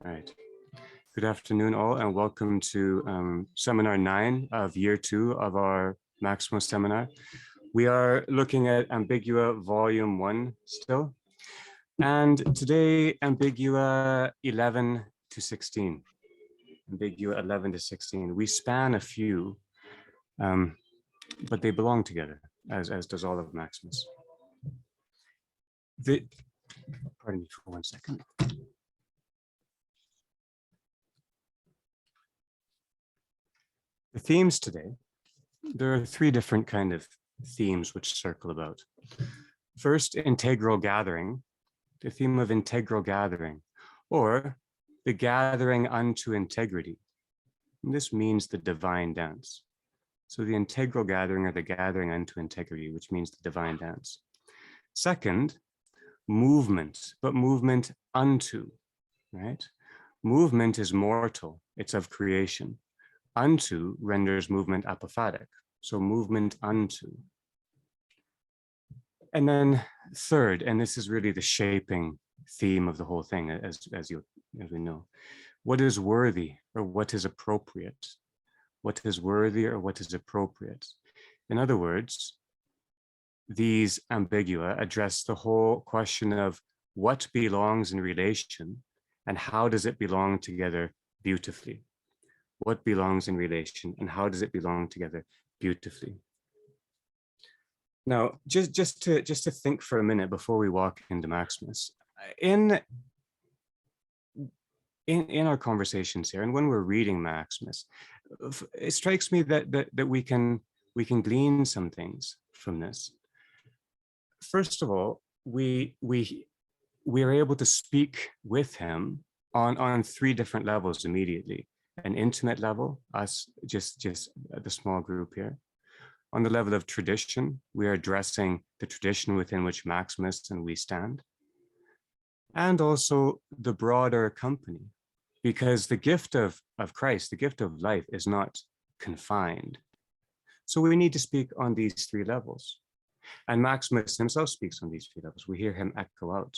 All right. Good afternoon, all, and welcome to Seminar 9 of Year 2 of our Maximos Seminar. We are looking at Ambigua Volume 1 still, and today Ambigua 11 to 16. Ambigua 11 to 16. We span a few, but they belong together, as does all of Maximus. Pardon me for 1 second. The themes today, there are three different kind of themes which circle about. First, integral gathering, the theme of integral gathering, or the gathering unto integrity. And this means the divine dance. So the integral gathering or the gathering unto integrity, which means the divine dance. Second, movement, but movement unto, right? Movement is mortal, it's of creation. Unto renders movement apophatic, so movement unto. And then third, and this is really the shaping theme of the whole thing, as we know, what is worthy or what is appropriate? What is worthy or what is appropriate? In other words, these ambigua address the whole question of what belongs in relation and how does it belong together beautifully. What belongs in relation and how does it belong together beautifully? Now, just to think for a minute before we walk into Maximus, in our conversations here, and when we're reading Maximus, it strikes me that we can glean some things from this. First of all, we are able to speak with him on three different levels immediately. An intimate level, us, just the small group here. On the level of tradition, we are addressing the tradition within which Maximus and we stand. And also the broader company, because the gift of Christ, the gift of life is not confined. So we need to speak on these three levels. And Maximus himself speaks on these three levels. We hear him echo out.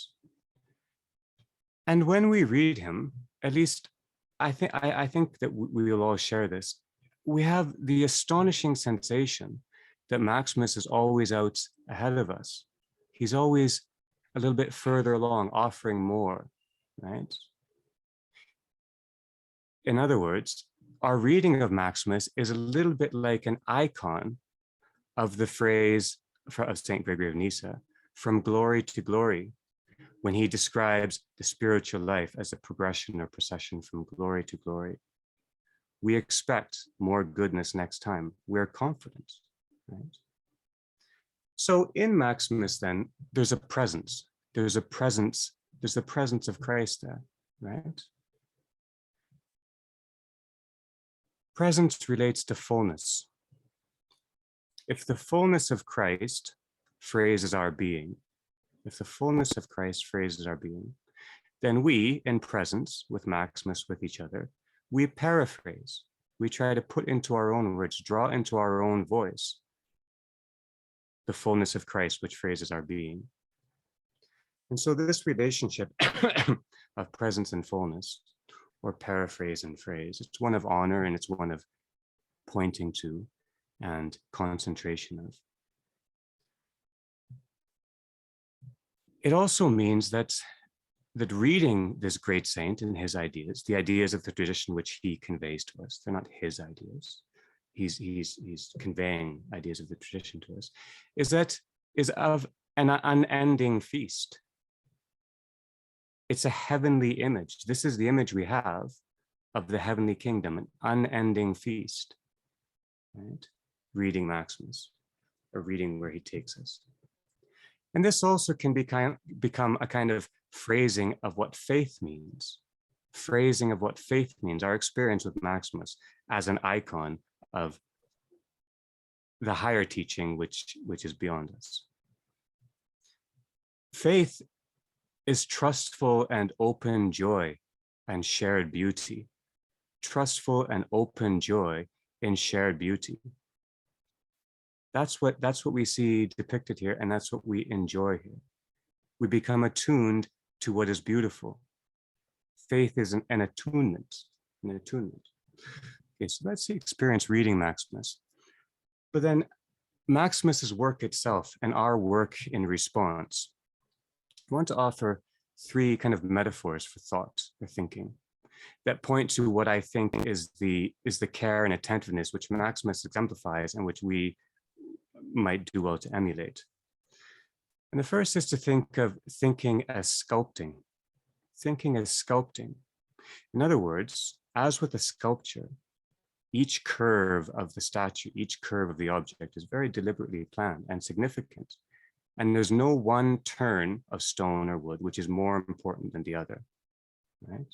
And when we read him, at least I think that we will all share this. We have the astonishing sensation that Maximus is always out ahead of us. He's always a little bit further along, offering more, right? In other words, our reading of Maximus is a little bit like an icon of the phrase of St. Gregory of Nyssa, from glory to glory, when he describes the spiritual life as a progression or procession from glory to glory. We expect more goodness next time. We're confident, right? So in Maximus then, there's a presence. There's the presence of Christ there, right? Presence relates to fullness. If the fullness of Christ phrases our being, if the fullness of Christ phrases our being, then we, in presence with Maximus, with each other, we paraphrase. We try to put into our own words, draw into our own voice, the fullness of Christ, which phrases our being. And so this relationship of presence and fullness, or paraphrase and phrase, it's one of honor and it's one of pointing to and concentration of. It also means that reading this great saint and his ideas, the ideas of the tradition which he conveys to us, they're not his ideas. He's conveying ideas of the tradition to us, is of an unending feast. It's a heavenly image. This is the image we have of the heavenly kingdom, an unending feast, right? Reading Maximus, or reading where he takes us. And this also can become a kind of phrasing of what faith means. Phrasing of what faith means, our experience with Maximus as an icon of the higher teaching which is beyond us. Faith is trustful and open joy and shared beauty. Trustful and open joy in shared beauty. That's what we see depicted here, and that's what we enjoy here. We become attuned to what is beautiful. faith is an attunement, an attunement. Okay, so that's the experience reading Maximus. But then Maximus's work itself and our work in response, I want to offer three kind of metaphors for thought or thinking that point to what I think is the care and attentiveness which Maximus exemplifies and which we might do well to emulate. And the first is to think of thinking as sculpting. Thinking as sculpting. In other words, as with a sculpture, each curve of the statue, each curve of the object is very deliberately planned and significant. And there's no one turn of stone or wood which is more important than the other, right?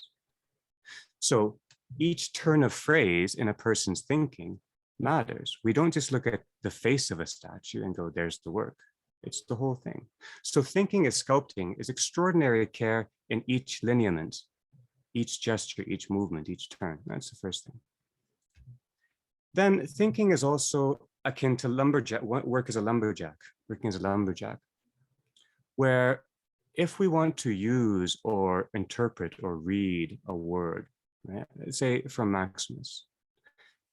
So each turn of phrase in a person's thinking matters. We don't just look at the face of a statue and go, there's the work. It's the whole thing. So thinking as sculpting is extraordinary care in each lineament, each gesture, each movement, each turn. That's the first thing. Then thinking is also akin to lumberjack, work as a lumberjack, working as a lumberjack, where if we want to use or interpret or read a word, right, say from Maximus,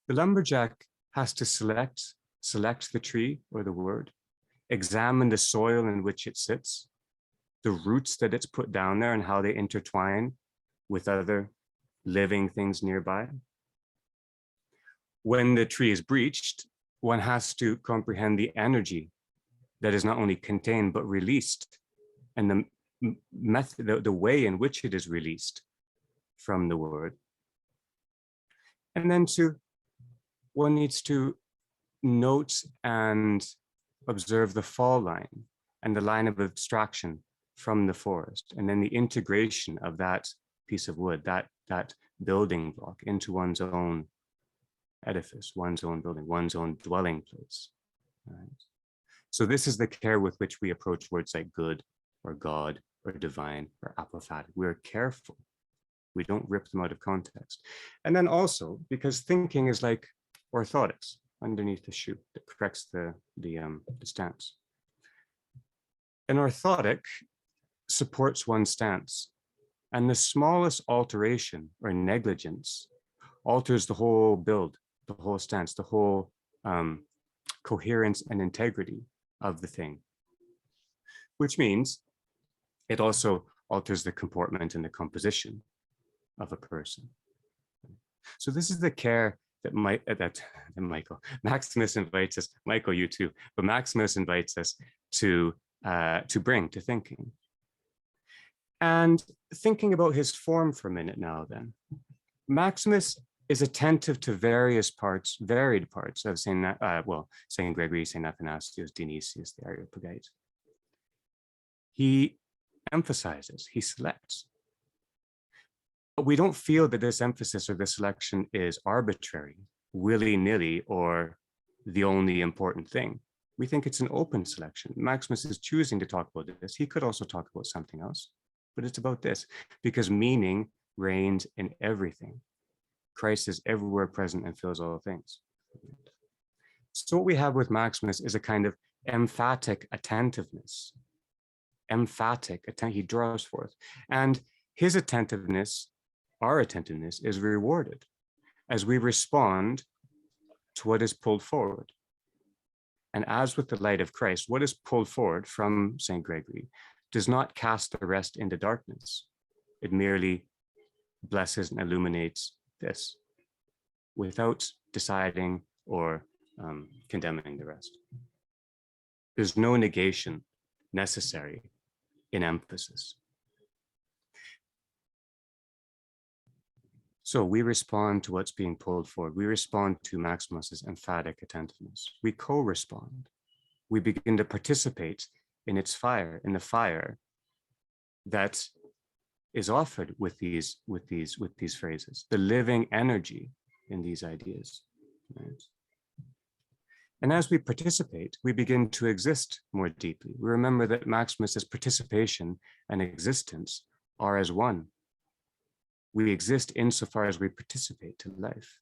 the lumberjack has to select the tree or the word, examine the soil in which it sits, the roots that it's put down there and how they intertwine with other living things nearby. When the tree is breached, one has to comprehend the energy that is not only contained but released, and the method, the way in which it is released from the word. And then one needs to note and observe the fall line and the line of abstraction from the forest, and then the integration of that piece of wood, that building block into one's own edifice, one's own building, one's own dwelling place. Right? So this is the care with which we approach words like good or God or divine or apophatic. We're careful. We don't rip them out of context. And then also, because thinking is like orthotics underneath the shoe that corrects the stance. An orthotic supports one's stance, and the smallest alteration or negligence alters the whole build, the whole stance, the whole coherence and integrity of the thing, which means it also alters the comportment and the composition of a person. So this is the care that Maximus invites us, Michael, you too, but Maximus invites us to bring to thinking. And thinking about his form for a minute now then, Maximus is attentive to varied parts of Saint Gregory, Saint Athanasius, Dionysius, the Areopagite. He emphasizes, he selects. But we don't feel that this emphasis or this selection is arbitrary, willy-nilly, or the only important thing. We think it's an open selection. Maximus is choosing to talk about this. He could also talk about something else, but it's about this because meaning reigns in everything. Christ is everywhere present and fills all things. So what we have with Maximus is a kind of emphatic attentiveness. He draws forth. And his attentiveness, our attentiveness, is rewarded as we respond to what is pulled forward. And as with the light of Christ, what is pulled forward from St. Gregory does not cast the rest into darkness. It merely blesses and illuminates this without deciding or condemning the rest. There's no negation necessary in emphasis. So we respond to what's being pulled forward. We respond to Maximus's emphatic attentiveness. We co-respond. We begin to participate in its fire, in the fire that is offered with these phrases, the living energy in these ideas. Right? And as we participate, we begin to exist more deeply. We remember that Maximus's participation and existence are as one. We exist insofar as we participate to life.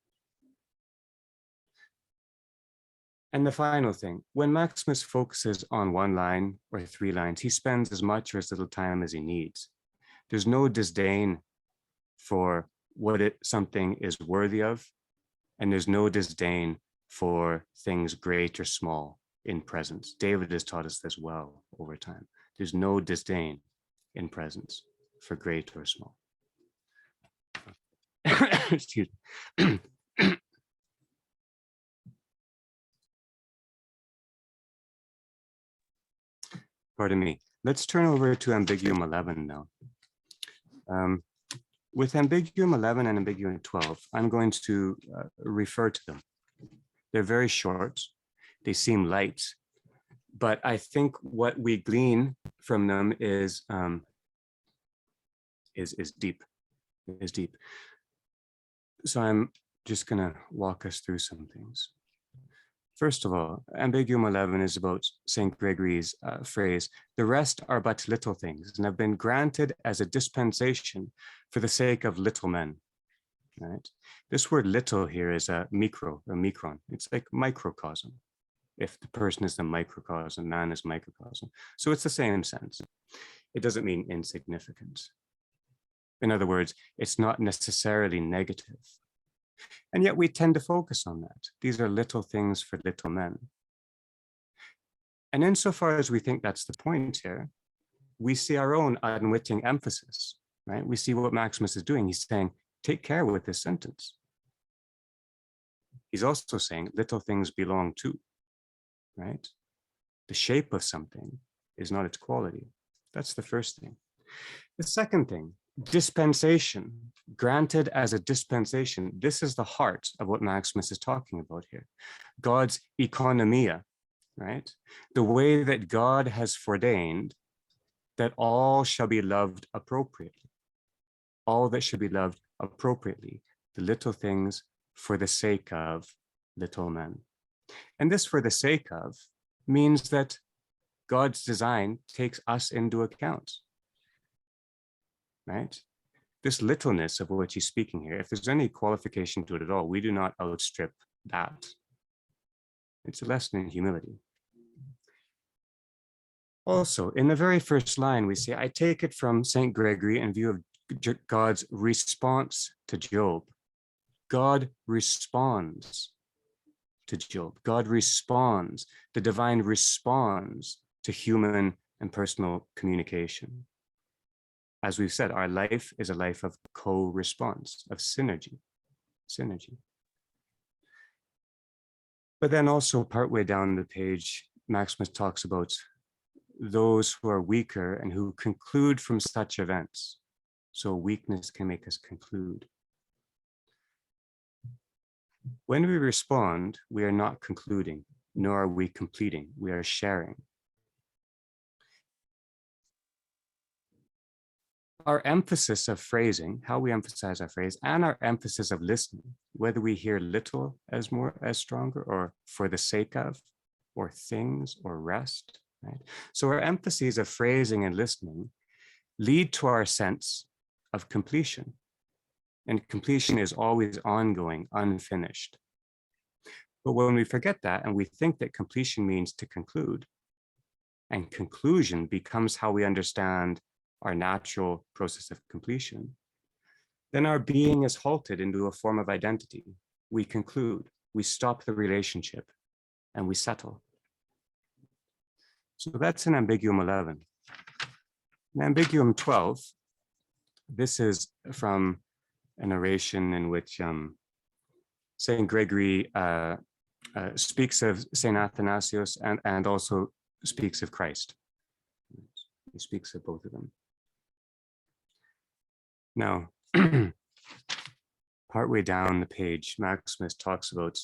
And the final thing, when Maximus focuses on one line or three lines, he spends as much or as little time as he needs. There's no disdain for what something is worthy of, and there's no disdain for things great or small in presence. David has taught us this well over time. There's no disdain in presence for great or small. Excuse me. Pardon me. Let's turn over to Ambiguum 11 now. With Ambiguum 11 and Ambiguum 12, I'm going to refer to them. They're very short. They seem light, but I think what we glean from them is deep. Is deep. So I'm just going to walk us through some things. First of all, Ambiguum 11 is about St. Gregory's phrase, "The rest are but little things and have been granted as a dispensation for the sake of little men." Right? This word little here is a micro or micron. It's like microcosm. If the person is the microcosm, man is microcosm. So it's the same sense. It doesn't mean insignificant. In other words, it's not necessarily negative. And yet we tend to focus on that. These are little things for little men. And insofar as we think that's the point here, we see our own unwitting emphasis, right? We see what Maximus is doing. He's saying, take care with this sentence. He's also saying little things belong to, right? The shape of something is not its quality. That's the first thing. The second thing, dispensation, granted as a dispensation. This is the heart of what Maximus is talking about here. God's economia, right? The way that God has foreordained that all shall be loved appropriately. All that should be loved appropriately. The little things for the sake of little men. And this for the sake of means that God's design takes us into account. Right? This littleness of which he's speaking here, if there's any qualification to it at all, we do not outstrip that. It's a lesson in humility. Also, in the very first line, we say, I take it from St. Gregory in view of God's response to Job. God responds to Job. God responds. The divine responds to human and personal communication. As we've said, our life is a life of co-response, of synergy. But then also partway down the page, Maximus talks about those who are weaker and who conclude from such events. So weakness can make us conclude. When we respond, we are not concluding, nor are we completing, we are sharing. Our emphasis of phrasing, how we emphasize our phrase, and our emphasis of listening, whether we hear little as stronger, or for the sake of, or things, or rest, right? So our emphases of phrasing and listening lead to our sense of completion. And completion is always ongoing, unfinished. But when we forget that and we think that completion means to conclude, and conclusion becomes how we understand our natural process of completion, then our being is halted into a form of identity. We conclude, we stop the relationship, and we settle. So that's in Ambiguum 11. In Ambiguum 12, this is from an oration in which St. Gregory speaks of St. Athanasius and also speaks of Christ. He speaks of both of them. Now, partway down the page, Maximus talks about,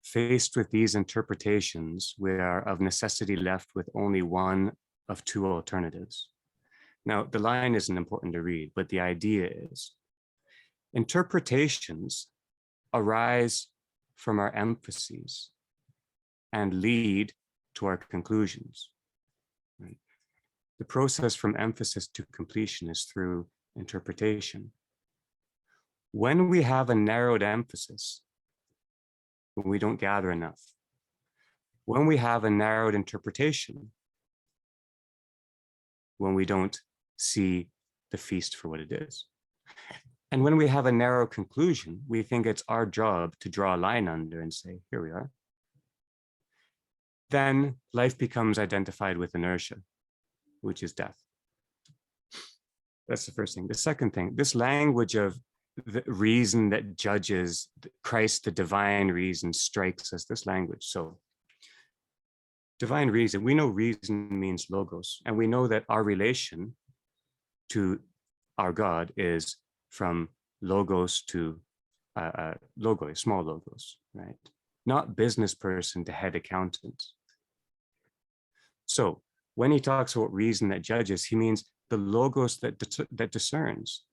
faced with these interpretations, we are of necessity left with only one of two alternatives. Now, the line isn't important to read, but the idea is, interpretations arise from our emphases and lead to our conclusions. Right? The process from emphasis to completion is through interpretation. When we have a narrowed emphasis, when we don't gather enough, when we have a narrowed interpretation, when we don't see the feast for what it is, And when we have a narrow conclusion, we think it's our job to draw a line under and say, here we are. Then life becomes identified with inertia, which is death. That's the first thing. The second thing, this language of the reason that judges Christ, the divine reason, strikes us, this language. So divine reason, we know reason means logos, and we know that our relation to our God is from logos to logos, small logos, right? Not business person to head accountant. So when he talks about reason that judges, he means the logos that discerns,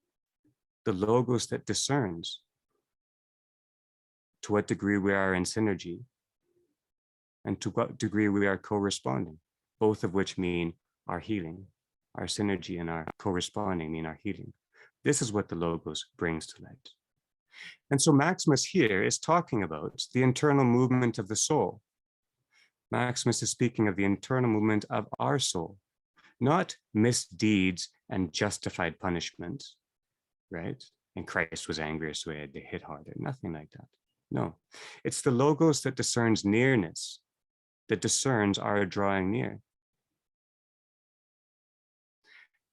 the logos that discerns to what degree we are in synergy and to what degree we are corresponding, both of which mean our healing. Our synergy and our corresponding mean our healing. This is what the logos brings to light. And so Maximus here is talking about the internal movement of the soul. Maximus is speaking of the internal movement of our soul, not misdeeds and justified punishment, right? And Christ was angry, so he had to hit harder. Nothing like that. No, it's the logos that discerns nearness, that discerns our drawing near.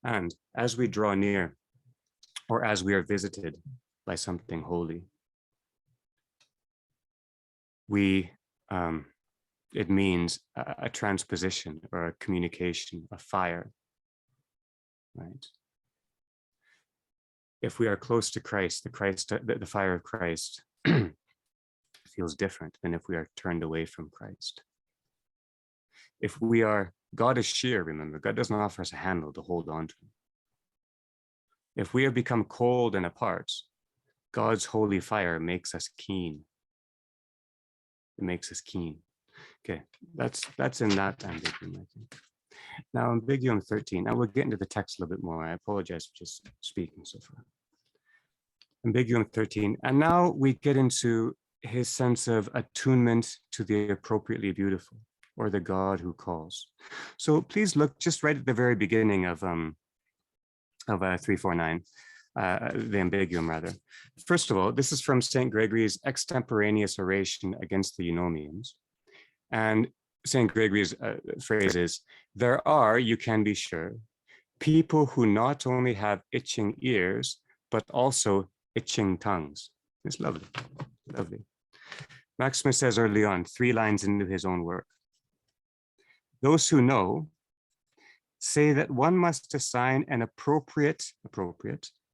And as we draw near, or as we are visited by something holy, it means a transposition or a communication, a fire, right? If we are close to Christ, the fire of Christ feels different than if we are turned away from Christ. If we are, God is sheer, remember, God doesn't offer us a handle to hold on to. If we have become cold and apart, God's holy fire makes us keen. It makes us keen. Okay, that's in that ambiguum, I think. Now, ambiguum 13. Now we'll get into the text a little bit more. I apologize for just speaking so far. Ambiguum 13. And now we get into his sense of attunement to the appropriately beautiful, or the God who calls. So please look just right at the very beginning of 349, the ambiguum rather. First of all, this is from St. Gregory's extemporaneous oration against the eunomians. And St. Gregory's phrase is, there are, you can be sure, people who not only have itching ears, but also itching tongues. It's lovely, lovely. Maximus says early on, 3 lines into his own work, those who know say that one must assign an appropriate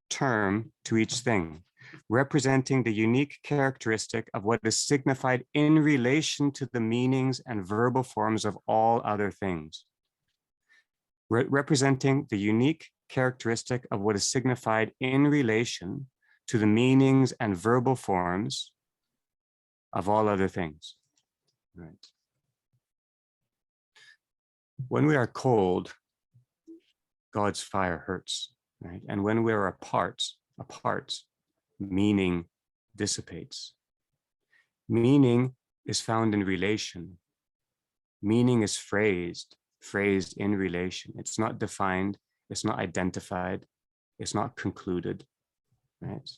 term to each thing, representing the unique characteristic of what is signified in relation to the meanings and verbal forms of all other things. Representing the unique characteristic of what is signified in relation to the meanings and verbal forms of all other things. Right. When we are cold, God's fire hurts, right? And when we're apart, meaning dissipates. Meaning is found in relation. Meaning is phrased in relation. It's not defined, it's not identified, it's not concluded, right?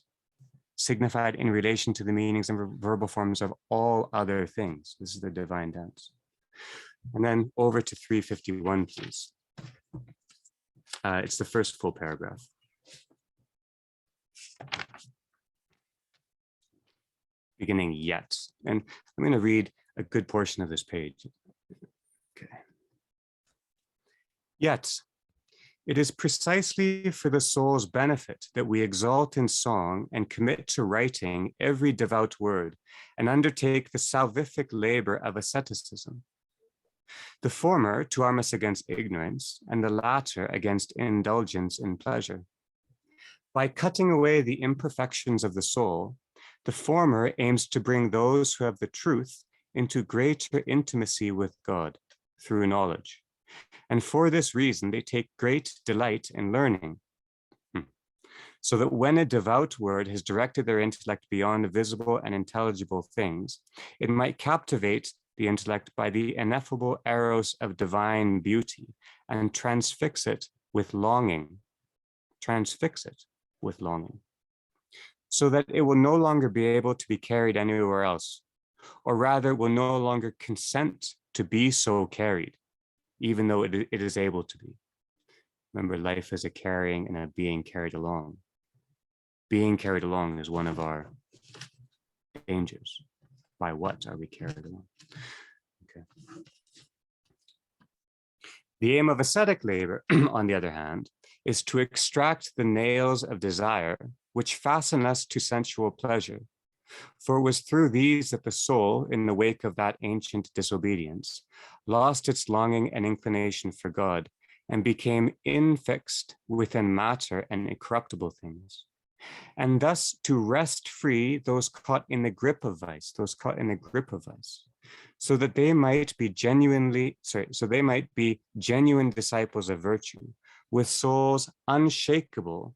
Signified in relation to the meanings and verbal forms of all other things. This is the divine dance. And then over to 351, please. It's the first full paragraph. Beginning yet. And I'm going to read a good portion of this page. Okay. Yet, it is precisely for the soul's benefit that we exalt in song and commit to writing every devout word and undertake the salvific labor of asceticism. The former to arm us against ignorance, and the latter against indulgence in pleasure. By cutting away the imperfections of the soul, the former aims to bring those who have the truth into greater intimacy with God through knowledge. And for this reason, they take great delight in learning. So that when a devout word has directed their intellect beyond visible and intelligible things, it might captivate the intellect by the ineffable eros of divine beauty and transfix it with longing. Transfix it with longing. so that it will no longer be able to be carried anywhere else, or rather will no longer consent to be so carried, even though it is able to be. Remember, life is a carrying and a being carried along. Being carried along is one of our dangers. By what are we carried along? Okay. The aim of ascetic labor, on the other hand, is to extract the nails of desire which fasten us to sensual pleasure. For it was through these that the soul, in the wake of that ancient disobedience, lost its longing and inclination for God and became infixed within matter and incorruptible things. And thus to wrest free those caught in the grip of vice, so that they might be genuine disciples of virtue, with souls unshakable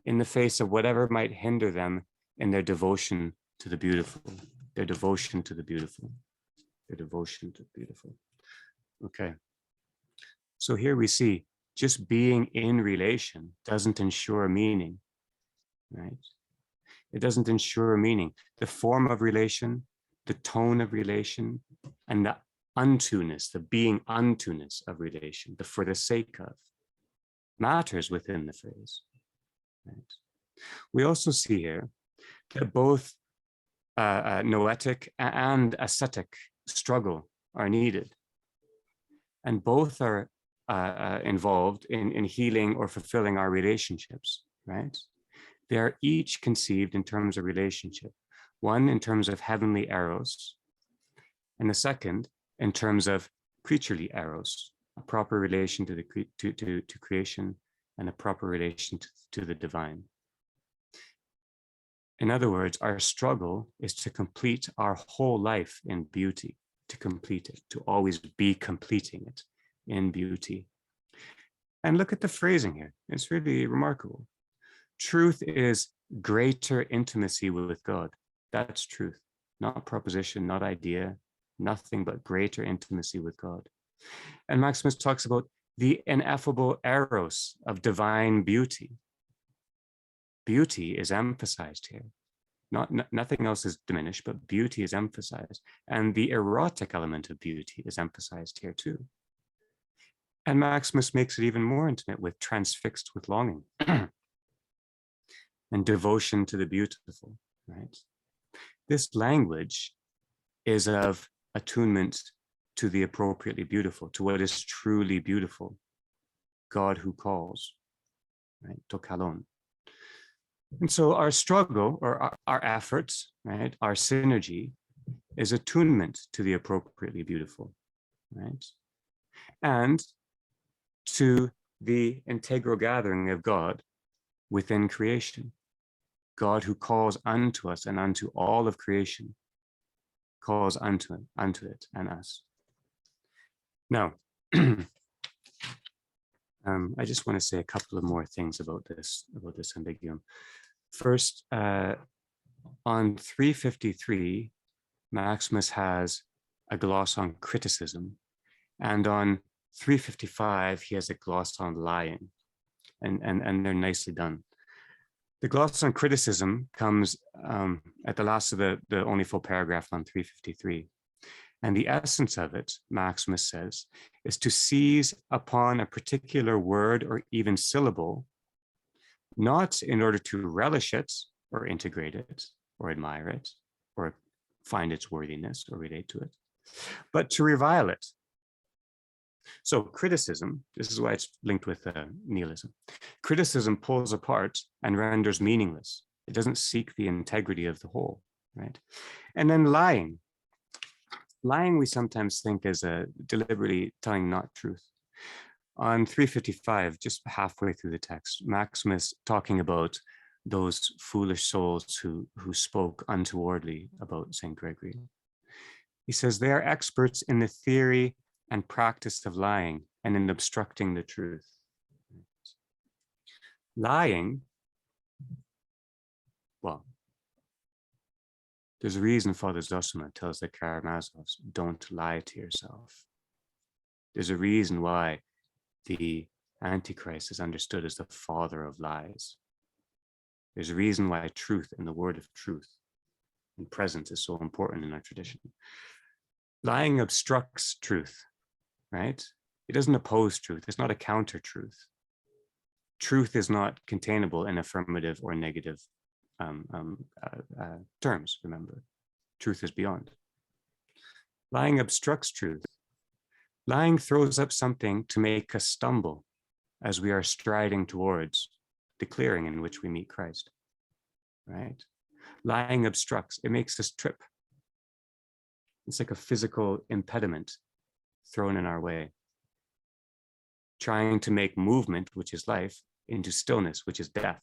in the face of whatever might hinder them in their devotion to the beautiful, Okay. So here we see just being in relation doesn't ensure meaning, right? It doesn't ensure meaning. The form of relation, the tone of relation, and the untoness, the being untoness of relation, the for the sake of, matters within the phrase, right? We also see here that both noetic and ascetic struggle are needed. And both are involved in healing or fulfilling our relationships, right? They are each conceived in terms of relationship. One in terms of heavenly eros, and the second in terms of creaturely eros, a proper relation to creation and a proper relation to the divine. In other words, our struggle is to complete our whole life in beauty, to complete it, to always be completing it in beauty. And look at the phrasing here. It's really remarkable. Truth is greater intimacy with God. That's truth, not proposition, not idea, nothing but greater intimacy with God. And Maximus talks about the ineffable eros of divine beauty. Beauty is emphasized here. Nothing else is diminished, but beauty is emphasized. And the erotic element of beauty is emphasized here too. And Maximus makes it even more intimate with transfixed with longing and devotion to the beautiful, right? This language is of attunement to the appropriately beautiful, to what is truly beautiful, God who calls, right? To kalon. And so our struggle or our efforts, right, our synergy is attunement to the appropriately beautiful, right? And to the integral gathering of God within creation. God who calls unto us and unto all of creation, calls unto it and us. Now, I just want to say a couple of more things about this ambiguum. First, on 353, Maximus has a gloss on criticism, and on 355, he has a gloss on lying, and they're nicely done. The gloss on criticism comes at the last of the only full paragraph on 353. And the essence of it, Maximus says, is to seize upon a particular word or even syllable, not in order to relish it or integrate it or admire it or find its worthiness or relate to it, but to revile it. So criticism, this is why it's linked with nihilism. Criticism pulls apart and renders meaningless. It doesn't seek the integrity of the whole, right? And then lying. Lying we sometimes think is deliberately telling not truth. On 355, just halfway through the text, Maximus talking about those foolish souls who spoke untowardly about St. Gregory. He says they are experts in the theory and practice of lying and in obstructing the truth. Lying, well, there's a reason Father Zosima tells the Karamazovs, don't lie to yourself. There's a reason why the Antichrist is understood as the father of lies. There's a reason why truth and the word of truth and presence is so important in our tradition. Lying obstructs truth, right? It doesn't oppose truth. It's not a counter truth. Truth is not containable in affirmative or negative terms, remember. Truth is beyond. Lying obstructs truth. Lying throws up something to make us stumble as we are striding towards the clearing in which we meet Christ, right? Lying obstructs, it makes us trip. It's like a physical impediment thrown in our way, trying to make movement, which is life, into stillness, which is death.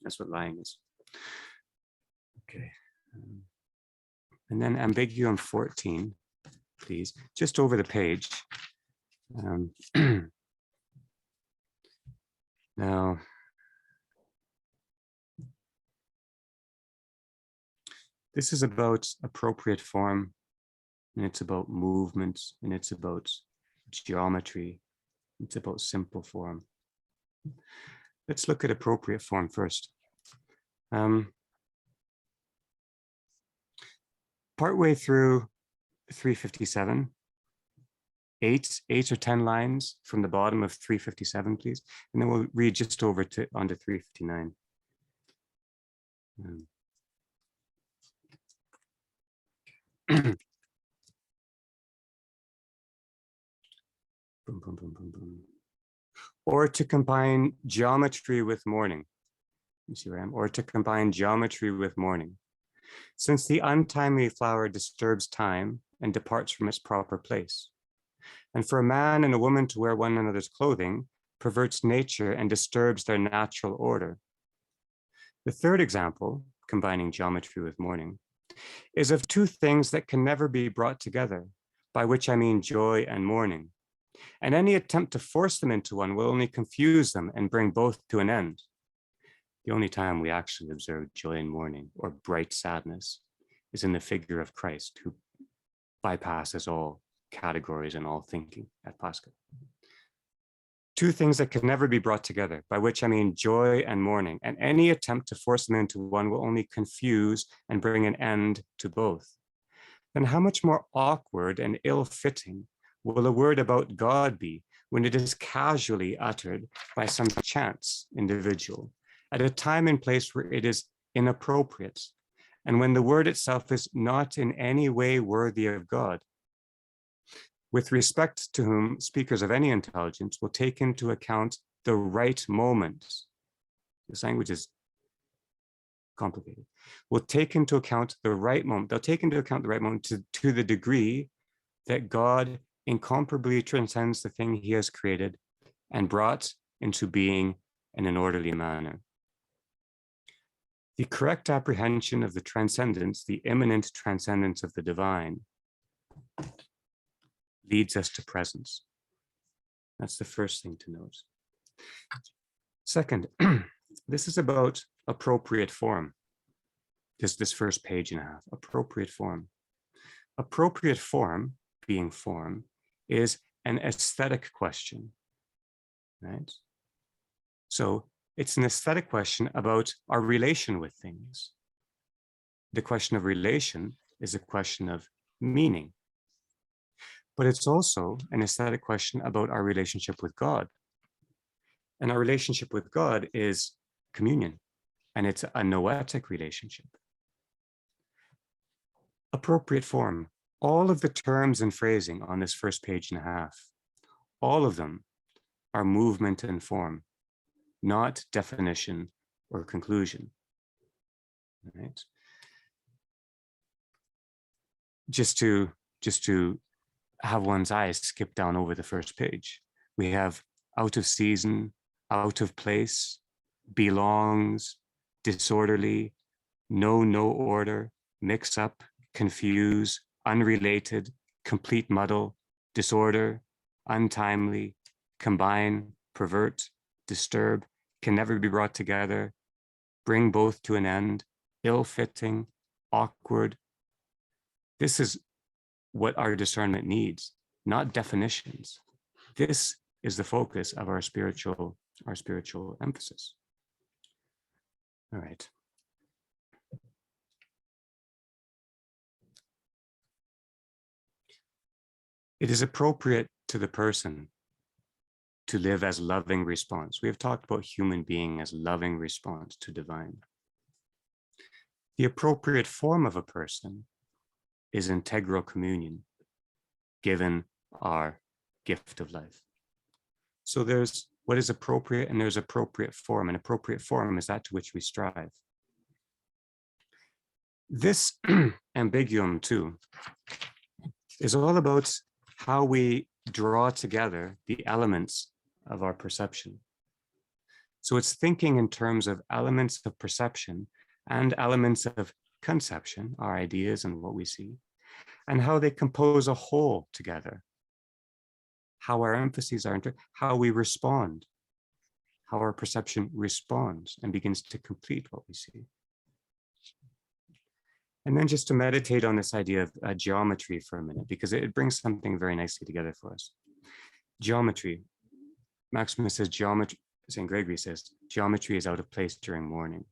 That's what lying is. Okay. And then Ambigua 14, please, just over the page. Now, this is about appropriate form, and it's about movement, and it's about geometry, it's about simple form. Let's look at appropriate form first. Partway through 357, eight or 10 lines from the bottom of 357, please. And then we'll read just over to onto 359. Boom, boom, boom, boom, boom. Or to combine geometry with mourning. You see where I am? Or to combine geometry with mourning. Since the untimely flower disturbs time and departs from its proper place. And for a man and a woman to wear one another's clothing perverts nature and disturbs their natural order. The third example, combining geometry with mourning, is of two things that can never be brought together, by which I mean joy and mourning. And any attempt to force them into one will only confuse them and bring both to an end. The only time we actually observe joy and mourning or bright sadness is in the figure of Christ, who bypasses all categories and all thinking at Pascha. Two things that can never be brought together, by which I mean joy and mourning, and any attempt to force them into one will only confuse and bring an end to both. Then how much more awkward and ill-fitting will a word about God be when it is casually uttered by some chance individual at a time and place where it is inappropriate, and when the word itself is not in any way worthy of God, with respect to whom speakers of any intelligence will take into account the right moment. This language is complicated. Will take into account the right moment. They'll take into account the right moment to the degree that God incomparably transcends the thing he has created and brought into being in an orderly manner. The correct apprehension of the transcendence, the immanent transcendence of the divine, leads us to presence. That's the first thing to note. Second, this is about appropriate form. This first page and a half, appropriate form. Appropriate form, being form, is an aesthetic question, right? So it's an aesthetic question about our relation with things. The question of relation is a question of meaning. But it's also an aesthetic question about our relationship with God. And our relationship with God is communion, and it's a noetic relationship. Appropriate form. All of the terms and phrasing on this first page and a half, all of them are movement and form, not definition or conclusion, right? Just to have one's eyes skip down over the first page. We have out of season, out of place, belongs, disorderly, no order, mix up, confuse, unrelated, complete muddle, disorder, untimely, combine, pervert, disturb, can never be brought together, bring both to an end, ill-fitting, awkward. This is what our discernment needs, not definitions. This is the focus of our spiritual emphasis. All right. It is appropriate to the person to live as loving response. We have talked about human being as loving response to divine. The appropriate form of a person is integral communion, given our gift of life. So there's what is appropriate and there's appropriate form. An appropriate form is that to which we strive. This ambiguum too is all about how we draw together the elements of our perception. So it's thinking in terms of elements of perception and elements of conception, our ideas and what we see, and how they compose a whole together. How our emphases are, how we respond, how our perception responds and begins to complete what we see. And then just to meditate on this idea of geometry for a minute, because it brings something very nicely together for us. Geometry. Maximus says geometry, St. Gregory says, geometry is out of place during mourning.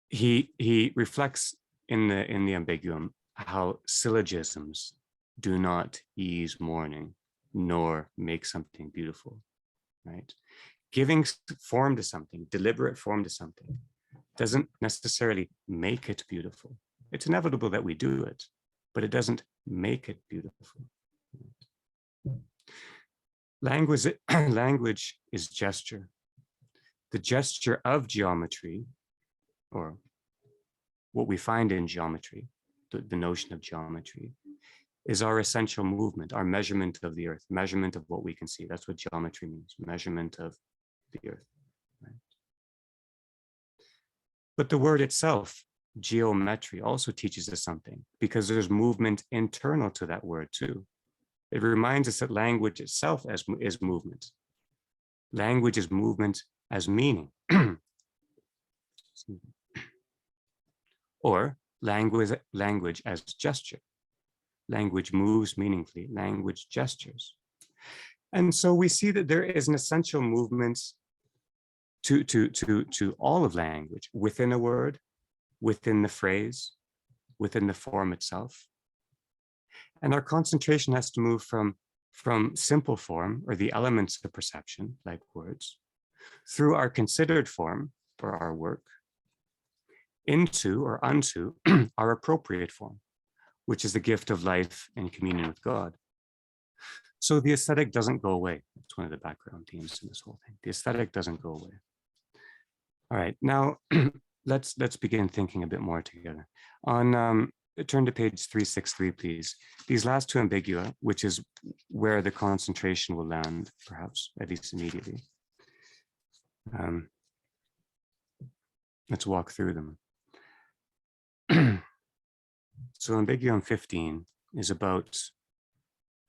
He reflects in the ambiguum how syllogisms do not ease mourning, nor make something beautiful, right? Giving form to something, deliberate form to something, doesn't necessarily make it beautiful. It's inevitable that we do it, but it doesn't make it beautiful. Language is gesture. The gesture of geometry, or what we find in geometry, the notion of geometry, is our essential movement, our measurement of the earth, measurement of what we can see. That's what geometry means, measurement of the earth. Right? But the word itself, geometry, also teaches us something because there's movement internal to that word too. It reminds us that language itself is movement. Language is movement as meaning. Or language as gesture. Language moves meaningfully, language gestures. And so we see that there is an essential movement to all of language, within a word, within the phrase, within the form itself. And our concentration has to move from simple form, or the elements of perception, like words, through our considered form, or our work, into or unto our appropriate form, which is the gift of life and communion with God. So the aesthetic doesn't go away. It's one of the background themes in this whole thing. The aesthetic doesn't go away. All right, now let's begin thinking a bit more together. On turn to page 363, please. These last two ambigua, which is where the concentration will land, perhaps, at least immediately. Let's walk through them. So ambiguum 15 is about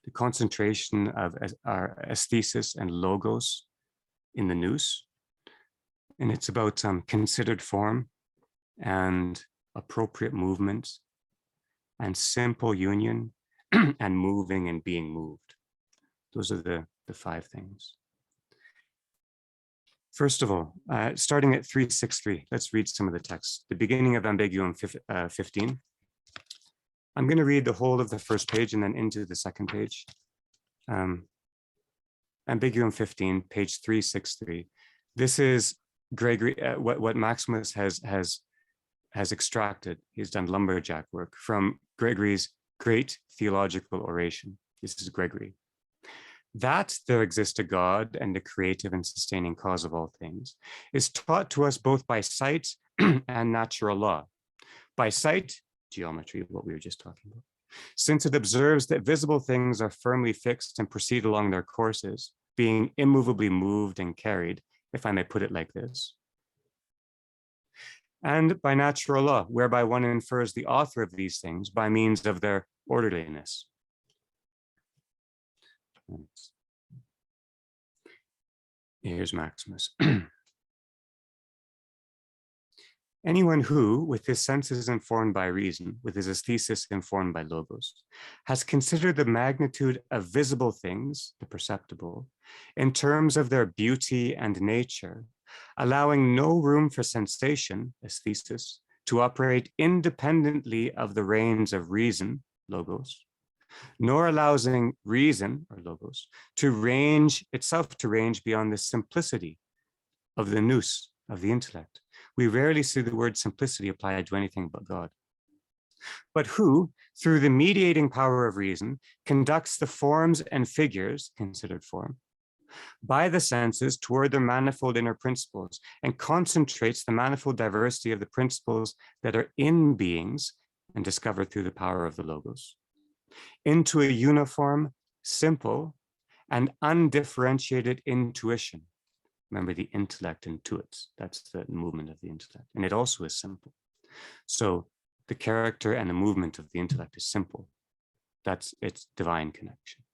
the concentration of our aesthesis and logos in the nous. And it's about considered form and appropriate movement and simple union and moving and being moved. Those are the 5 things. First of all, starting at 363, let's read some of the text. The beginning of ambiguum 15. I'm going to read the whole of the first page and then into the second page. Ambiguum 15, page 363. This is Gregory, what Maximus has extracted. He's done lumberjack work from Gregory's great theological oration. This is Gregory. That there exists a God and the creative and sustaining cause of all things is taught to us both by sight and natural law. By sight, geometry, what we were just talking about, since it observes that visible things are firmly fixed and proceed along their courses, being immovably moved and carried, if I may put it like this. And by natural law, whereby one infers the author of these things by means of their orderliness. Here's Maximus. Anyone who, with his senses informed by reason, with his aesthesis informed by logos, has considered the magnitude of visible things, the perceptible, in terms of their beauty and nature, allowing no room for sensation, aesthesis, to operate independently of the reins of reason, logos, nor allowing reason, or logos, to range beyond the simplicity of the nous, of the intellect. We rarely see the word simplicity applied to anything but God. But who, through the mediating power of reason, conducts the forms and figures, considered form, by the senses toward their manifold inner principles, and concentrates the manifold diversity of the principles that are in beings and discovered through the power of the logos, into a uniform, simple, and undifferentiated intuition. Remember, the intellect intuits. That's the movement of the intellect. And it also is simple. So the character and the movement of the intellect is simple. That's its divine connection.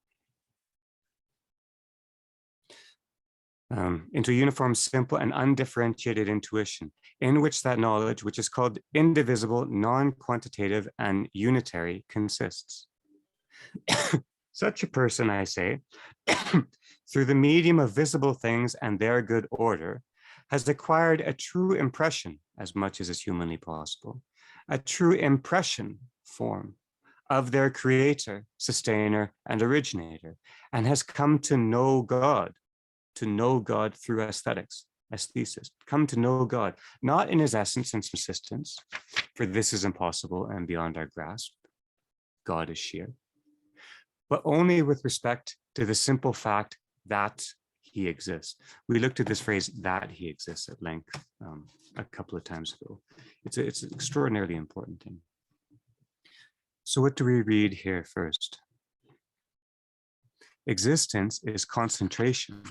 Into a uniform, simple, and undifferentiated intuition, in which that knowledge, which is called indivisible, non-quantitative, and unitary, consists. Such a person, I say, through the medium of visible things and their good order, has acquired a true impression, as much as is humanly possible, a true impression form of their creator, sustainer, and originator, and has come to know God through aesthetics, aesthesis, come to know God, not in his essence and subsistence, for this is impossible and beyond our grasp. God is sheer. But only with respect to the simple fact that he exists. We looked at this phrase, that he exists, at length a couple of times ago. It's an extraordinarily important thing. So what do we read here first? Existence is concentration.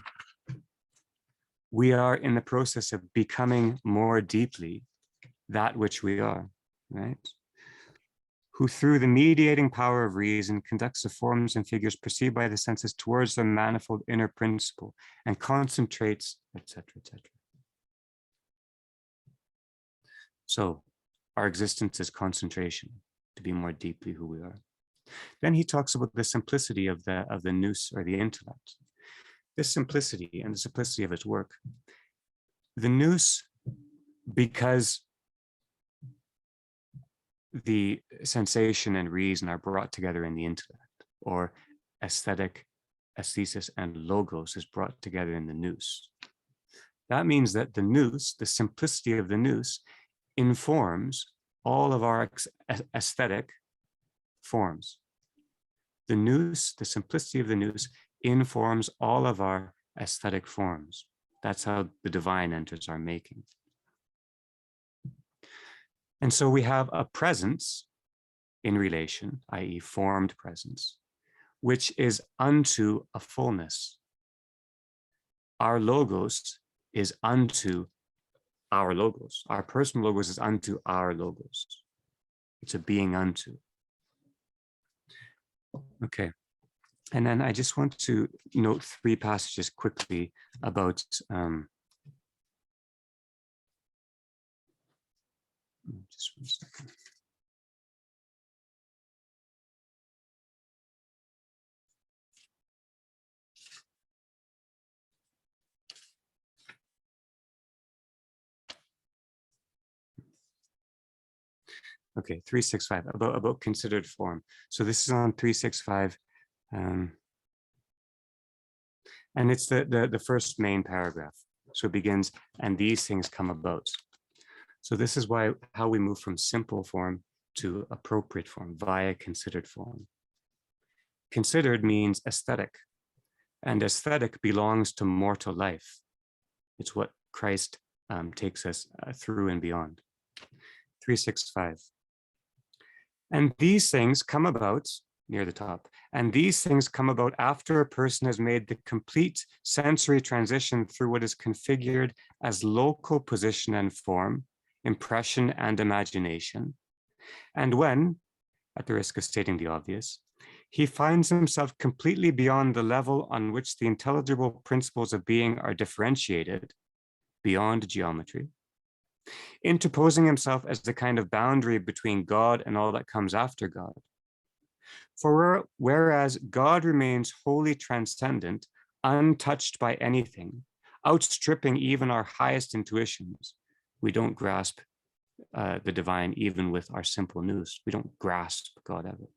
We are in the process of becoming more deeply that which we are, right? Who through the mediating power of reason conducts the forms and figures perceived by the senses towards the manifold inner principle and concentrates, etc., etc. So our existence is concentration, to be more deeply who we are. Then he talks about the simplicity of the nous, or the intellect. This simplicity and the simplicity of its work. The nous, because the sensation and reason are brought together in the intellect, or aesthetic, aesthesis, and logos is brought together in the nous. That means that the nous, the simplicity of the nous, informs all of our aesthetic forms. The nous, the simplicity of the nous, informs all of our aesthetic forms. That's how the divine enters our making. And so we have a presence in relation, i.e. formed presence, which is unto a fullness. Our logos is unto our logos. Our personal logos is unto our logos. It's a being unto. Okay. And then I just want to note 3 passages quickly about just 1 second. Okay, 365, about considered form. So this is on 365. And it's the first main paragraph. So it begins, and these things come about. So this is how we move from simple form to appropriate form via considered form. Considered means aesthetic, and aesthetic belongs to mortal life. It's what Christ takes us through and beyond. 365. And these things come about, near the top, and these things come about after a person has made the complete sensory transition through what is configured as local position and form, impression and imagination. And when, at the risk of stating the obvious, he finds himself completely beyond the level on which the intelligible principles of being are differentiated, beyond geometry, interposing himself as the kind of boundary between God and all that comes after God. For whereas God remains wholly transcendent, untouched by anything, outstripping even our highest intuitions. We don't grasp the divine even with our simple nous. We don't grasp God ever.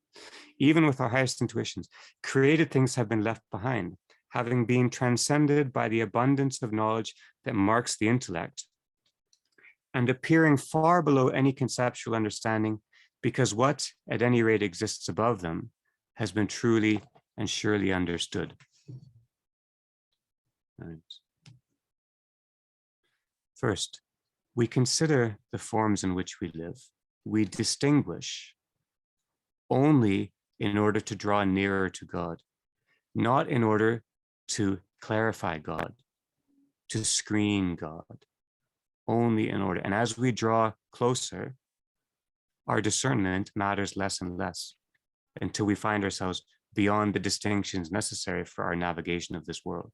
Even with our highest intuitions, created things have been left behind, having been transcended by the abundance of knowledge that marks the intellect, and appearing far below any conceptual understanding, because what at any rate exists above them has been truly and surely understood. Right. First, we consider the forms in which we live. We distinguish only in order to draw nearer to God, not in order to clarify God, to screen God, only in order. And as we draw closer, our discernment matters less and less until we find ourselves beyond the distinctions necessary for our navigation of this world.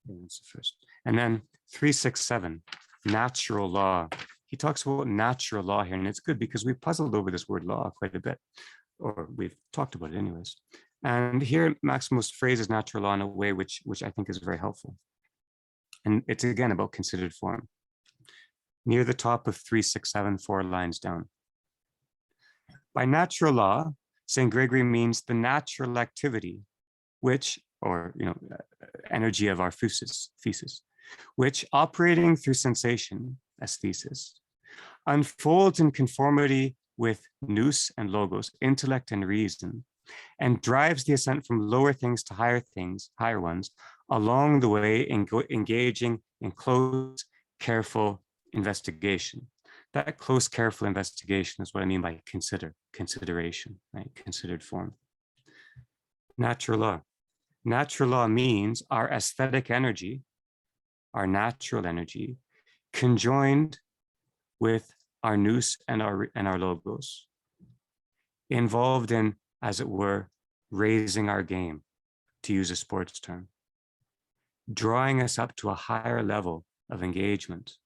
That's the first. And then 367, natural law. He talks about natural law here, and it's good because we've puzzled over this word law quite a bit, or we've talked about it anyways. And here Maximos phrases natural law in a way which I think is very helpful. And it's again about considered form. Near the top of 367, 4 lines down. By natural law, St. Gregory means the natural activity, which, or energy of our thesis, which operating through sensation, aesthesis, unfolds in conformity with nous and logos, intellect and reason, and drives the ascent from lower things to higher things, higher ones, along the way, engaging in close, careful investigation. That close, careful investigation is what I mean by consideration, right? Considered form. Natural law. Natural law means our aesthetic energy, our natural energy, conjoined with our nous and our logos, involved in, as it were, raising our game, to use a sports term, drawing us up to a higher level of engagement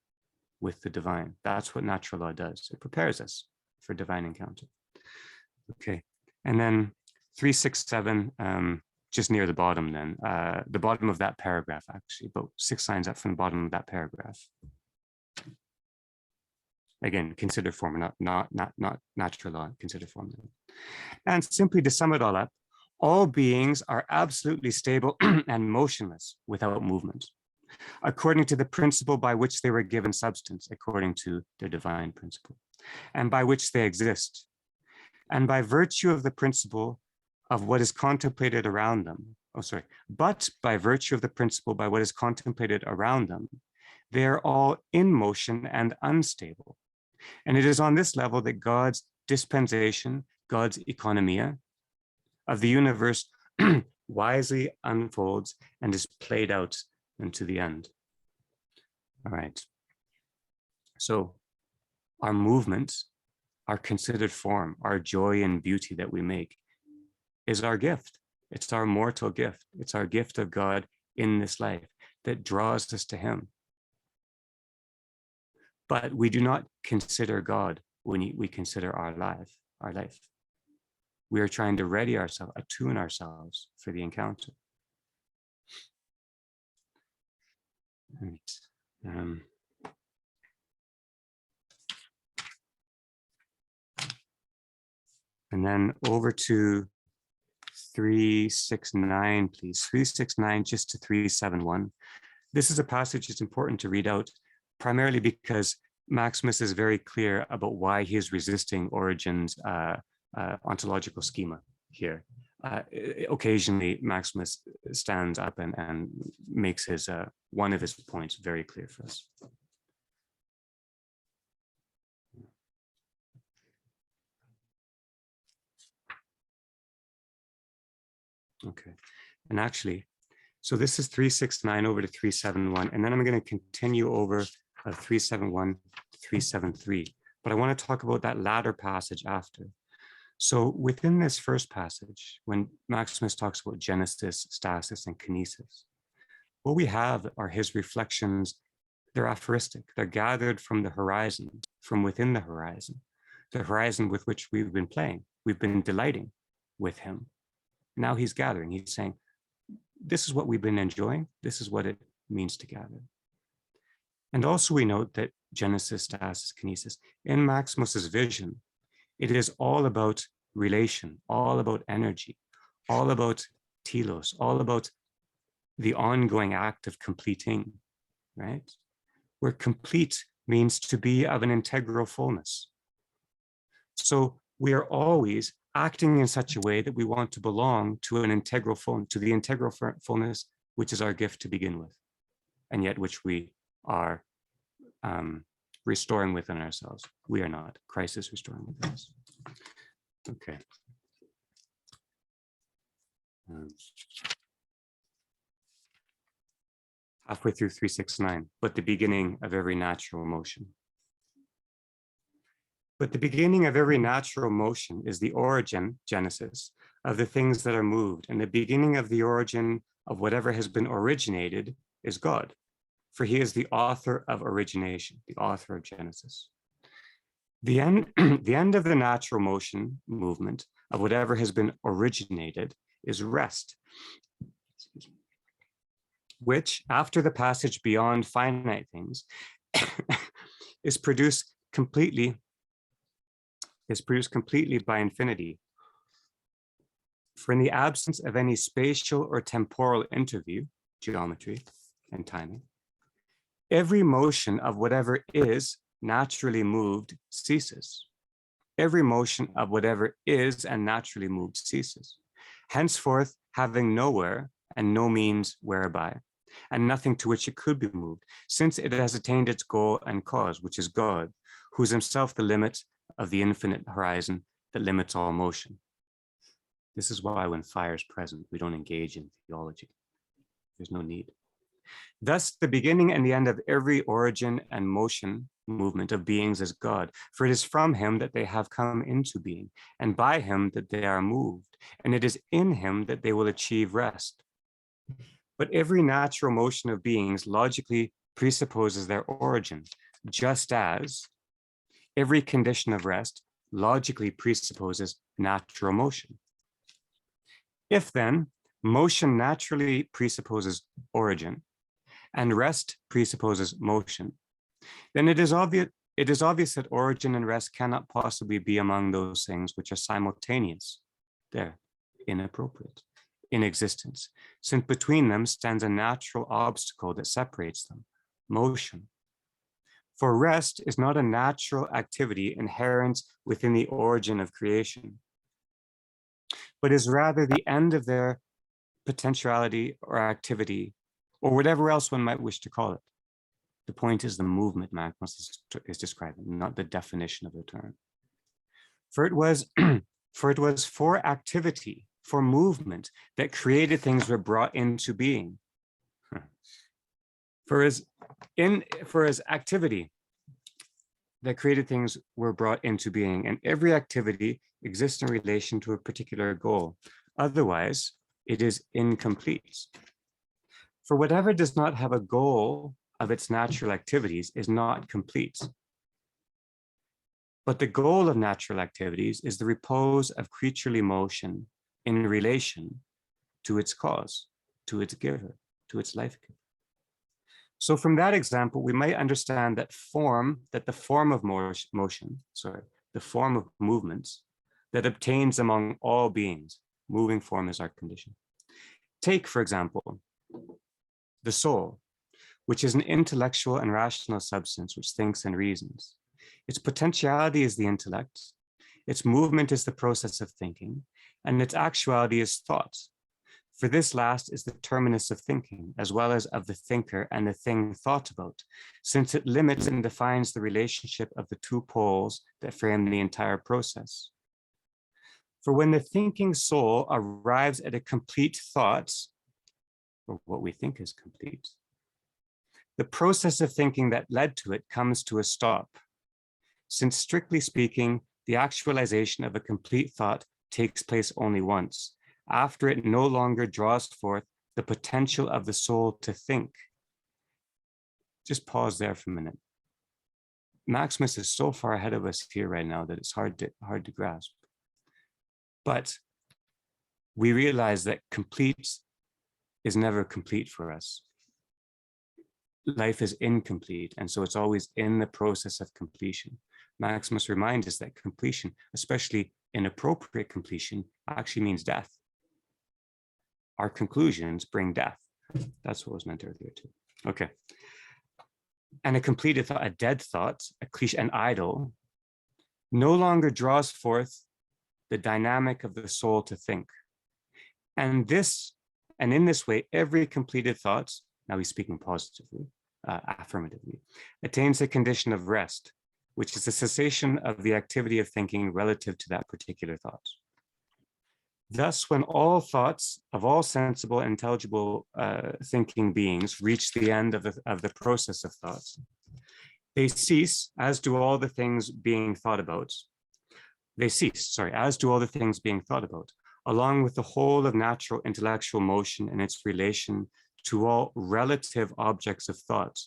with the divine. That's what natural law does. It prepares us for divine encounter. Okay, and then 367, just near the bottom then, the bottom of that paragraph actually, about 6 lines up from the bottom of that paragraph. Again, consider form, not natural law, consider form. And simply to sum it all up, all beings are absolutely stable and motionless without movement, according to the principle by which they were given substance, according to their divine principle, and by which they exist. And by virtue of the principle of what is contemplated around them, but by virtue of the principle by what is contemplated around them, they are all in motion and unstable. And it is on this level that God's dispensation, God's economia of the universe wisely unfolds and is played out into the end. All right. So our movements, our considered form, our joy and beauty that we make is our gift. It's our mortal gift. It's our gift of God in this life that draws us to Him. But we do not consider God when we consider our life. We are trying to ready ourselves, attune ourselves for the encounter. Right. And then over to 369, please. 369 just to 371. This is a passage that's important to read out, primarily because Maximus is very clear about why he is resisting Origen's ontological schema here. Occasionally, Maximus stands up and makes his one of his points very clear for us. Okay, and actually, so this is 369 over to 371, and then I'm going to continue over 371 to 373. But I want to talk about that latter passage after. So within this first passage, when Maximus talks about Genesis, Stasis, and Kinesis, what we have are his reflections. They're aphoristic. They're gathered from the horizon, from within the horizon with which we've been playing. We've been delighting with him. Now he's gathering. He's saying, this is what we've been enjoying. This is what it means to gather. And also we note that Genesis, stasis, kinesis, in Maximos's vision, it is all about relation, all about energy, all about telos, all about the ongoing act of completing, right? Where complete means to be of an integral fullness. So we are always acting in such a way that we want to belong to an integral fullness, to the integral fullness, which is our gift to begin with, and yet which we are restoring within ourselves. We are not. Christ is restoring within us. Okay. Halfway through 369, but the beginning of every natural motion. But the beginning of every natural motion is the origin, Genesis, of the things that are moved, and the beginning of the origin of whatever has been originated is God, for he is the author of origination, the author of Genesis. The end, the end of the natural motion, movement, of whatever has been originated is rest, which, after the passage beyond finite things, is produced completely by infinity. For in the absence of any spatial or temporal interview, geometry and timing, every motion of whatever is naturally moved ceases. Every motion of whatever is and naturally moved ceases. Henceforth, having nowhere and no means whereby, and nothing to which it could be moved, since it has attained its goal and cause, which is God, who is himself the limit of the infinite horizon that limits all motion. This is why when fire is present, we don't engage in theology. There's no need. Thus, the beginning and the end of every origin and motion, movement of beings is God, for it is from him that they have come into being, and by him that they are moved, and it is in him that they will achieve rest. But every natural motion of beings logically presupposes their origin, just as every condition of rest logically presupposes natural motion. If then motion naturally presupposes origin and rest presupposes motion, then it is obvious that origin and rest cannot possibly be among those things which are simultaneous, inappropriate, in existence, since between them stands a natural obstacle that separates them, motion. For rest is not a natural activity inherent within the origin of creation, but is rather the end of their potentiality or activity, or whatever else one might wish to call it. The point is the movement Maximos is describing, not the definition of the term. For it was for activity, for movement, that created things were brought into being. For as activity that created things were brought into being, and every activity exists in relation to a particular goal. Otherwise, it is incomplete. For whatever does not have a goal of its natural activities is not complete. But the goal of natural activities is the repose of creaturely motion in relation to its cause, to its giver, to its life giver. So from that example, we might understand that the form of motion, the form of movements that obtains among all beings, moving form is our condition. Take, for example, the soul, which is an intellectual and rational substance which thinks and reasons. Its potentiality is the intellect, its movement is the process of thinking, and its actuality is thought. For this last is the terminus of thinking, as well as of the thinker and the thing thought about, since it limits and defines the relationship of the two poles that frame the entire process. For when the thinking soul arrives at a complete thought, or what we think is complete, the process of thinking that led to it comes to a stop, since strictly speaking, the actualization of a complete thought takes place only once, after it no longer draws forth the potential of the soul to think. Just pause there for a minute. Maximus is so far ahead of us here right now that it's hard to grasp. But we realize that complete is never complete for us. life is incomplete, and so it's always in the process of completion. Maximus reminds us that completion, especially inappropriate completion, actually means death. Our conclusions bring death. That's what was meant earlier too. Okay. And a completed thought, a dead thought, a cliche, an idol, no longer draws forth the dynamic of the soul to think. And in this way, every completed thought, now he's speaking positively, affirmatively, attains a condition of rest, which is the cessation of the activity of thinking relative to that particular thought. Thus, when all thoughts of all sensible, intelligible thinking beings reach the end of the process of thoughts, they cease, as do all the things being thought about. As do all the things being thought about, along with the whole of natural intellectual motion and its relation to all relative objects of thought.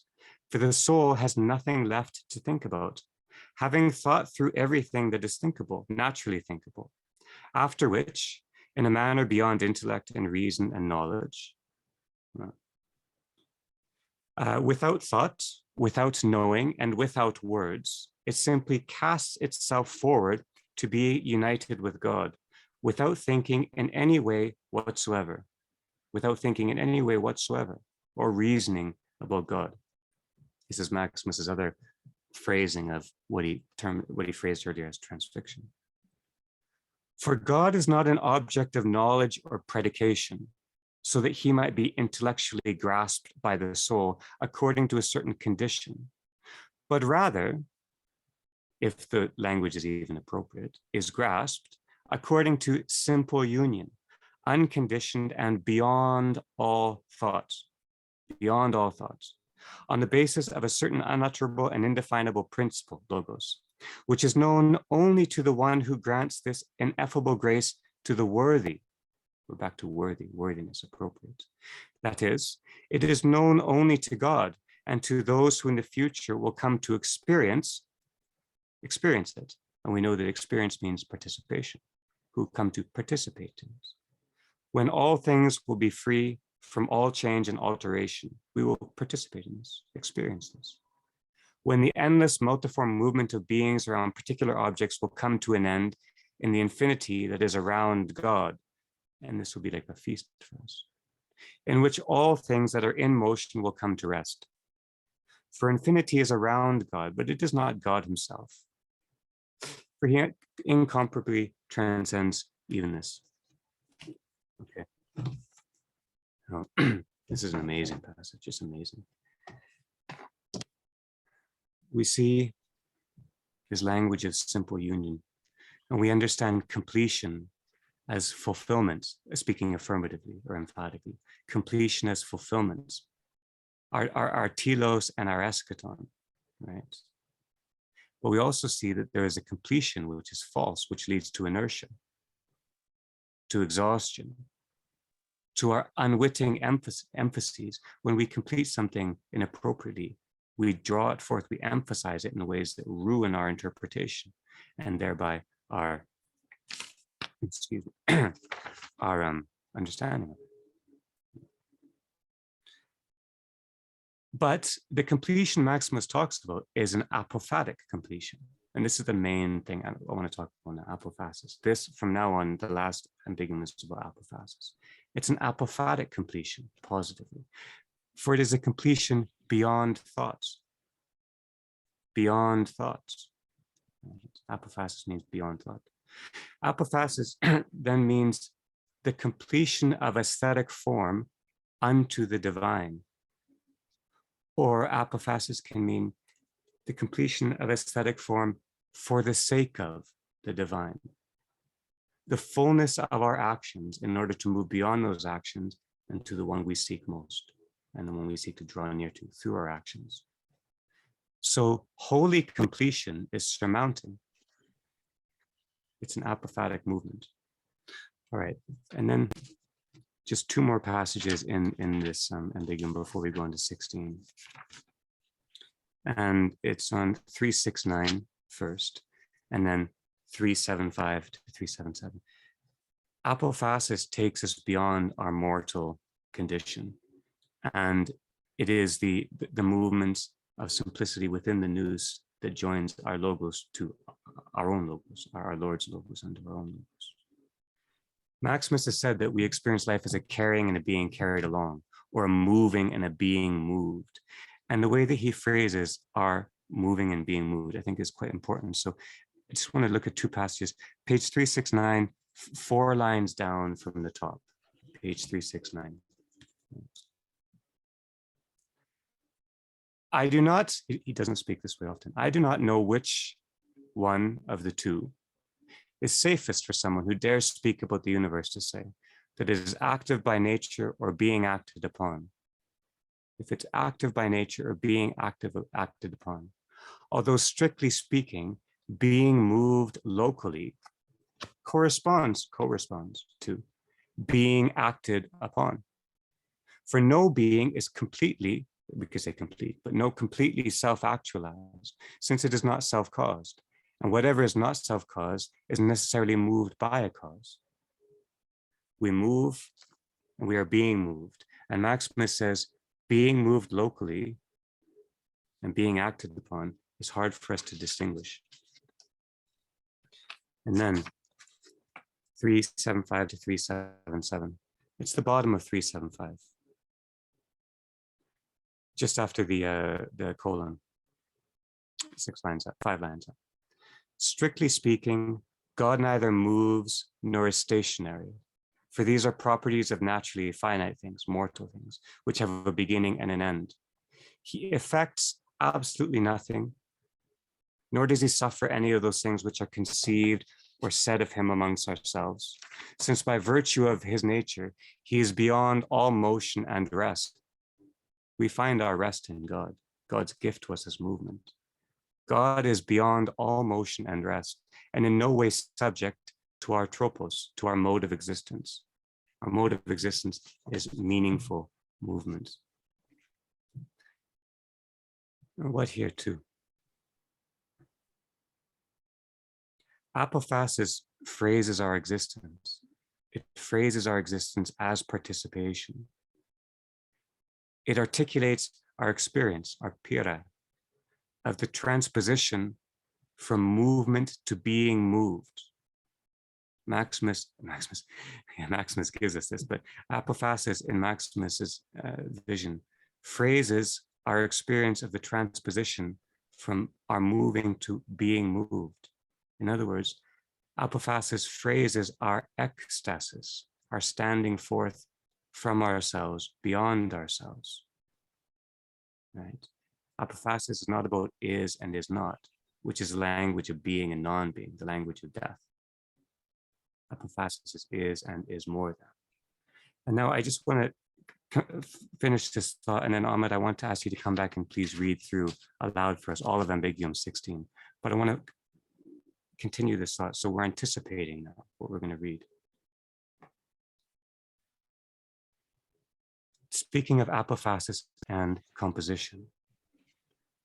For the soul has nothing left to think about, having thought through everything that is thinkable, naturally thinkable, after which, in a manner beyond intellect and reason and knowledge, without thought, without knowing, and without words, it simply casts itself forward to be united with God, without thinking in any way whatsoever, or reasoning about God. This is Maximus's other phrasing of what he phrased earlier as transfixion. For God is not an object of knowledge or predication, so that he might be intellectually grasped by the soul according to a certain condition, but rather, if the language is even appropriate, is grasped according to simple union, unconditioned and beyond all thoughts, on the basis of a certain unutterable and indefinable principle, logos, which is known only to the one who grants this ineffable grace to the worthy. We're back to worthiness, appropriate. That is, it is known only to God and to those who in the future will come to experience it. And we know that experience means participation, who come to participate in it. When all things will be free from all change and alteration, we will participate in this, experience this. When the endless multiform movement of beings around particular objects will come to an end in the infinity that is around God, and this will be like a feast for us, in which all things that are in motion will come to rest. For infinity is around God, but it is not God himself. For he incomparably transcends evenness. Okay. Oh, this is an amazing passage, just amazing. We see his language of simple union, and we understand completion as fulfillment, speaking affirmatively or emphatically, completion as fulfillment, our telos and our eschaton, right? But we also see that there is a completion which is false, which leads to inertia, to exhaustion, to our unwitting emphases. When we complete something inappropriately, we draw it forth, we emphasize it in ways that ruin our interpretation and thereby our, our understanding of it. But the completion Maximus talks about is an apophatic completion. And this is the main thing I want to talk about now, apophasis. This, from now on, the last Ambigua is about apophasis. It's an apophatic completion, positively. For it is a completion beyond thoughts. Beyond thoughts. Apophasis means beyond thought. Apophasis then means the completion of aesthetic form unto the divine. Or apophasis can mean the completion of aesthetic form for the sake of the divine. The fullness of our actions in order to move beyond those actions and to the one we seek most, and the one we seek to draw near to through our actions. So holy completion is surmounting. It's an apophatic movement. All right, and then just two more passages in this Ambigua before we go into 16. And it's on 369 first, and then 375 to 377. Apophasis takes us beyond our mortal condition. And It is the movement of simplicity within the nous that joins our logos to our own logos, our Lord's logos and our own logos. Maximus has said that we experience life as a carrying and a being carried along, or a moving and a being moved. And the way that he phrases our moving and being moved, I think is quite important. So I just want to look at two passages. Page 369, 4 lines down from the top, page 369. I do not, he doesn't speak this way often, I do not know which one of the two is safest for someone who dares speak about the universe to say that it is active by nature or being acted upon. If it's active by nature or being acted upon. Although strictly speaking, being moved locally corresponds to being acted upon. For no being is completely, we could say complete, but no completely self-actualized, since it is not self-caused. And whatever is not self-caused is necessarily moved by a cause. We move and we are being moved. And Maximus says, being moved locally and being acted upon is hard for us to distinguish. And then 375 to 377. It's the bottom of 375. Just after the colon. 6 lines up, 5 lines up. Strictly speaking, God neither moves nor is stationary, for these are properties of naturally finite things, mortal things, which have a beginning and an end. He effects absolutely nothing, nor does he suffer any of those things which are conceived or said of him amongst ourselves, since by virtue of his nature, he is beyond all motion and rest. We find our rest in God. God's gift to us is movement. God is beyond all motion and rest, and in no way subject to our tropos, to our mode of existence. Our mode of existence is meaningful movement. And what here too? Apophasis phrases our existence. It phrases our existence as participation. It articulates our experience, our pira, of the transposition from movement to being moved. Maximus gives us this, but apophasis in Maximus's vision phrases our experience of the transposition from our moving to being moved. In other words, apophasis phrases our ecstasis, our standing forth from ourselves, beyond ourselves, right? Apophasis is not about is and is not, which is the language of being and non-being, the language of death. Apophasis is and is more than. And now I just want to finish this thought, and then Ahmed, I want to ask you to come back and please read through aloud for us all of Ambiguum 16. But I want to continue this thought, so we're anticipating now what we're going to read. Speaking of apophasis and composition,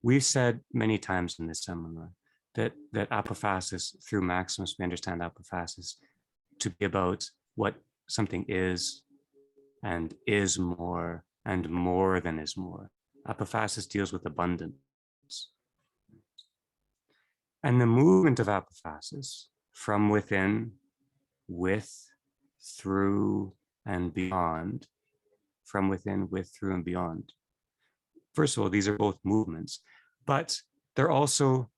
we've said many times in this seminar that apophasis, through Maximus, we understand apophasis to be about what something is and is more and more than is more. Apophasis deals with abundance. And the movement of apophasis from within, with, through, and beyond, from within, with, through, and beyond. First of all, these are both movements, but they're also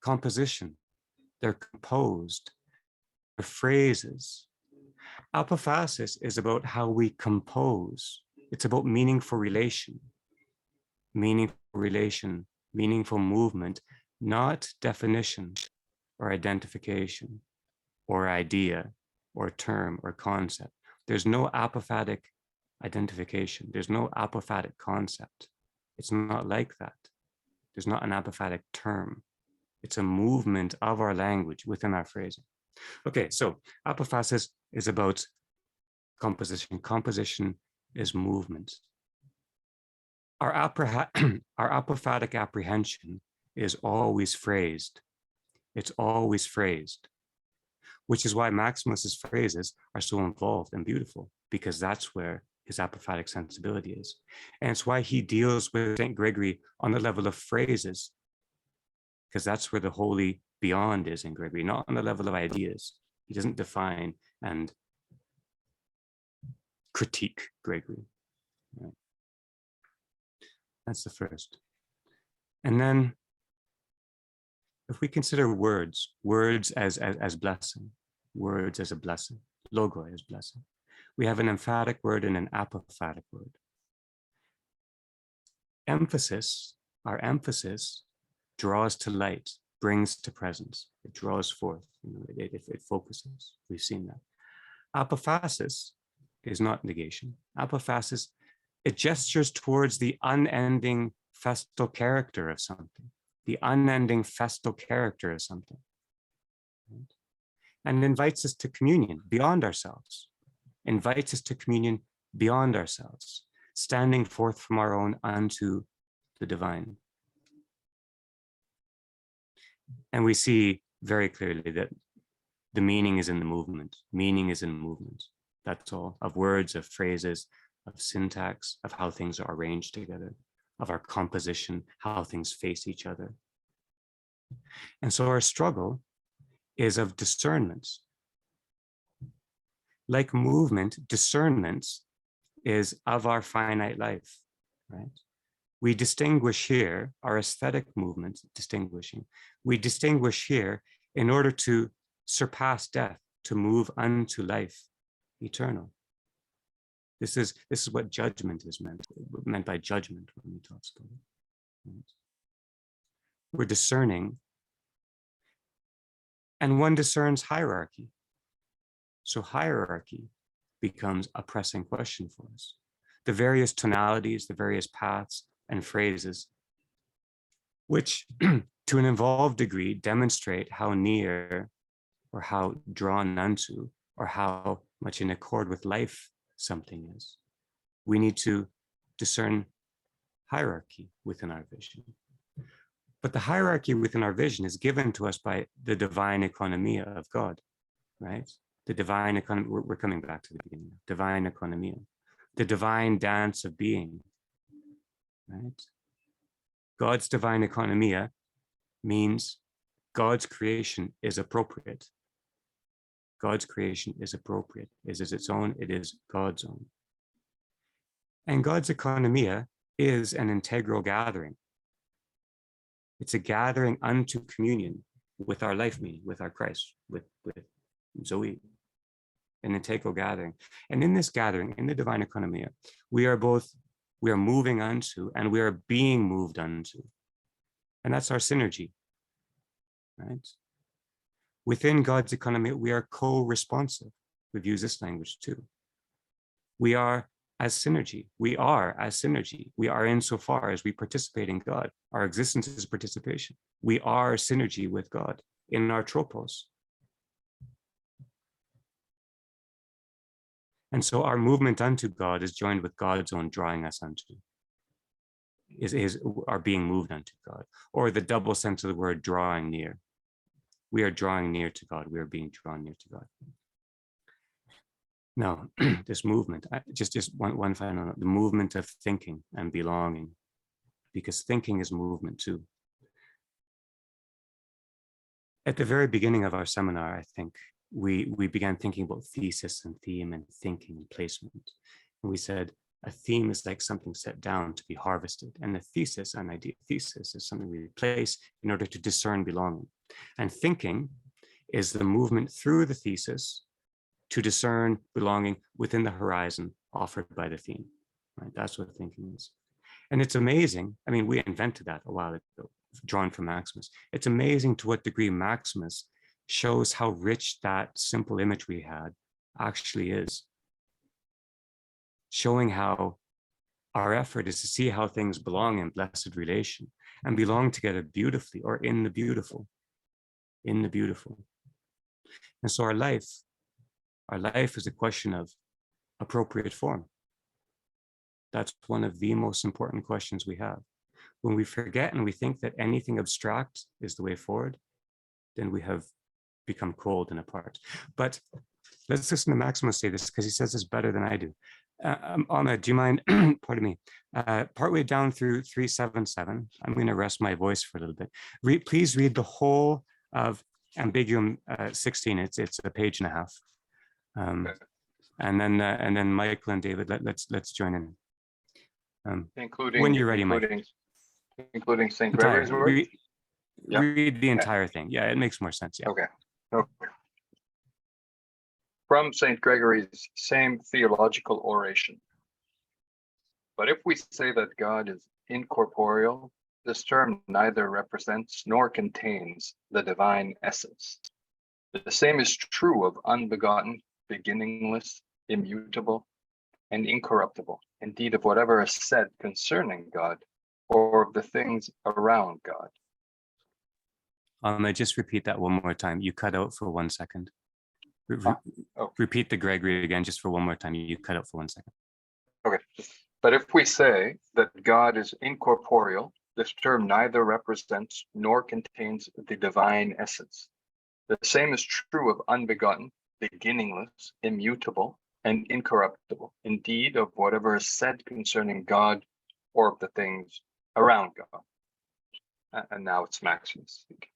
composition. They're composed. They're phrases. Apophasis is about how we compose. It's about meaningful relation, meaningful movement, not definition or identification or idea or term or concept. There's no apophatic identification. There's no apophatic concept. It's not like that. There's not an apophatic term. It's a movement of our language within our phrasing. Okay, so apophasis is about composition. Composition is movement. Our apophatic apprehension is always phrased. It's always phrased, which is why Maximus's phrases are so involved and beautiful, because that's where his apophatic sensibility is. And it's why he deals with St. Gregory on the level of phrases, because that's where the holy beyond is in Gregory, not on the level of ideas. He doesn't define and critique Gregory. Right? That's the first. And then if we consider words as blessing, words as a blessing, logoi as blessing, we have an emphatic word and an apophatic word. Emphasis, our emphasis draws to light, brings to presence, it draws forth, it focuses. We've seen that. Apophasis is not negation. Apophasis, it gestures towards the unending festal character of something, the unending festal character of something, right? And invites us to communion beyond ourselves, invites us to communion beyond ourselves, standing forth from our own unto the divine. And we see very clearly that the meaning is in the movement. Meaning is in movement. That's all, of words, of phrases, of syntax, of how things are arranged together, of our composition, how things face each other. And so our struggle is of discernment. Like movement, discernment is of our finite life, right? We distinguish here, our aesthetic movement distinguishing, we distinguish here in order to surpass death, to move unto life eternal. This is what judgment is meant by judgment when we talk about it. Right? We're discerning, and one discerns hierarchy. So hierarchy becomes a pressing question for us. The various tonalities, the various paths and phrases, which to an involved degree demonstrate how near or how drawn unto or how much in accord with life something is. We need to discern hierarchy within our vision. But the hierarchy within our vision is given to us by the divine economia of God, right? The divine economy, we're coming back to the beginning, divine economia, the divine dance of being, right? God's divine economia means God's creation is appropriate. God's creation is appropriate. Is its own, it is God's own. And God's economia is an integral gathering. It's a gathering unto communion with our life meaning, with our Christ, with Zoe, an integral gathering. And in this gathering, in the divine economia, we are moving unto and we are being moved unto. And that's our synergy, right? Within God's economy, we are co-responsive. We've used this language too. We are as synergy. We are as synergy. We are insofar as we participate in God. Our existence is participation. We are synergy with God in our tropos. And so our movement unto God is joined with God's own drawing us unto, is our being moved unto God, or the double sense of the word drawing near. We are drawing near to God. We are being drawn near to God. Now, this movement, just one final note, the movement of thinking and belonging, because thinking is movement too. At the very beginning of our seminar, I think, we began thinking about thesis and theme and thinking and placement. And we said, a theme is like something set down to be harvested. And a thesis, an idea thesis, is something we place in order to discern belonging. And thinking is the movement through the thesis to discern belonging within the horizon offered by the theme, right? That's what thinking is. And it's amazing. I mean, we invented that a while ago, drawn from Maximus. It's amazing to what degree Maximus shows how rich that simple image we had actually is. Showing how our effort is to see how things belong in blessed relation and belong together beautifully or in the beautiful, in the beautiful. And so our life is a question of appropriate form. That's one of the most important questions we have. When we forget and we think that anything abstract is the way forward, then we have become cold and apart. But let's listen to Maximos say this, because he says this better than I do. Ahmed, do you mind, pardon me, partway down through 377, I'm going to rest my voice for a little bit. Please read the whole of Ambiguum 16. It's a page and a half. And then Michael and David, let's join in. When you're ready, Mike. Including St. Gregory's work? Read the entire thing. Yeah, it makes more sense. Yeah. Okay. From St. Gregory's same theological oration. But if we say that God is incorporeal, this term neither represents nor contains the divine essence. The same is true of unbegotten, beginningless, immutable, and incorruptible, indeed of whatever is said concerning God, or of the things around God. I just repeat that one more time. You cut out for 1 second. Repeat the Gregory again, just for one more time. You cut out for 1 second. Okay. But if we say that God is incorporeal, this term neither represents nor contains the divine essence. The same is true of unbegotten, beginningless, immutable, and incorruptible, indeed of whatever is said concerning God or of the things around God. And now it's Maximus speaking.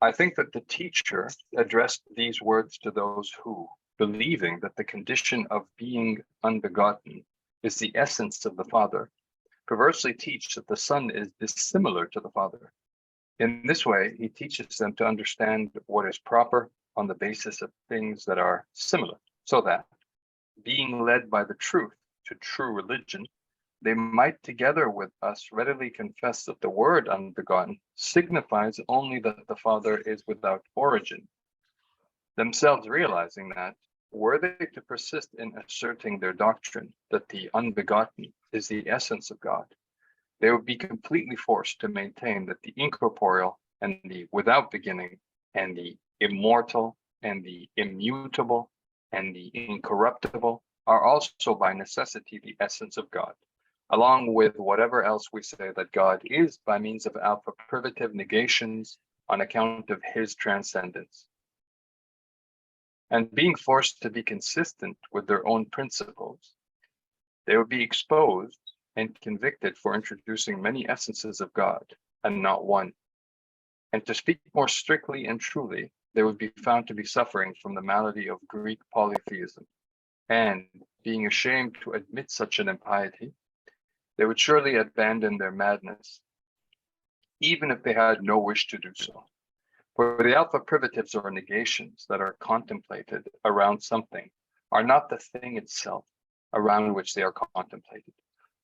I think that the teacher addressed these words to those who, believing that the condition of being unbegotten is the essence of the Father, perversely teach that the Son is dissimilar to the Father. In this way, he teaches them to understand what is proper on the basis of things that are similar, so that, being led by the truth to true religion, they might together with us readily confess that the word unbegotten signifies only that the Father is without origin, themselves realizing that, were they to persist in asserting their doctrine that the unbegotten is the essence of God, they would be completely forced to maintain that the incorporeal and the without beginning and the immortal and the immutable and the incorruptible are also by necessity the essence of God, along with whatever else we say that God is by means of alpha privative negations on account of his transcendence. And being forced to be consistent with their own principles, they would be exposed and convicted for introducing many essences of God and not one. And to speak more strictly and truly, they would be found to be suffering from the malady of Greek polytheism. And being ashamed to admit such an impiety, they would surely abandon their madness, even if they had no wish to do so. For the alpha privatives or negations that are contemplated around something are not the thing itself around which they are contemplated.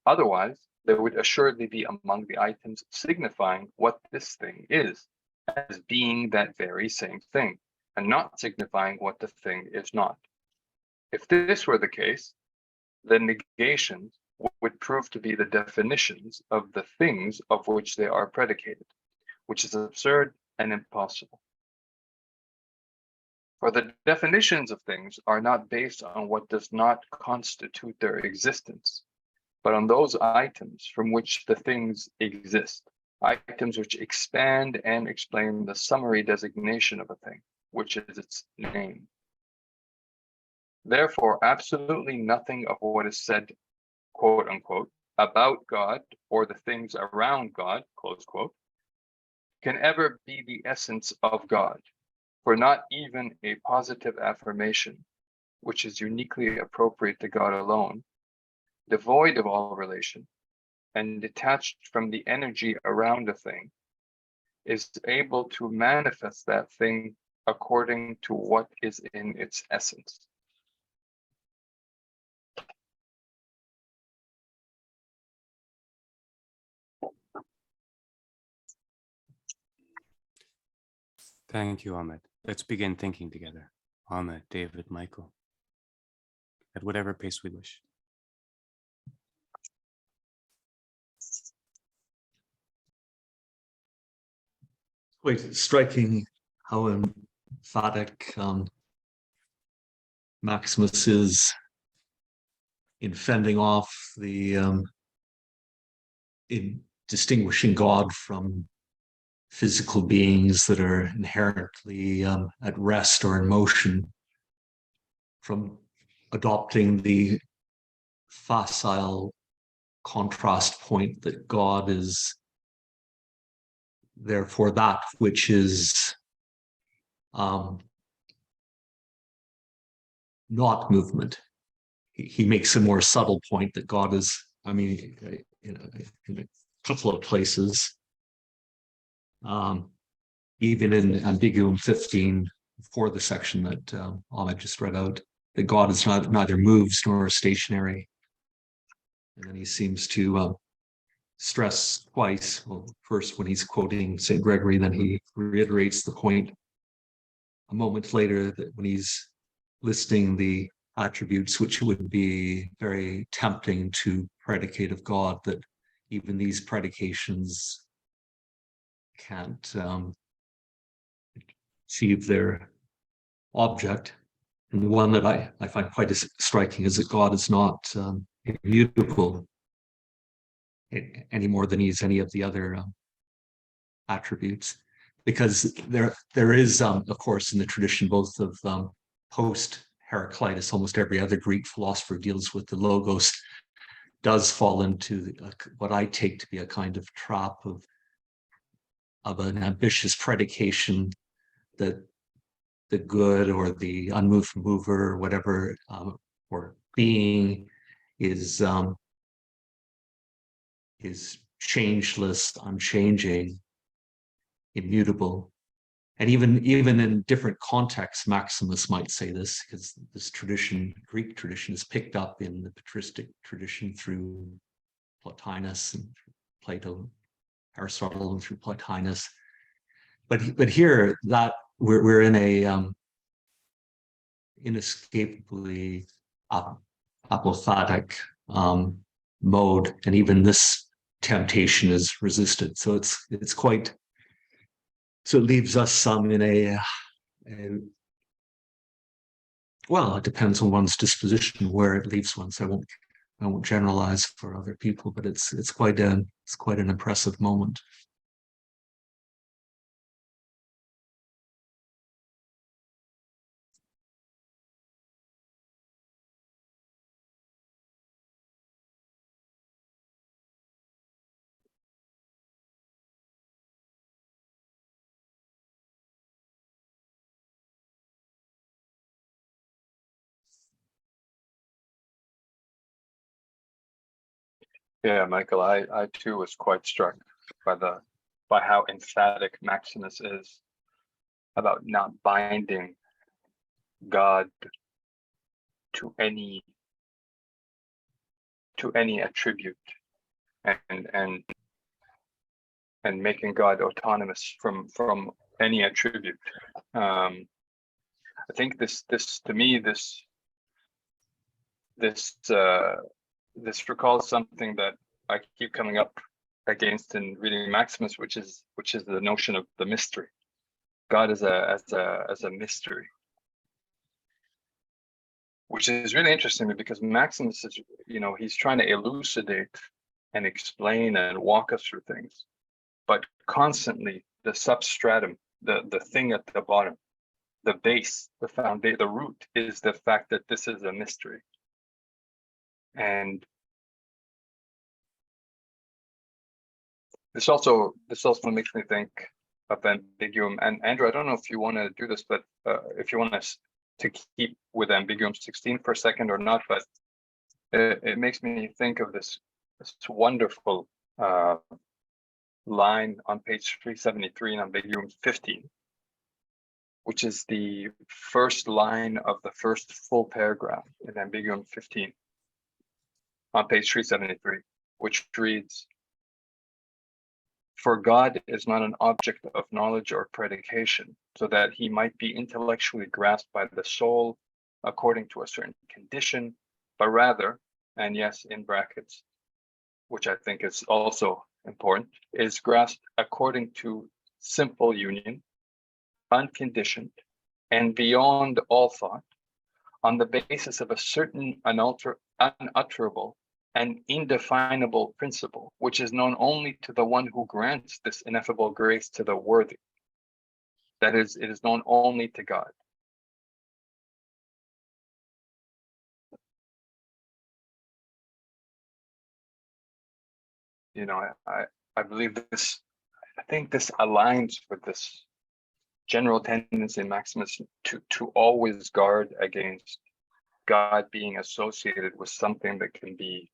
Otherwise, they would assuredly be among the items signifying what this thing is, as being that very same thing, and not signifying what the thing is not. If this were the case, then negations would prove to be the definitions of the things of which they are predicated, which is absurd and impossible. For the definitions of things are not based on what does not constitute their existence, but on those items from which the things exist, items which expand and explain the summary designation of a thing, which is its name. Therefore, absolutely nothing of what is said, quote unquote, about God or the things around God, close quote, can ever be the essence of God, for not even a positive affirmation, which is uniquely appropriate to God alone, devoid of all relation, and detached from the energy around a thing, is able to manifest that thing according to what is in its essence. Thank you, Ahmed. Let's begin thinking together. Ahmed, David, Michael, at whatever pace we wish. Quite striking how emphatic Maximus is in fending off in distinguishing God from physical beings that are inherently at rest or in motion, from adopting the facile contrast point that God is therefore that which is not movement. He makes a more subtle point that God is, I mean, in a couple of places, even in Ambiguum 15, for the section that Ahmed just read out, that God is neither moves nor stationary. And then he seems to stress twice. Well, first when he's quoting St. Gregory, then he reiterates the point a moment later that when he's listing the attributes which would be very tempting to predicate of God, that even these predications can't achieve their object. And the one that I find quite striking is that God is not immutable any more than he's any of the other attributes, because there is, of course, in the tradition both of post Heraclitus, almost every other Greek philosopher deals with the logos, does fall into what I take to be a kind of trap of an ambitious predication that the good or the unmoved mover or whatever, or being is changeless, unchanging, immutable. And even in different contexts, Maximus might say this, because this tradition, Greek tradition, is picked up in the patristic tradition through Plotinus and Plato, Aristotle, and through Plotinus. But here, that we're in a inescapably apophatic mode, and even this temptation is resisted. So it's quite. So it leaves us some in well, it depends on one's disposition where it leaves one. So I won't generalize for other people, but it's quite an impressive moment. Yeah, Michael, I too was quite struck by how emphatic Maximus is about not binding God to any attribute, and making God autonomous from any attribute. I think this to me this recalls something that I keep coming up against in reading Maximus, which is the notion of the mystery. God as a mystery, which is really interesting because Maximus is, he's trying to elucidate and explain and walk us through things, but constantly the substratum, the thing at the bottom, the base, the foundation, the root is the fact that this is a mystery. And this also makes me think of Ambiguum. And Andrew, I don't know if you want to do this, but if you want us to keep with Ambiguum 16 for a second or not, but it makes me think of this wonderful line on page 373 in Ambiguum 15, which is the first line of the first full paragraph in Ambiguum 15 on page 373, which reads, "For God is not an object of knowledge or predication, so that he might be intellectually grasped by the soul according to a certain condition, but rather," and yes, in brackets, which I think is also important, "is grasped according to simple union, unconditioned, and beyond all thought, on the basis of a certain unutterable and indefinable principle, which is known only to the one who grants this ineffable grace to the worthy. That is, it is known only to God." I believe this, I think this aligns with this general tendency in Maximus to always guard against God being associated with something that can be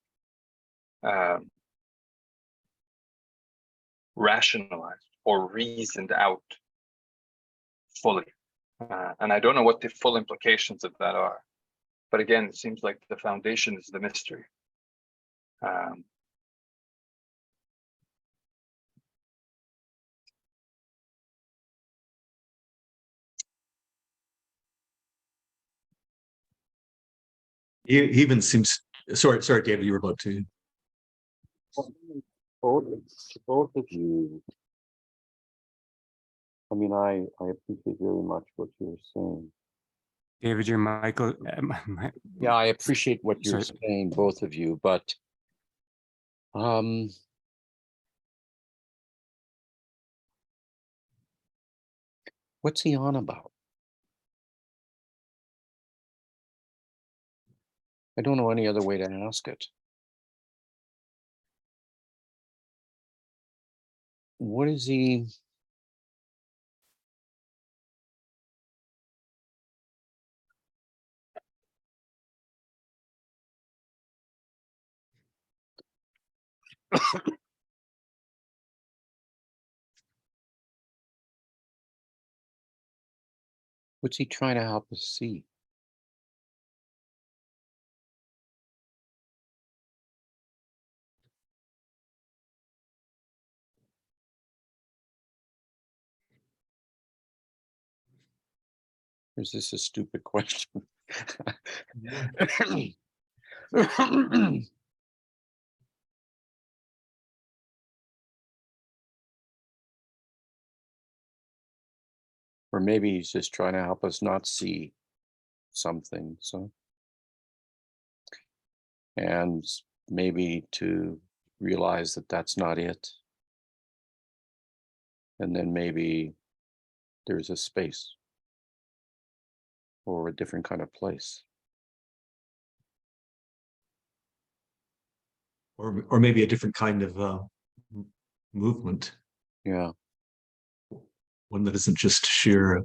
rationalized or reasoned out fully. And I don't know what the full implications of that are. But again, it seems like the foundation is the mystery. He even seems, sorry, David, you were about to. Both of you. I mean, I appreciate very much what you're saying. David, your Michael. Yeah, I appreciate what you're saying, both of you, but what's he on about? I don't know any other way to ask it. What is he? What's he trying to help us see? Or is this a stupid question? Or maybe he's just trying to help us not see something. So, and maybe to realize that that's not it. And then maybe there's a space or a different kind of place. Or maybe a different kind of movement. Yeah. One that isn't just sheer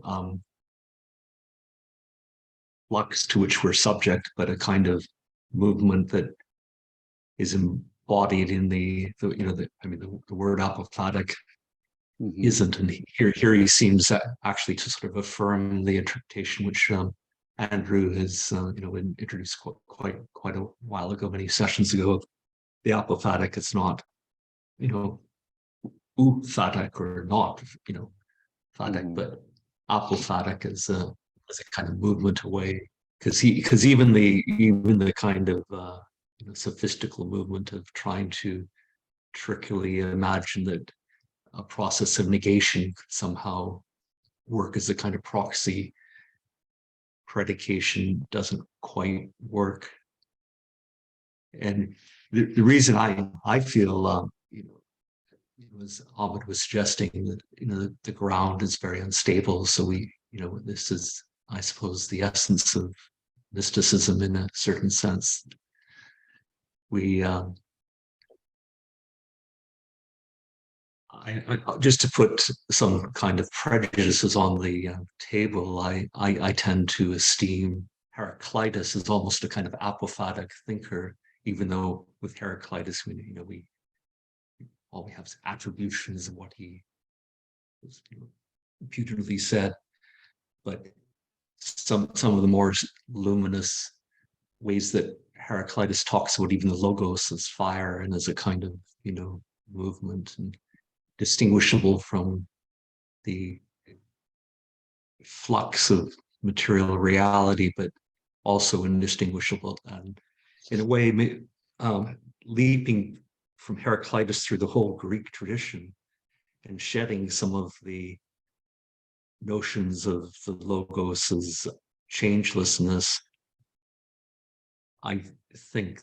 flux to which we're subject, but a kind of movement that is embodied in the word apophatic isn't. And here he seems actually to sort of affirm the interpretation which Andrew has introduced quite a while ago, many sessions ago, of the apophatic. It's not oophatic or not phatic, but apophatic as a kind of movement away, because even the kind of sophistical movement of trying to trickily imagine that a process of negation could somehow work as a kind of proxy predication doesn't quite work. And the reason I feel as Ahmed was suggesting, that the ground is very unstable, so this is, I suppose, the essence of mysticism in a certain sense. Just to put some kind of prejudices on the table, I tend to esteem Heraclitus as almost a kind of apophatic thinker, even though with Heraclitus, all we have is attributions of what he was reputedly said, but some of the more luminous ways that Heraclitus talks about even the logos as fire and as a kind of movement, and distinguishable from the flux of material reality, but also indistinguishable, and in a way leaping from Heraclitus through the whole Greek tradition and shedding some of the notions of the logos as changelessness. I think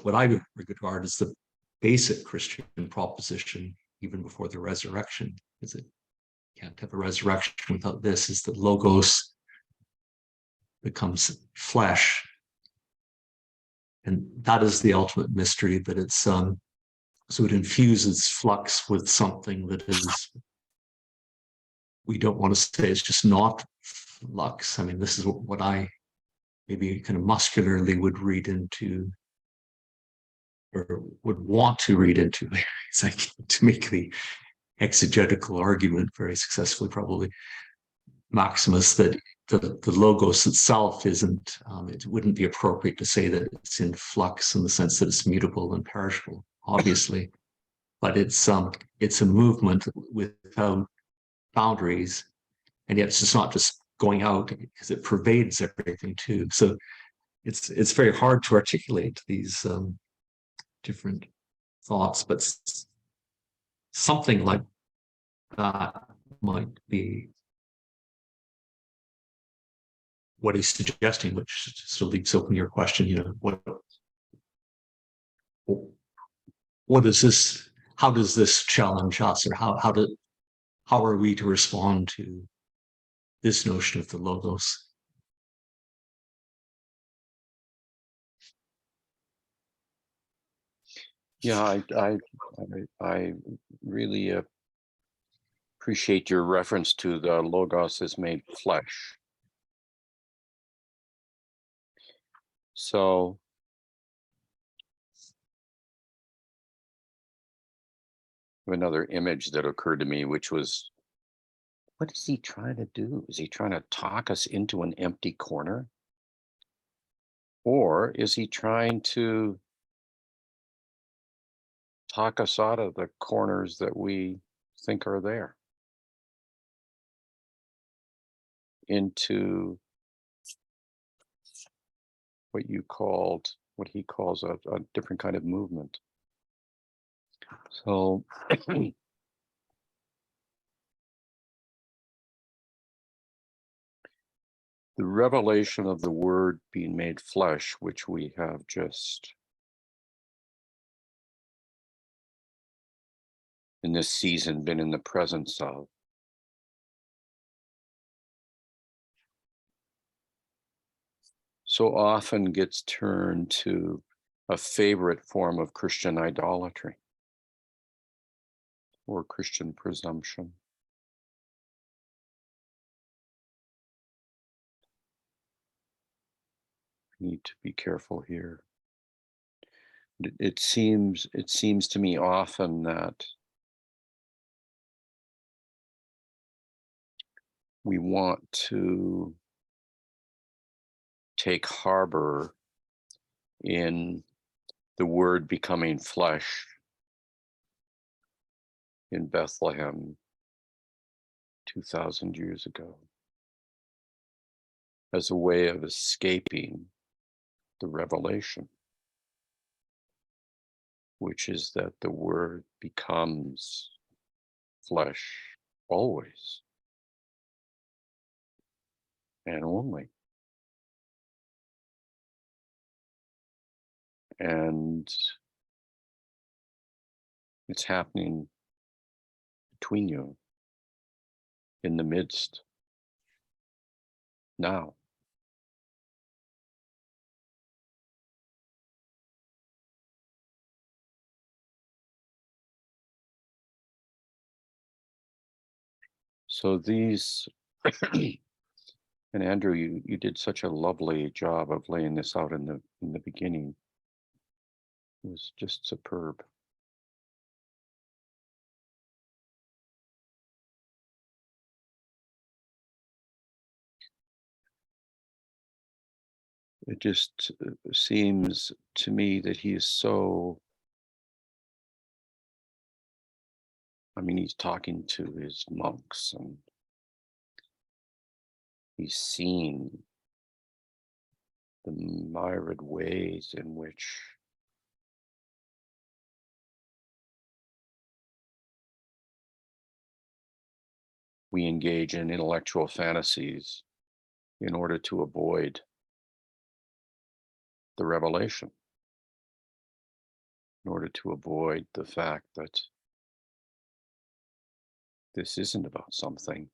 what I regard as the basic Christian proposition, even before the resurrection, is that you can't have a resurrection without this, is that logos becomes flesh. And that is the ultimate mystery, that it's So it infuses flux with something that is, we don't want to say it's just not flux. I mean, this is what I maybe kind of muscularly would read into, or would want to read into, it's like to make the exegetical argument very successfully, probably, Maximus, that the logos itself isn't, it wouldn't be appropriate to say that it's in flux in the sense that it's mutable and perishable, obviously, but it's a movement without boundaries, and yet it's just not just going out, because it pervades everything too. So it's very hard to articulate these different thoughts, but something like that might be what he's suggesting, which still leaves open your question, what is this? How does this challenge us, or how are we to respond to this notion of the logos? Yeah, I really appreciate your reference to the logos is made flesh. So another image that occurred to me, which was, what is he trying to do? Is he trying to talk us into an empty corner? Or is he trying to talk us out of the corners that we think are there into what he calls a different kind of movement? So the revelation of the word being made flesh, which we have just in this season been in the presence of, so often gets turned to a favorite form of Christian idolatry or Christian presumption. Need to be careful here. It seems to me often that we want to take harbor in the word becoming flesh in Bethlehem 2,000 years ago as a way of escaping the revelation, which is that the word becomes flesh always and only. And it's happening between you, in the midst, now. So these, and Andrew, you did such a lovely job of laying this out in the beginning. It was just superb. It just seems to me that he is so, I mean, he's talking to his monks and he's seen the myriad ways in which we engage in intellectual fantasies in order to avoid the revelation, in order to avoid the fact that this isn't about something.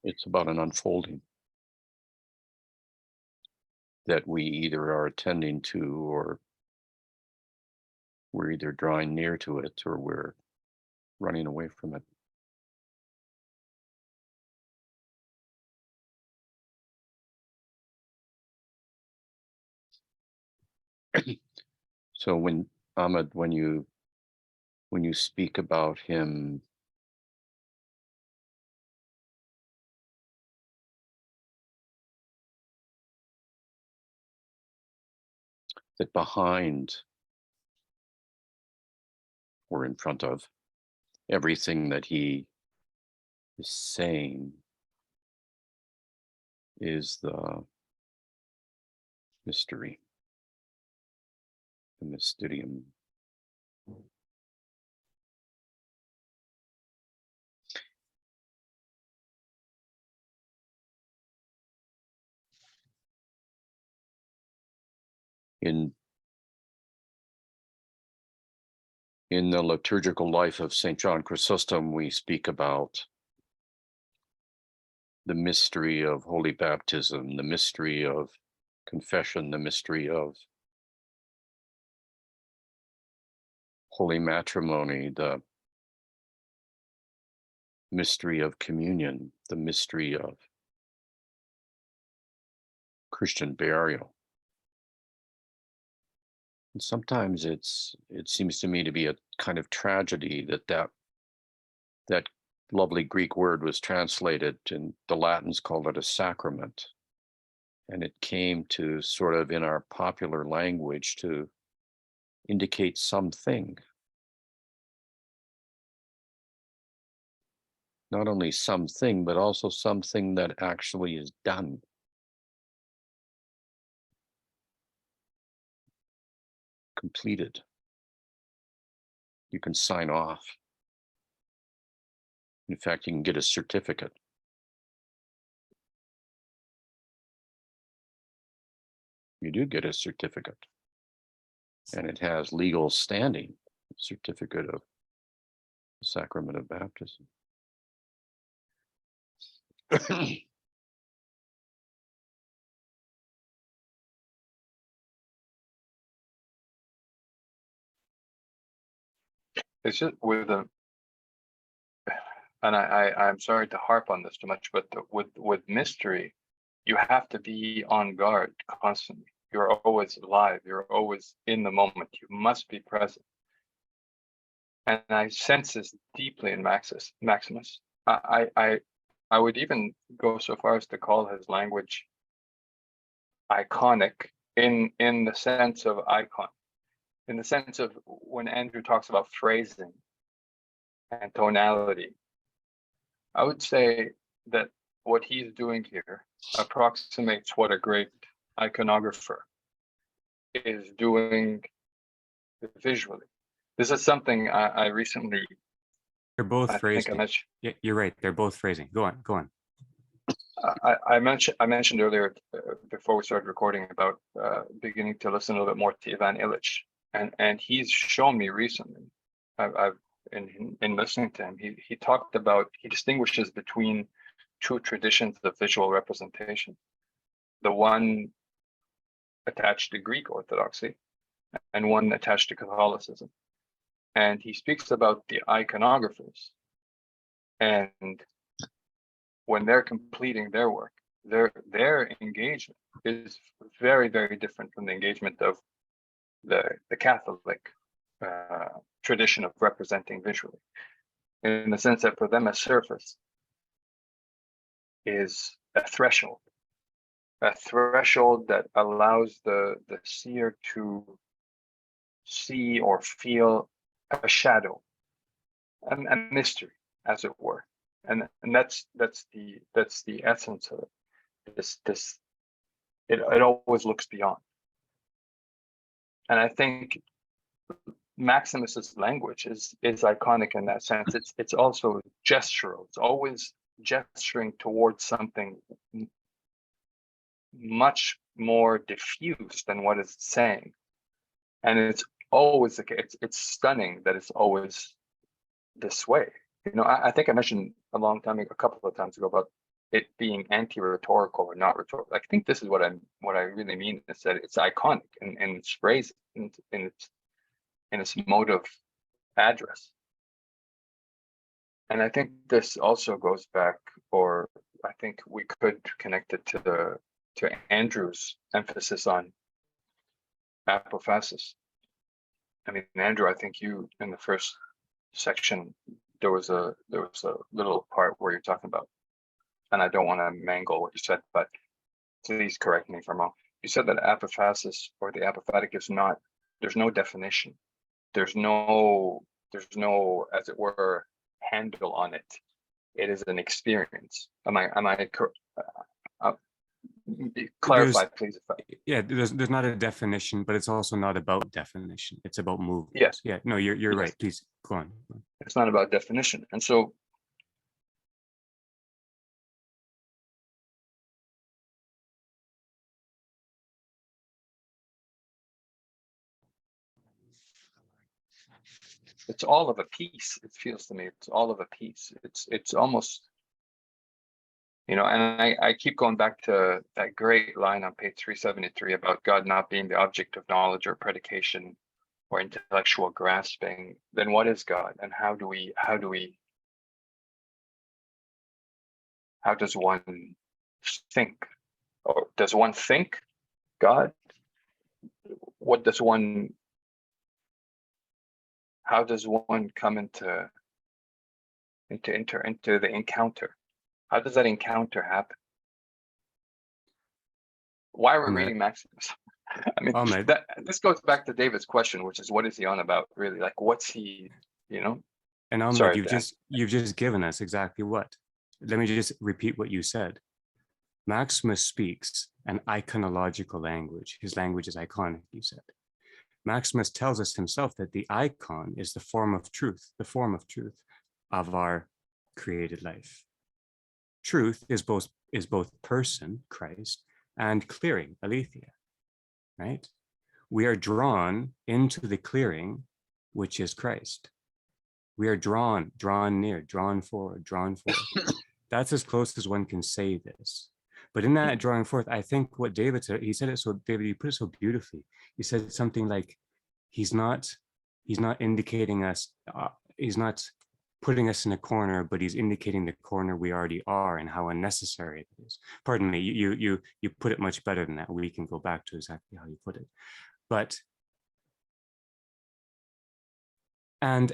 It's about an unfolding. that we either are attending to, or we're either drawing near to it or we're running away from it. So when Ahmed, when you speak about him that behind or in front of everything that he is saying is the mystery, the mysterium. In the liturgical life of St. John Chrysostom, we speak about the mystery of holy baptism, the mystery of confession, the mystery of holy matrimony, the mystery of communion, the mystery of Christian burial. And sometimes it seems to me to be a kind of tragedy that lovely Greek word was translated, and the Latins called it a sacrament. And it came to sort of in our popular language to indicate something. Not only something, but also something that actually is done. Completed. You can sign off. In fact, you can get a certificate. You do get a certificate. And it has legal standing, certificate of the sacrament of baptism. It's just with the, and I'm sorry to harp on this too much, but with mystery, you have to be on guard constantly. You're always alive. You're always in the moment. You must be present. And I sense this deeply in Maximus. I would even go so far as to call his language iconic in the sense of icon, in the sense of when Andrew talks about phrasing and tonality. I would say that what he's doing here approximates what a great iconographer is doing visually. This is something I recently, They're both I think I phrasing. mentioned. Yeah, you're right. They're both phrasing. Go on. I mentioned earlier before we started recording about beginning to listen a little bit more to Ivan Illich, and he's shown me recently. I've in listening to him, he talked about, he distinguishes between two traditions of visual representation. The one attached to Greek Orthodoxy and one attached to Catholicism. And he speaks about the iconographers, and when they're completing their work, their engagement is very, very different from the engagement of the Catholic tradition of representing visually, in the sense that for them a surface is a threshold that allows the seer to see or feel a shadow, a mystery, as it were, and that's the essence of it. It always looks beyond, and I think Maximus's language is iconic in that sense. It's also gestural. It's always gesturing towards something much more diffuse than what it's saying, and it's always the case. It's stunning that it's always this way. You know, I think I mentioned a couple of times ago about it being anti-rhetorical or not rhetorical. I think this is what I really mean is that it's iconic in its phrase, in its mode of address. And I think this also goes back, or I think we could connect it to Andrew's emphasis on apophasis. I mean, Andrew, I think you in the first section there was a little part where you're talking about, and I don't want to mangle what you said, but please correct me if I'm wrong. You said that apophasis or the apophatic is not. There's no definition. There's no, as it were, handle on it. It is an experience. Am I clarify, please? Yeah, there's not a definition, but it's also not about definition. It's about movement. Yes. Yeah. No, you're Yes. right. Please go on. It's not about definition, and so it's all of a piece. It feels to me it's all of a piece. It's almost, and I keep going back to that great line on page 373 about God not being the object of knowledge or predication or intellectual grasping. Then what is God, and how does one think, or does one think God? How does one come into the encounter? How does that encounter happen? Why are we reading Maximus? I mean, this goes back to David's question, which is, what is he on about, really? Like, what's he, And Ahmed, Sorry, you've just given us exactly what. Let me just repeat what you said. Maximus speaks an iconological language. His language is iconic, you said. Maximus tells us himself that the icon is the form of truth of our created life. Truth is both person, Christ, and clearing, aletheia, right? We are drawn into the clearing, which is Christ. We are drawn near, drawn forward. That's as close as one can say this. But in that drawing forth, I think what David said, David, you put it so beautifully. He said something like, he's not indicating us, he's not putting us in a corner, but he's indicating the corner we already are and how unnecessary it is. Pardon me, you put it much better than that. We can go back to exactly how you put it. But, and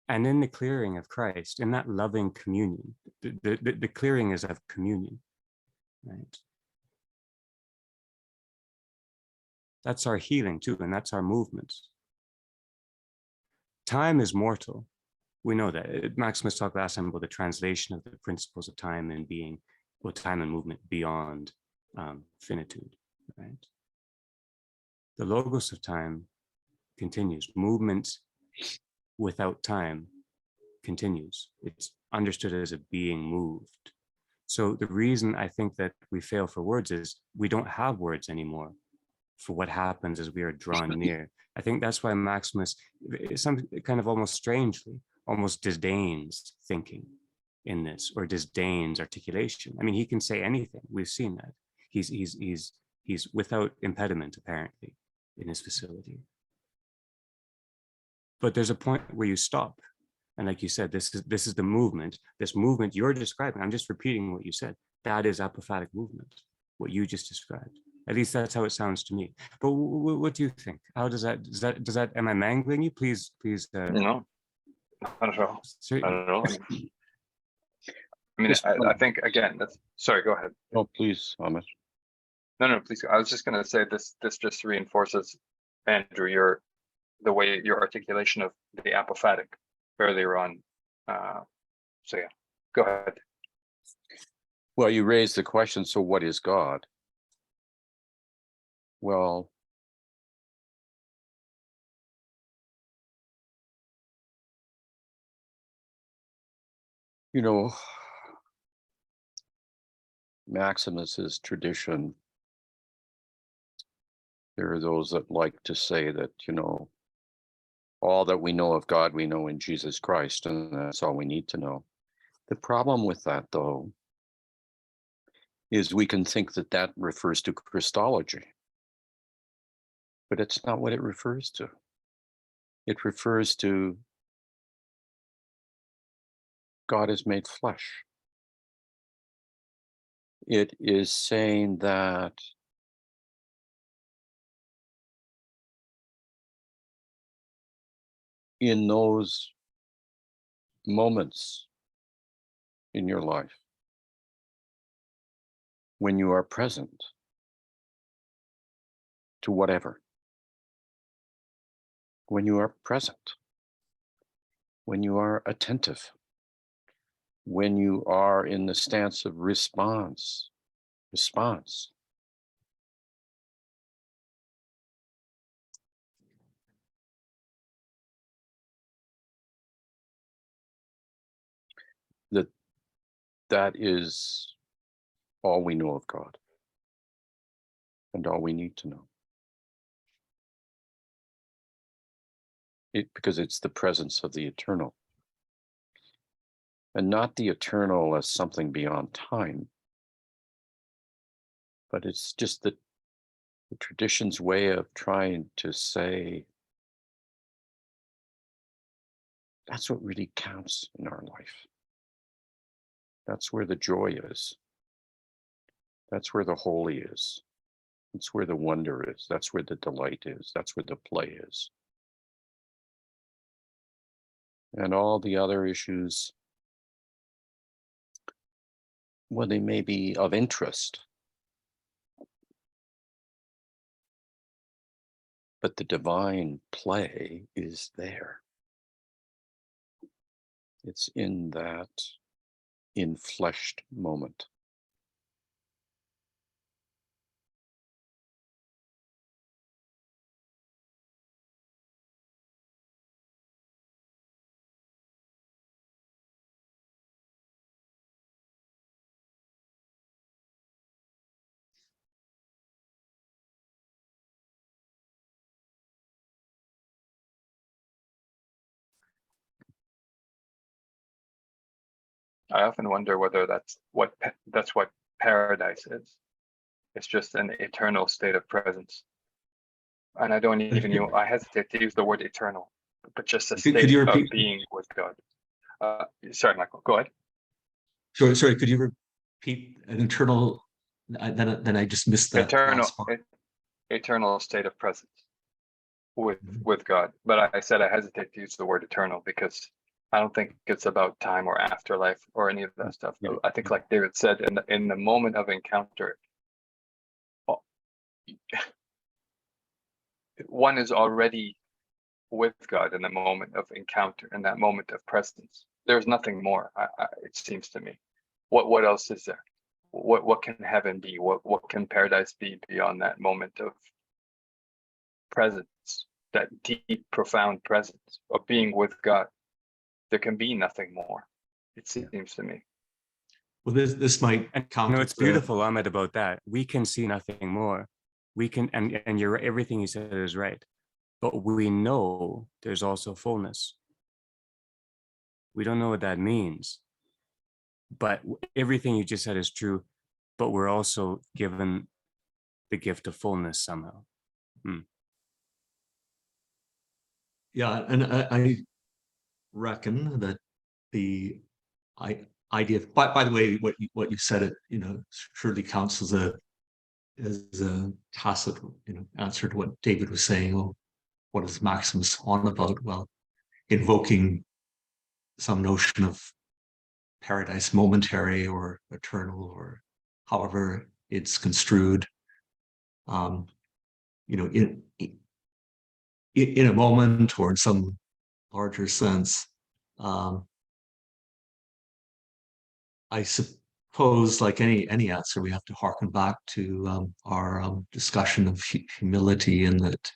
in the clearing of Christ, in that loving communion, the clearing is of communion, right? That's our healing too, and that's our movement. Time is mortal. We know that. Maximus talked last time about the translation of the principles of time and being, well, time and movement beyond finitude, right? The logos of time continues. Movement without time continues. It's understood as a being moved. So the reason I think that we fail for words is we don't have words anymore for what happens as we are drawn near. I think that's why Maximus, some kind of almost strangely, almost disdains thinking in this, or disdains articulation. I mean, he can say anything. We've seen that. He's without impediment, apparently, in his facility. But there's a point where you stop. And like you said, this is the movement. This movement you're describing, I'm just repeating what you said. That is apophatic movement, what you just described. At least that's how it sounds to me. But what do you think? How does that, am I mangling you? Please. No, not at all. Not at all. I mean, I think, again, sorry, go ahead. No, please, Ahmed. No, please. I was just going to say this just reinforces, Andrew, the way your articulation of the apophatic earlier on. So yeah, go ahead. Well, you raised the question, so what is God? Well, Maximus's tradition, there are those that like to say that, all that we know of God, we know in Jesus Christ, and that's all we need to know. The problem with that, though, is we can think that that refers to Christology, but it's not what it refers to. It refers to God is made flesh. It is saying that in those moments in your life, when you are present to whatever, when you are present, when you are attentive, when you are in the stance of response, that is all we know of God and all we need to know. Because it's the presence of the eternal, and not the eternal as something beyond time, but it's just the tradition's way of trying to say that's what really counts in our life. That's where the joy is. That's where the holy is. That's where the wonder is. That's where the delight is. That's where the play is. And all the other issues, well, they may be of interest, but the divine play is there. It's in that infleshed moment. I often wonder whether that's what paradise is. It's just an eternal state of presence. And I don't even, I hesitate to use the word eternal, but just a state of being with God. Sorry, Michael, go ahead. Sorry, could you repeat an eternal, then I just missed that last part. Eternal state of presence with God. But I said I hesitate to use the word eternal because I don't think it's about time or afterlife or any of that stuff. Yeah. I think, like David said, in the moment of encounter, one is already with God in the moment of encounter, in that moment of presence. There's nothing more. It seems to me. What else is there? What can heaven be? What can paradise be beyond that moment of presence, that deep, profound presence of being with God? There can be nothing more, it seems to me. Well, this might count. It's beautiful, Ahmed, about that. We can see nothing more. We can, and you're everything you said is right. But we know there's also fullness. We don't know what that means. But everything you just said is true. But we're also given the gift of fullness somehow. Yeah, and I reckon that the idea of, by the way, what you said, it surely counts as a tacit answer to what David was saying. Oh, what is Maximus on about? Well, invoking some notion of paradise momentary or eternal, or however it's construed. In a moment or in some larger sense. I suppose, like any answer, we have to harken back to our discussion of humility, and that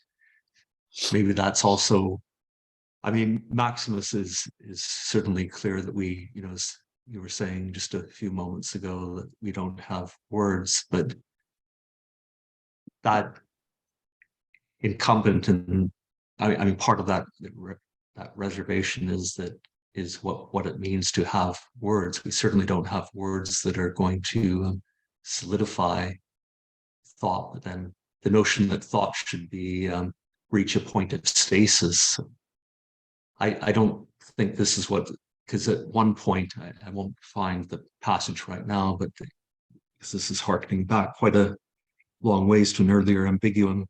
maybe that's also, I mean, Maximus is certainly clear that we, as you were saying just a few moments ago, that we don't have words, but that incumbent, and I mean part of that reservation is that is what it means to have words. We certainly don't have words that are going to solidify thought, but then the notion that thought should be reach a point of stasis. I don't think this is what, because at one point, I won't find the passage right now, but because this is harkening back quite a long ways to an earlier Ambiguum,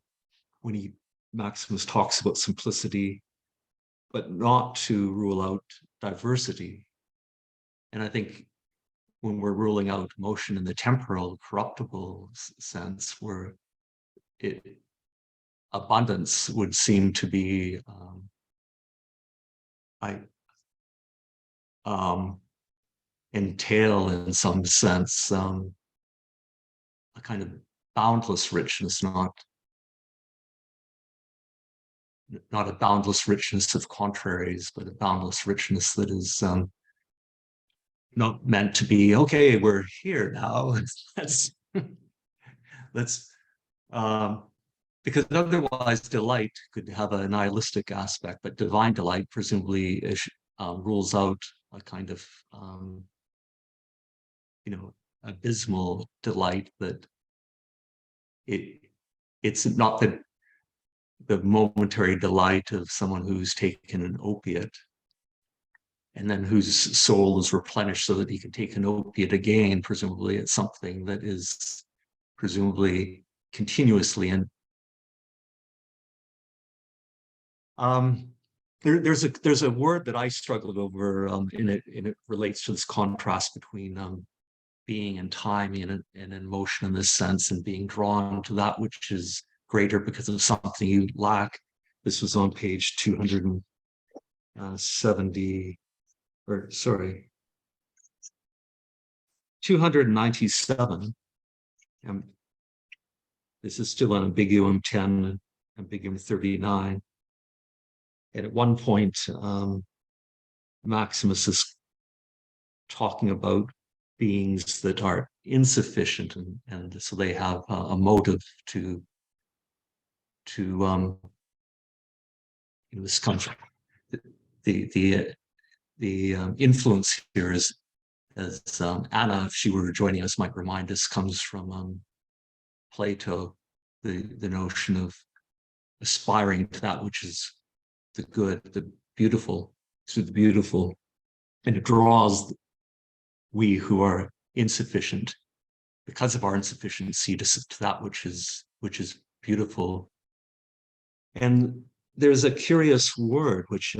when Maximus talks about simplicity, but not to rule out diversity. And I think when we're ruling out motion in the temporal, corruptible sense, where abundance would seem to be entail in some sense a kind of boundless richness, not a boundless richness of contraries, but a boundless richness that is not meant to be, okay, we're here now. let's because otherwise delight could have a nihilistic aspect, but divine delight presumably rules out a kind of abysmal delight, that it's not the momentary delight of someone who's taken an opiate and then whose soul is replenished so that he can take an opiate again. Presumably it's something that is presumably continuously. And there's a word that I struggled over, and it relates to this contrast between being and time and in motion in this sense, and being drawn to that which is greater because of something you lack. This was on page 270, or sorry, 297. This is still on Ambiguum 10, Ambiguum 39. And at one point, Maximus is talking about beings that are insufficient, and so they have a motive to this comes the influence here is, as Anna, if she were joining us, might remind us, comes from Plato, the notion of aspiring to that which is the good, the beautiful, to the beautiful, and it draws we who are insufficient, because of our insufficiency, to that which is beautiful. And there's a curious word which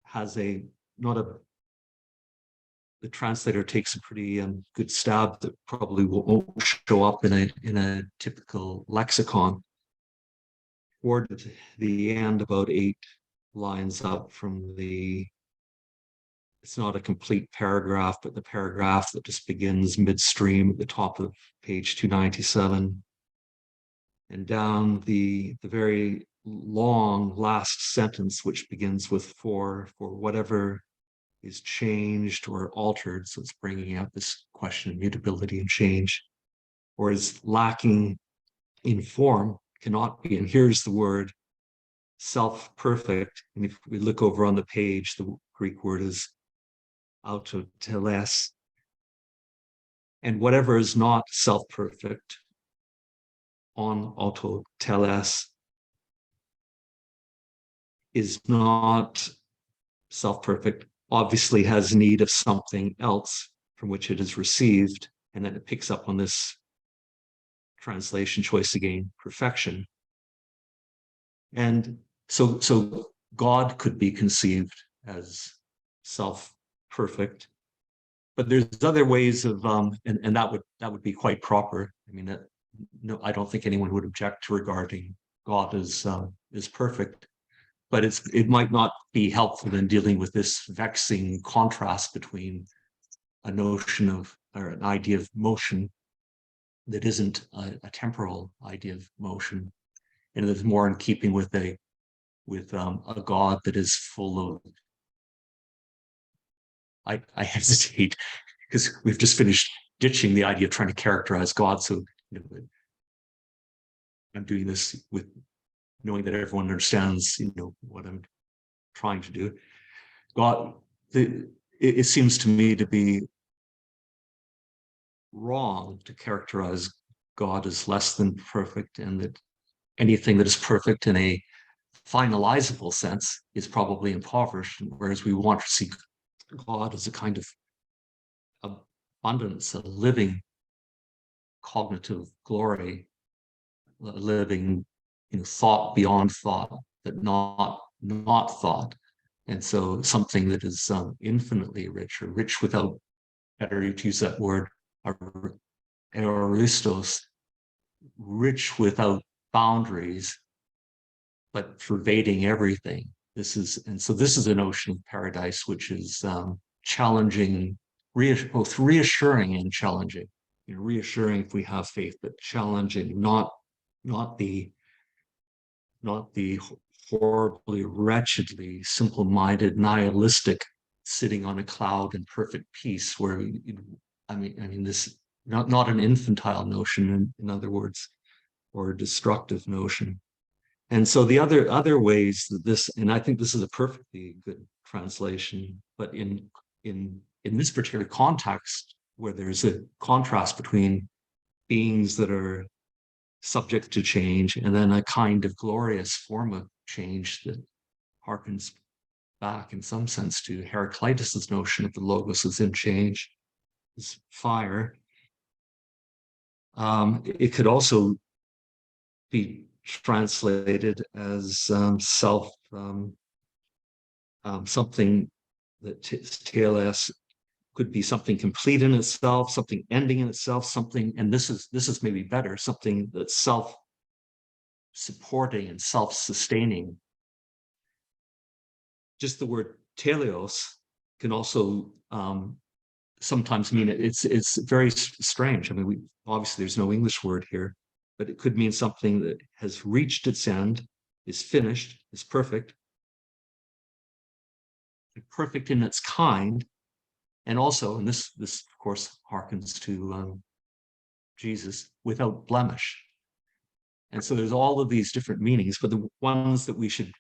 has the translator takes a pretty good stab that probably won't show up in a typical lexicon. Toward the end, about 8 lines up from it's not a complete paragraph, but the paragraph that just begins midstream at the top of page 297, and down the very long last sentence, which begins with for whatever is changed or altered. So it's bringing out this question of mutability and change, or is lacking in form, cannot be. And here's the word self-perfect. And if we look over on the page, the Greek word is autoteles. And whatever is not self-perfect, on autoteles, is not self-perfect, obviously has need of something else from which it is received. And then it picks up on this translation choice again, perfection. And so God could be conceived as self-perfect, but there's other ways of, and that would be quite proper. I mean, no, I don't think anyone would object to regarding God as perfect, but it might not be helpful in dealing with this vexing contrast between a notion of, or an idea of motion that isn't a temporal idea of motion, and it is more in keeping with a God that is full of, I hesitate because we've just finished ditching the idea of trying to characterize God. So I'm doing this with knowing that everyone understands, what I'm trying to do. God it seems to me to be wrong to characterize God as less than perfect, and that anything that is perfect in a finalizable sense is probably impoverished, whereas we want to see God as a kind of abundance, a living cognitive glory, a living, thought beyond thought, but not thought. And so something that is infinitely rich, or rich without, better to use that word, aristos, rich without boundaries, but pervading everything. This is a notion of paradise which is challenging, both reassuring and challenging. Reassuring if we have faith, but challenging, not the horribly, wretchedly simple-minded, nihilistic, sitting on a cloud in perfect peace, where this not an infantile notion, in other words, or a destructive notion. And so the other ways that this, and I think this is a perfectly good translation, but in this particular context, where there's a contrast between beings that are subject to change and then a kind of glorious form of change that harkens back in some sense to Heraclitus's notion of the logos as in change, is fire. It could also be translated as self, something that TLS could be something complete in itself, something ending in itself, something, and this is maybe better, something that's self-supporting and self-sustaining. Just the word teleos can also sometimes mean it's very strange. I mean, obviously there's no English word here, but it could mean something that has reached its end, is finished, is perfect in its kind, and also, and this of course harkens to Jesus, without blemish. And so there's all of these different meanings, but the ones that we should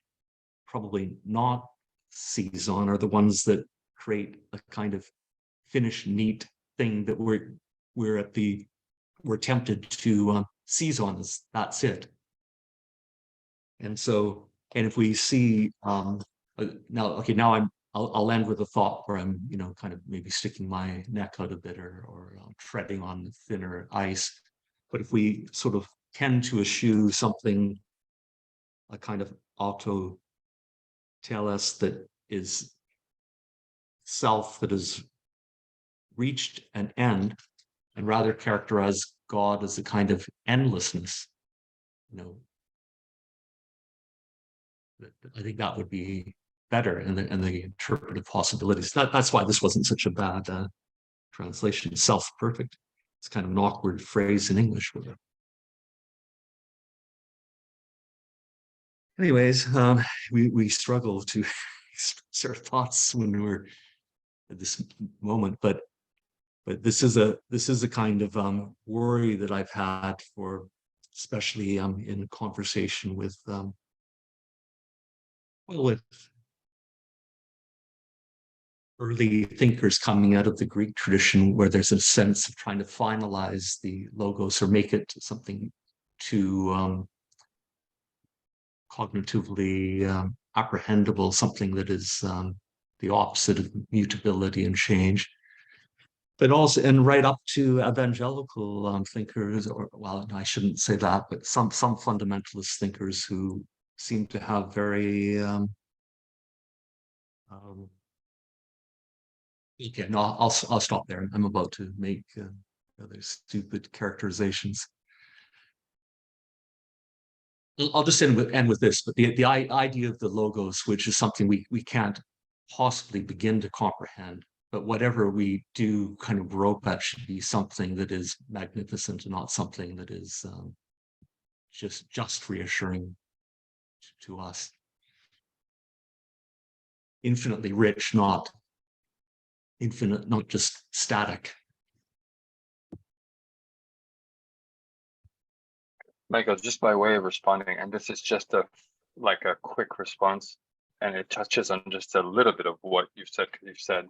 probably not seize on are the ones that create a kind of finished, neat thing that we're tempted to seize on as that's it. And so, and if we see now I'll end with a thought where I'm, kind of maybe sticking my neck out a bit, or treading on thinner ice. But if we sort of tend to eschew something, a kind of auto telos that is self, that has reached an end, and rather characterize God as a kind of endlessness, I think that would be better in the interpretive possibilities. That's why this wasn't such a bad translation. Self-perfect. It's kind of an awkward phrase in English. Anyways, we struggle to express our thoughts when we're at this moment, but this is a kind of worry that I've had for, especially in conversation with early thinkers coming out of the Greek tradition, where there's a sense of trying to finalize the logos or make it something too cognitively apprehendable, something that is the opposite of mutability and change. But also, and right up to evangelical thinkers, or, well, I shouldn't say that, but some fundamentalist thinkers who seem to have very okay, no, I'll stop there. I'm about to make other stupid characterizations. I'll just end with this, but the idea of the logos, which is something we can't possibly begin to comprehend, but whatever we do kind of grope at should be something that is magnificent and not something that is just reassuring to us. Infinitely rich, not infinite, not just static. Michael, just by way of responding, and this is just a quick response. and it touches on just a little bit of what you've said, because you've said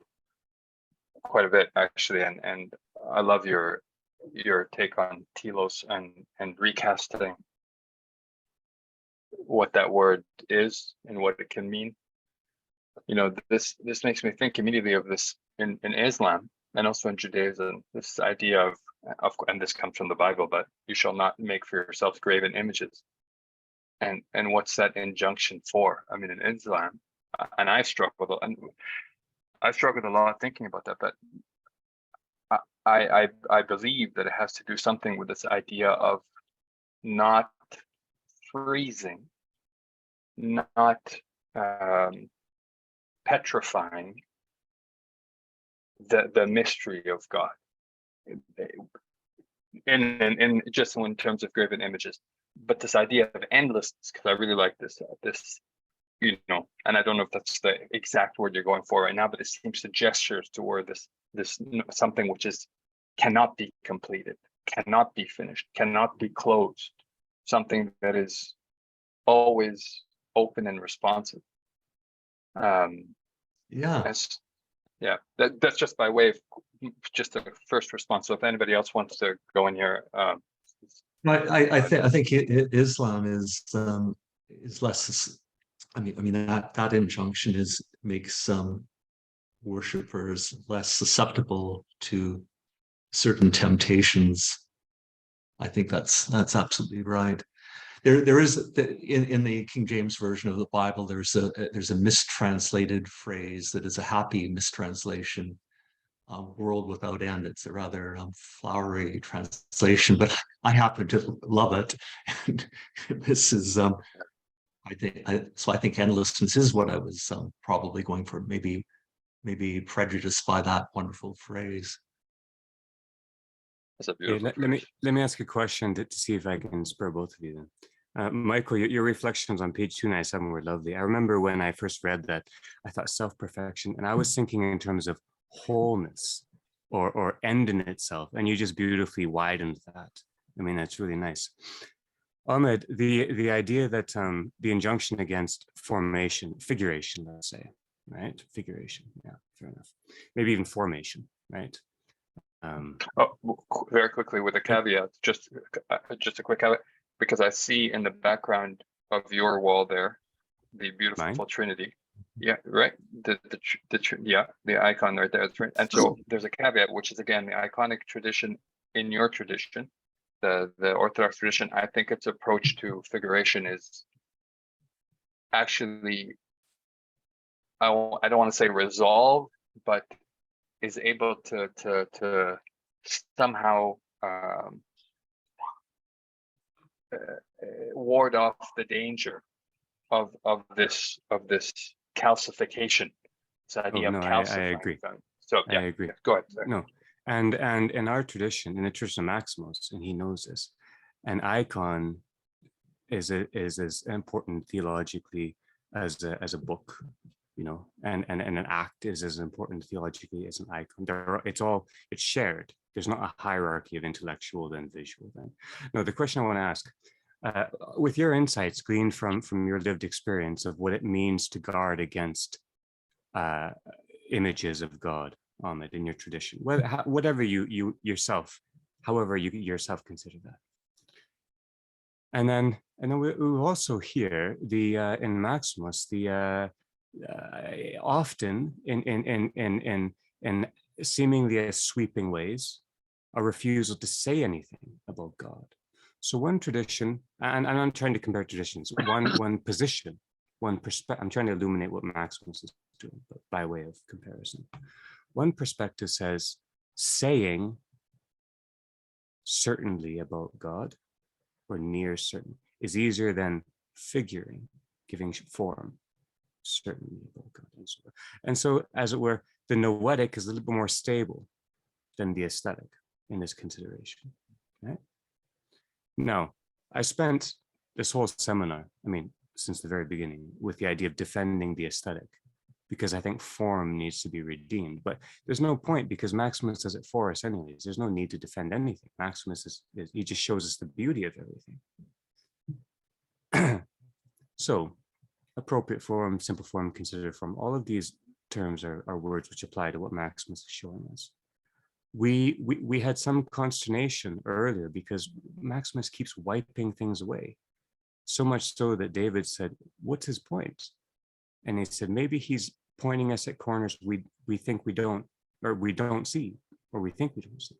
quite a bit actually, and I love your take on telos and recasting what that word is and what it can mean. You know, this makes me think immediately of this in Islam and also in Judaism, this idea of, and this comes from the Bible, but you shall not make for yourselves graven images. And what's that injunction for? I mean, in Islam, and I've struggled a lot thinking about that, but I believe that it has to do something with this idea of not freezing, not petrifying the mystery of God, in just in terms of graven images, but this idea of endlessness, because I really like this, you know, and I don't know if that's the exact word you're going for right now, but it seems to gestures toward this something which cannot be completed, cannot be finished, cannot be closed, something that is always open and responsive. That's just by way of just a first response. So if anybody else wants to go in here, I think Islam is less. I mean that injunction makes worshippers less susceptible to certain temptations. I think that's absolutely right. There is in the King James version of the Bible, there's a mistranslated phrase that is a happy mistranslation, world without end. It's a rather flowery translation, but I happen to love it. And this is I think endlessness is what I was probably going for, maybe prejudiced by that wonderful phrase. That's a beautiful let me ask a question to see if I can spur both of you then. Michael, your reflections on page 297 were lovely. I remember when I first read that, I thought self-perfection, and I was thinking in terms of wholeness or end in itself, and you just beautifully widened that. I mean, that's really nice. Ahmed, the idea that the injunction against figuration, let's say, right? Figuration, yeah, fair enough. Maybe even formation, right? Very quickly with a caveat, just a quick caveat, because I see in the background of your wall there, the beautiful Trinity. Yeah, right. The icon right there. And so there's a caveat, which is again the iconic tradition in your tradition, the Orthodox tradition. I think its approach to figuration is actually, I don't want to say resolve, but is able to somehow ward off the danger of this calcification. This idea of calcifying. I agree. So yeah, I agree. Go ahead. Sorry. No, and in our tradition, in the tradition of Maximos, and he knows this, an icon is as important theologically as a book, you know, and an act is as important theologically as an icon. It's shared. There's not a hierarchy of intellectual than visual. Then, no. The question I want to ask, with your insights gleaned from your lived experience of what it means to guard against images of God, Ahmed, in your tradition, whatever you yourself, however you yourself consider that. And then we also hear in Maximus often in seemingly sweeping ways a refusal to say anything about God. So one tradition, and I'm trying to compare traditions, one position, one perspective. I'm trying to illuminate what Maximus is doing, but by way of comparison. One perspective says saying certainly about God or near certain is easier than figuring, giving form certainly about God. And so as it were, the noetic is a little bit more stable than the aesthetic in this consideration. Right? Now, I spent this whole seminar, I mean, since the very beginning, with the idea of defending the aesthetic, because I think form needs to be redeemed. But there's no point, because Maximus does it for us anyways. There's no need to defend anything. Maximus he just shows us the beauty of everything. So appropriate form, simple form, considered form. All of these terms are words which apply to what Maximus is showing us. We had some consternation earlier because Maximus keeps wiping things away. So much so that David said, what's his point? And he said, maybe he's pointing us at corners we think we don't, or we don't see, or we think we don't see.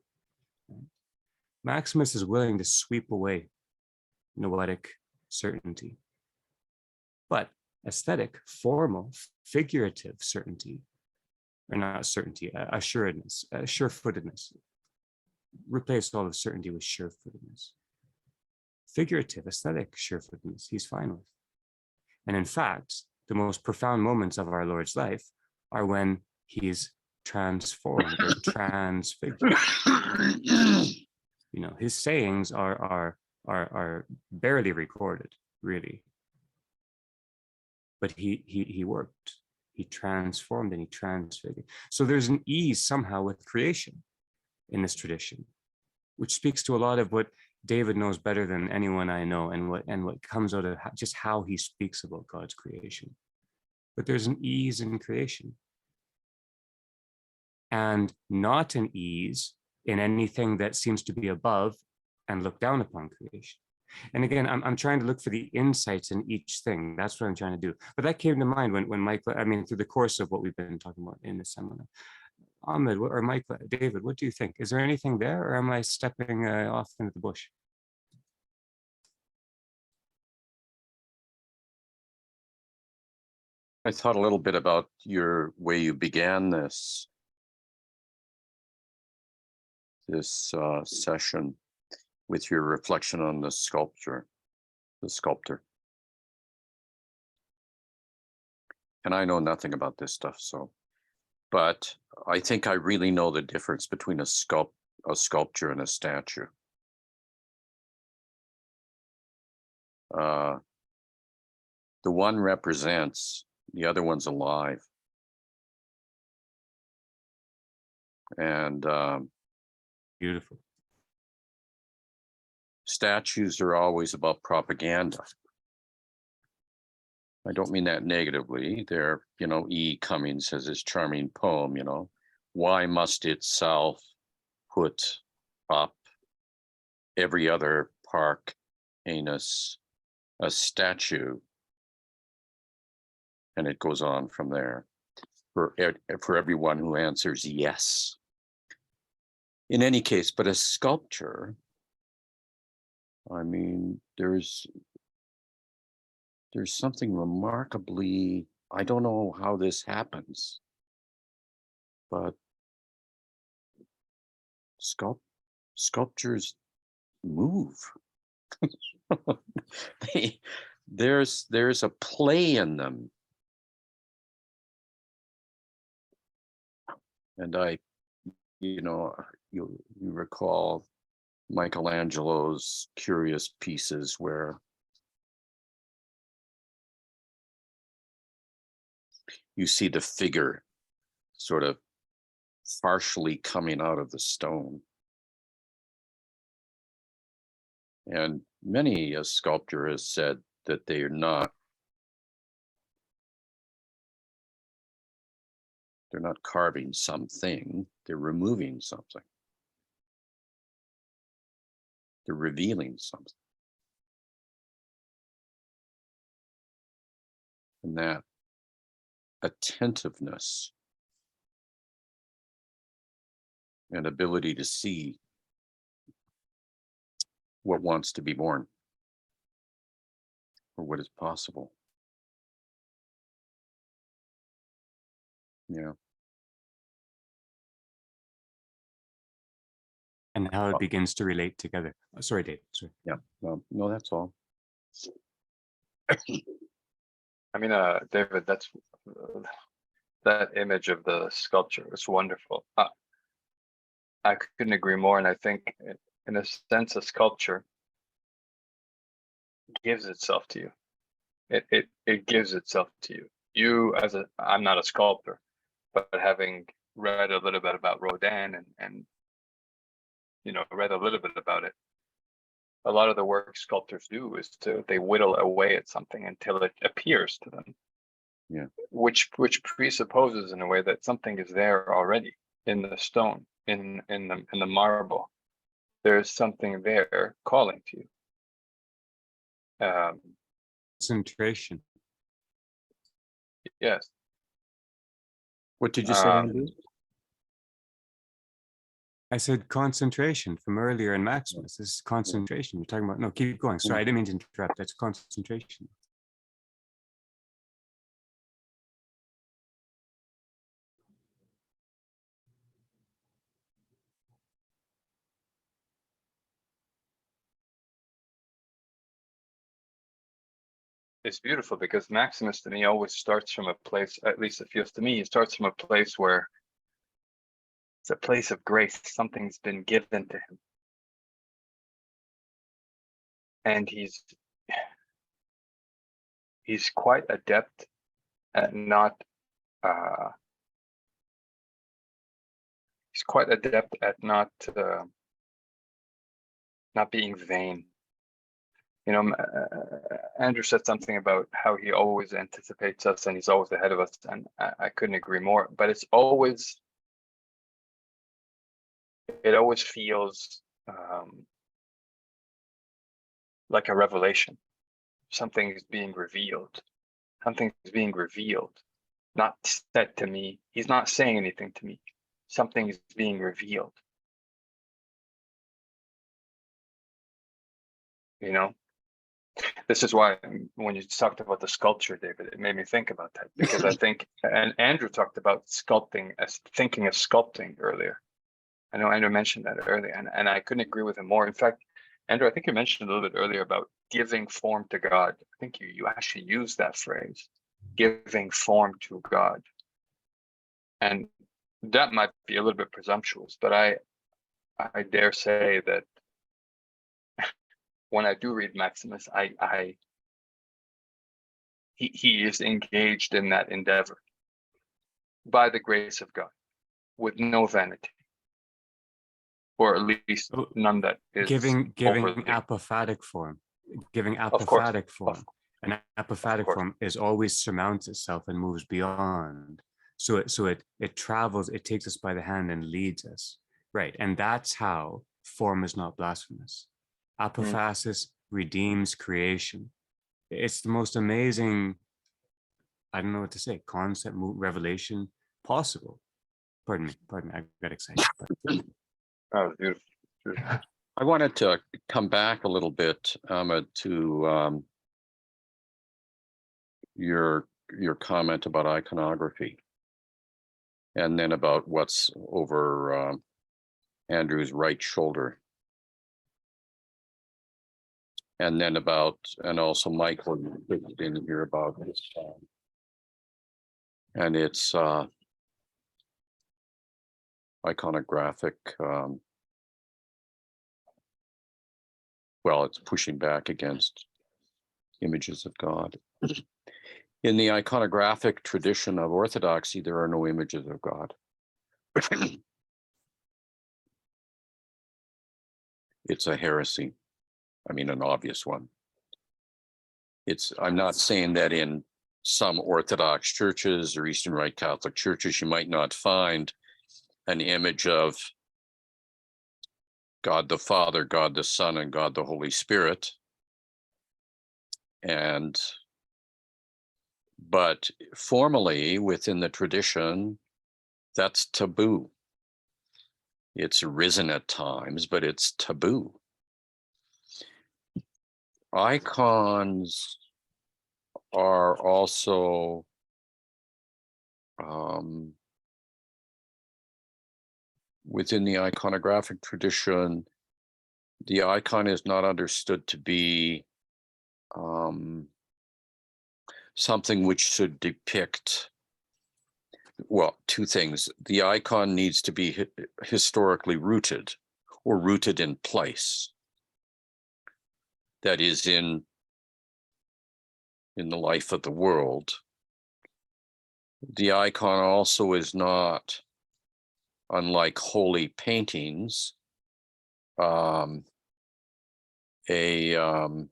Maximus is willing to sweep away noetic certainty. But aesthetic, formal, figurative certainty, or not certainty, assuredness, sure-footedness. Replace all of certainty with sure-footedness. Figurative, aesthetic sure-footedness, he's fine with. And in fact, the most profound moments of our Lord's life are when he's transformed or transfigured. You know, his sayings are barely recorded, really. But he worked. He transformed and he transfigured. So there's an ease somehow with creation in this tradition, which speaks to a lot of what David knows better than anyone I know, and what comes out of just how he speaks about God's creation. But there's an ease in creation, and not an ease in anything that seems to be above and look down upon creation. And again, I'm trying to look for the insights in each thing. That's what I'm trying to do. But that came to mind when Michael, I mean, through the course of what we've been talking about in this seminar. Ahmed or Michael, David, what do you think? Is there anything there, or am I stepping off into the bush? I thought a little bit about your way you began this session with your reflection on the sculptor. And I know nothing about this stuff, so, but I think I really know the difference between a sculpture and a statue. The one represents, the other one's alive. And Beautiful. Statues are always about propaganda. I don't mean that negatively. They're, you know, E. Cummings has his charming poem, you know, why must itself put up every other park anus a statue? And it goes on from there for everyone who answers yes. In any case, but a sculpture, I mean, there's something remarkably, I don't know how this happens, but sculptures move. There's a play in them. And you recall Michelangelo's curious pieces where you see the figure sort of partially coming out of the stone. And many a sculptor has said that they're not carving something, they're removing something. They're revealing something. And that attentiveness and ability to see what wants to be born or what is possible. Yeah. And how it begins to relate together. Oh, sorry, Dave. Sorry. Yeah. No, that's all. I mean, David, that's that image of the sculpture is wonderful. I couldn't agree more, and I think, in a sense, a sculpture gives itself to you. It gives itself to you. You, I'm not a sculptor, but having read a little bit about Rodin and read a little bit about it, a lot of the work sculptors do is they whittle away at something until it appears to them. Yeah. Which presupposes in a way that something is there already in the stone, in the marble. There's something there calling to you. Concentration. Yes. What did you say, Andrew? I said concentration from earlier in Maximus. This is concentration. You're talking about, no, keep going. Sorry, I didn't mean to interrupt. That's concentration. It's beautiful because Maximus to me always starts from a place, at least it feels to me, it starts from a place where it's a place of grace. Something's been given to him. And he's quite adept at not not being vain. You know, Andrew said something about how he always anticipates us and he's always ahead of us, and I couldn't agree more. But it always feels like a revelation. Something is being revealed. Something is being revealed, not said to me. He's not saying anything to me. Something is being revealed. You know, this is why when you talked about the sculpture, David, it made me think about that, because I think, and Andrew talked about sculpting as thinking of sculpting earlier. I know Andrew mentioned that earlier, and I couldn't agree with him more. In fact, Andrew, I think you mentioned a little bit earlier about giving form to God. I think you actually used that phrase, giving form to God. And that might be a little bit presumptuous, but I dare say that when I do read Maximus, he is engaged in that endeavor by the grace of God, with no vanity, or at least none that is giving overly. apophatic form, giving Of course. apophatic form. An apophatic form is always surmounts itself and moves beyond. So it travels, it takes us by the hand and leads us. Right. And that's how form is not blasphemous. Apophasis redeems creation. It's the most amazing, I don't know what to say, concept, revelation possible. Pardon me, I got excited. Oh, beautiful. Beautiful. I wanted to come back a little bit, Ahmed, to your comment about iconography, and then about what's over Andrew's right shoulder, and then about, and also Michael in here about this, and it's iconographic. Well, it's pushing back against images of God. In the iconographic tradition of Orthodoxy, there are no images of God. It's a heresy. I mean, an obvious one. I'm not saying that in some Orthodox churches or Eastern Rite Catholic churches, you might not find an image of God the Father, God the Son, and God the Holy Spirit. But formally within the tradition, that's taboo. It's arisen at times, but it's taboo. Icons are also within the iconographic tradition, the icon is not understood to be something which should depict, well, two things. The icon needs to be historically rooted, or rooted in place. That is in the life of the world. The icon also is not, unlike holy paintings, an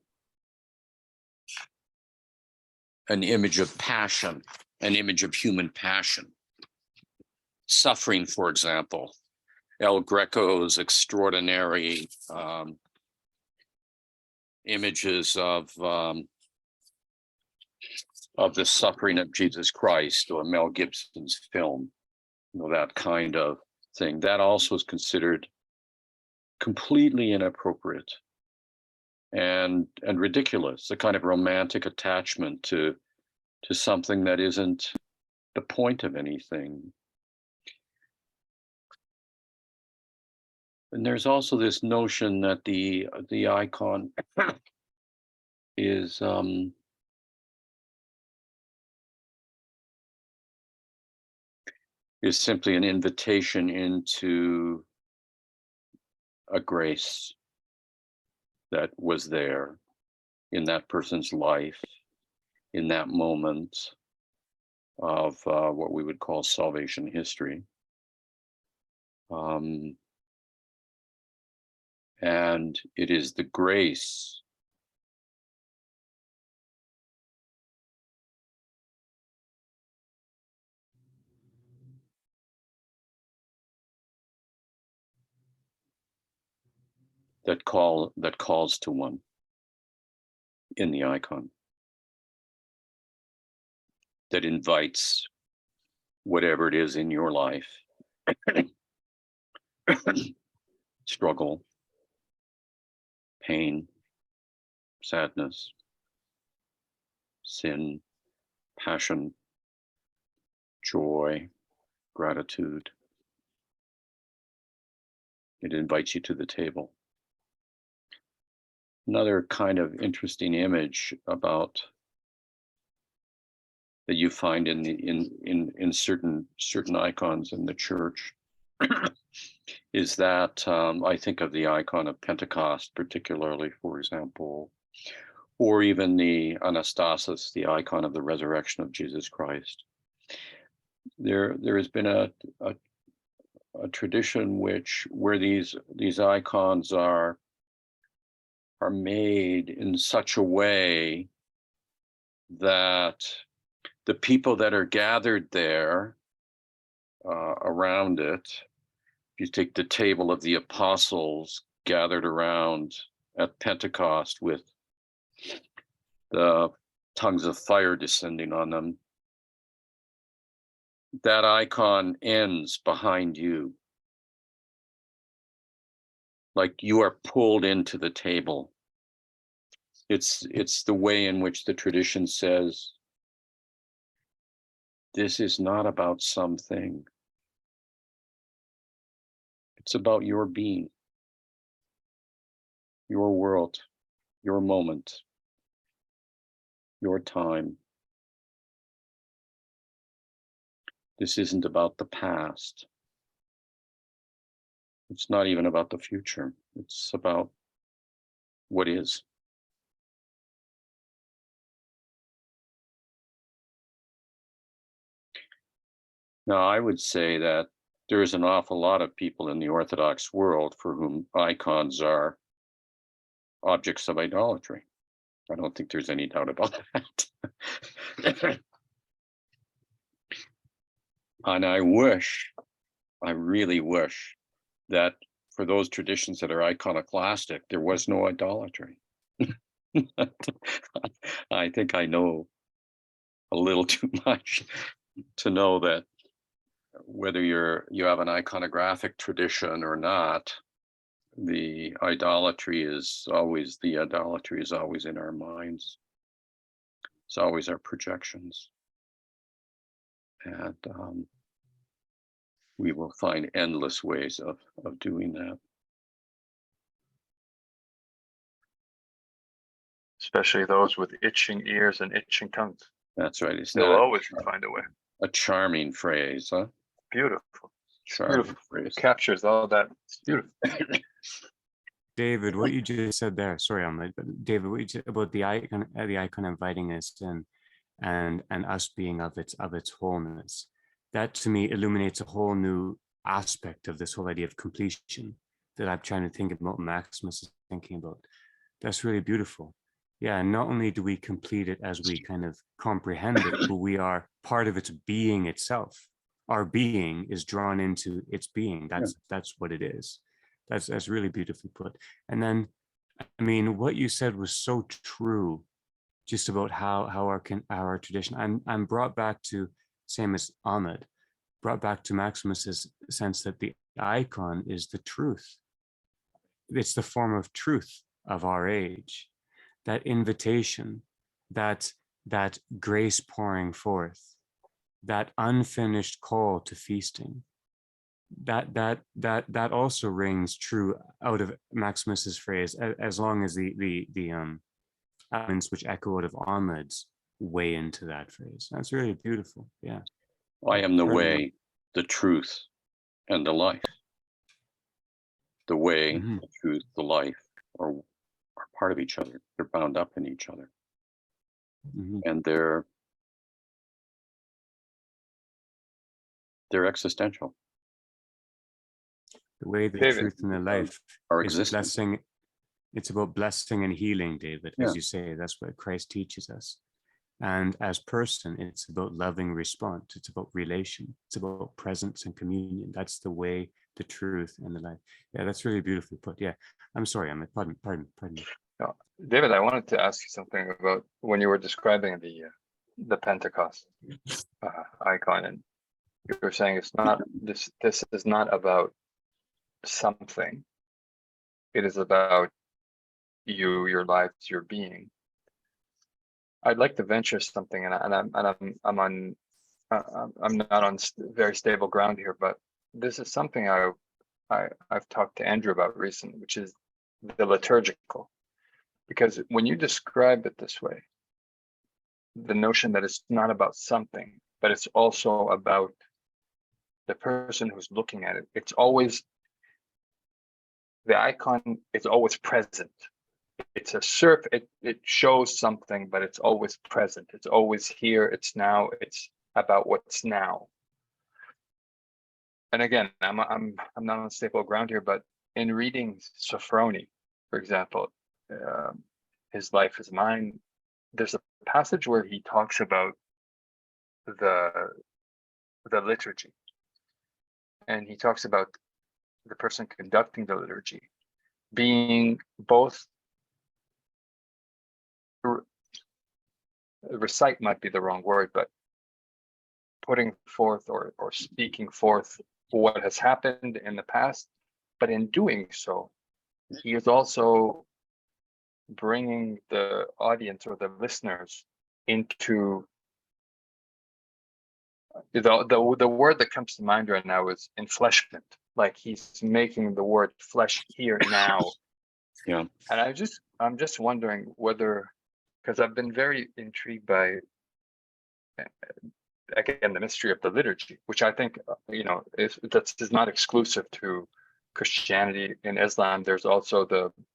image of passion, an image of human passion. Suffering, for example, El Greco's extraordinary images of the suffering of Jesus Christ, or Mel Gibson's film, that kind of thing. That also is considered completely inappropriate and ridiculous, a kind of romantic attachment to something that isn't the point of anything. And there's also this notion that the icon is simply an invitation into a grace that was there in that person's life, in that moment of what we would call salvation history. And it is the grace that calls to one in the icon, that invites whatever it is in your life, struggle, pain, sadness, sin, passion, joy, gratitude. It invites you to the table. Another kind of interesting image about that you find in certain icons in the church is that I think of the icon of Pentecost, particularly, for example, or even the Anastasis, the icon of the resurrection of Jesus Christ. There has been a tradition where these icons are made in such a way that the people that are gathered there around it, if you take the table of the apostles gathered around at Pentecost with the tongues of fire descending on them, that icon ends behind you. Like you are pulled into the table. It's the way in which the tradition says, this is not about something. It's about your being, your world, your moment, your time. This isn't about the past. It's not even about the future. It's about what is. Now, I would say that there is an awful lot of people in the Orthodox world for whom icons are objects of idolatry. I don't think there's any doubt about that. And I really wish that for those traditions that are iconoclastic, there was no idolatry. I think I know a little too much to know that whether you have an iconographic tradition or not, the idolatry is always in our minds. It's always our projections. And we will find endless ways of doing that. Especially those with itching ears and itching tongues. That's right. It's They'll not always find a way. a charming phrase, huh? Beautiful. Charming Beautiful. phrase. It captures all that. It's beautiful. David, what you just said there, sorry, I'm late, but David, what you said about the icon inviting us in and us being of its wholeness, that to me illuminates a whole new aspect of this whole idea of completion that I'm trying to think about, Maximus is thinking about. That's really beautiful. Yeah, and not only do we complete it as we kind of comprehend it, but we are part of its being itself. Our being is drawn into its being. That's what it is. That's really beautifully put. And then, I mean, what you said was so true, just about how our tradition. I'm brought back to, same as Ahmed, brought back to Maximus's sense that the icon is the truth. It's the form of truth of our age, that invitation, that grace pouring forth, that unfinished call to feasting, that also rings true out of Maximus's phrase, as long as the elements which echo out of Ahmed's way into that phrase. That's really beautiful. Yeah. I am the Pardon me. way, the truth, and the life. The way, Mhm. the truth, the life are part of each other. They're bound up in each other. Mhm. And they're existential. The way, the David. truth, and the life Our is existence. blessing. It's about blessing and healing, David, Yeah. as you say. That's what Christ teaches us. And as person, it's about loving response. It's about relation. It's about presence and communion. That's the way, the truth, and the life. Yeah, that's really beautifully put. Yeah, I'm sorry. Pardon me. No, David, I wanted to ask you something about when you were describing the Pentecost icon, and you were saying it's not this is not about something. It is about you, your life, your being. I'd like to venture something, and I'm not on very stable ground here, but this is something I've talked to Andrew about recently, which is the liturgical. Because when you describe it this way, the notion that it's not about something, but it's also about the person who's looking at it. It's always, the icon is always present. It's a it shows something, but it's always present. It's always here, it's now, it's about what's now. And again, I'm not on stable ground here, but in reading Sophroni, for example, His Life is Mine, there's a passage where he talks about the liturgy, and he talks about the person conducting the liturgy being both, recite might be the wrong word, but putting forth or speaking forth what has happened in the past, but in doing so, he is also bringing the audience or the listeners into the word that comes to mind right now is enfleshment. Like he's making the word flesh here now. Yeah. And I'm just wondering whether, because I've been very intrigued by, again, the mystery of the liturgy, which I think, that is not exclusive to Christianity. In Islam, there's also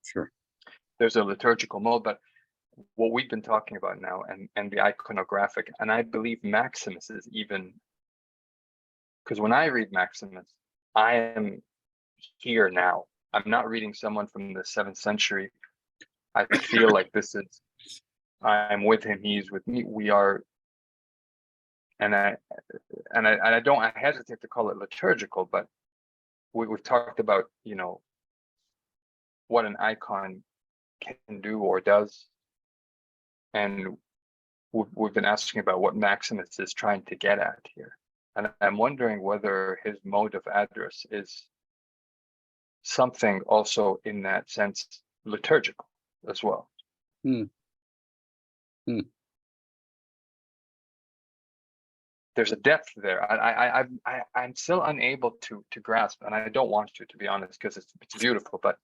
Sure. there's a liturgical mode, but what we've been talking about now and the iconographic, and I believe Maximus is even, because when I read Maximus, I am here now. I'm not reading someone from the 7th century. I feel like this is, I'm with him, he's with me, we are, and I hesitate to call it liturgical, but we've talked about, what an icon can do or does. And we've been asking about what Maximus is trying to get at here. And I'm wondering whether his mode of address is something also in that sense liturgical as well. There's a depth there. I'm still unable to grasp, and I don't want to be honest, because it's beautiful, but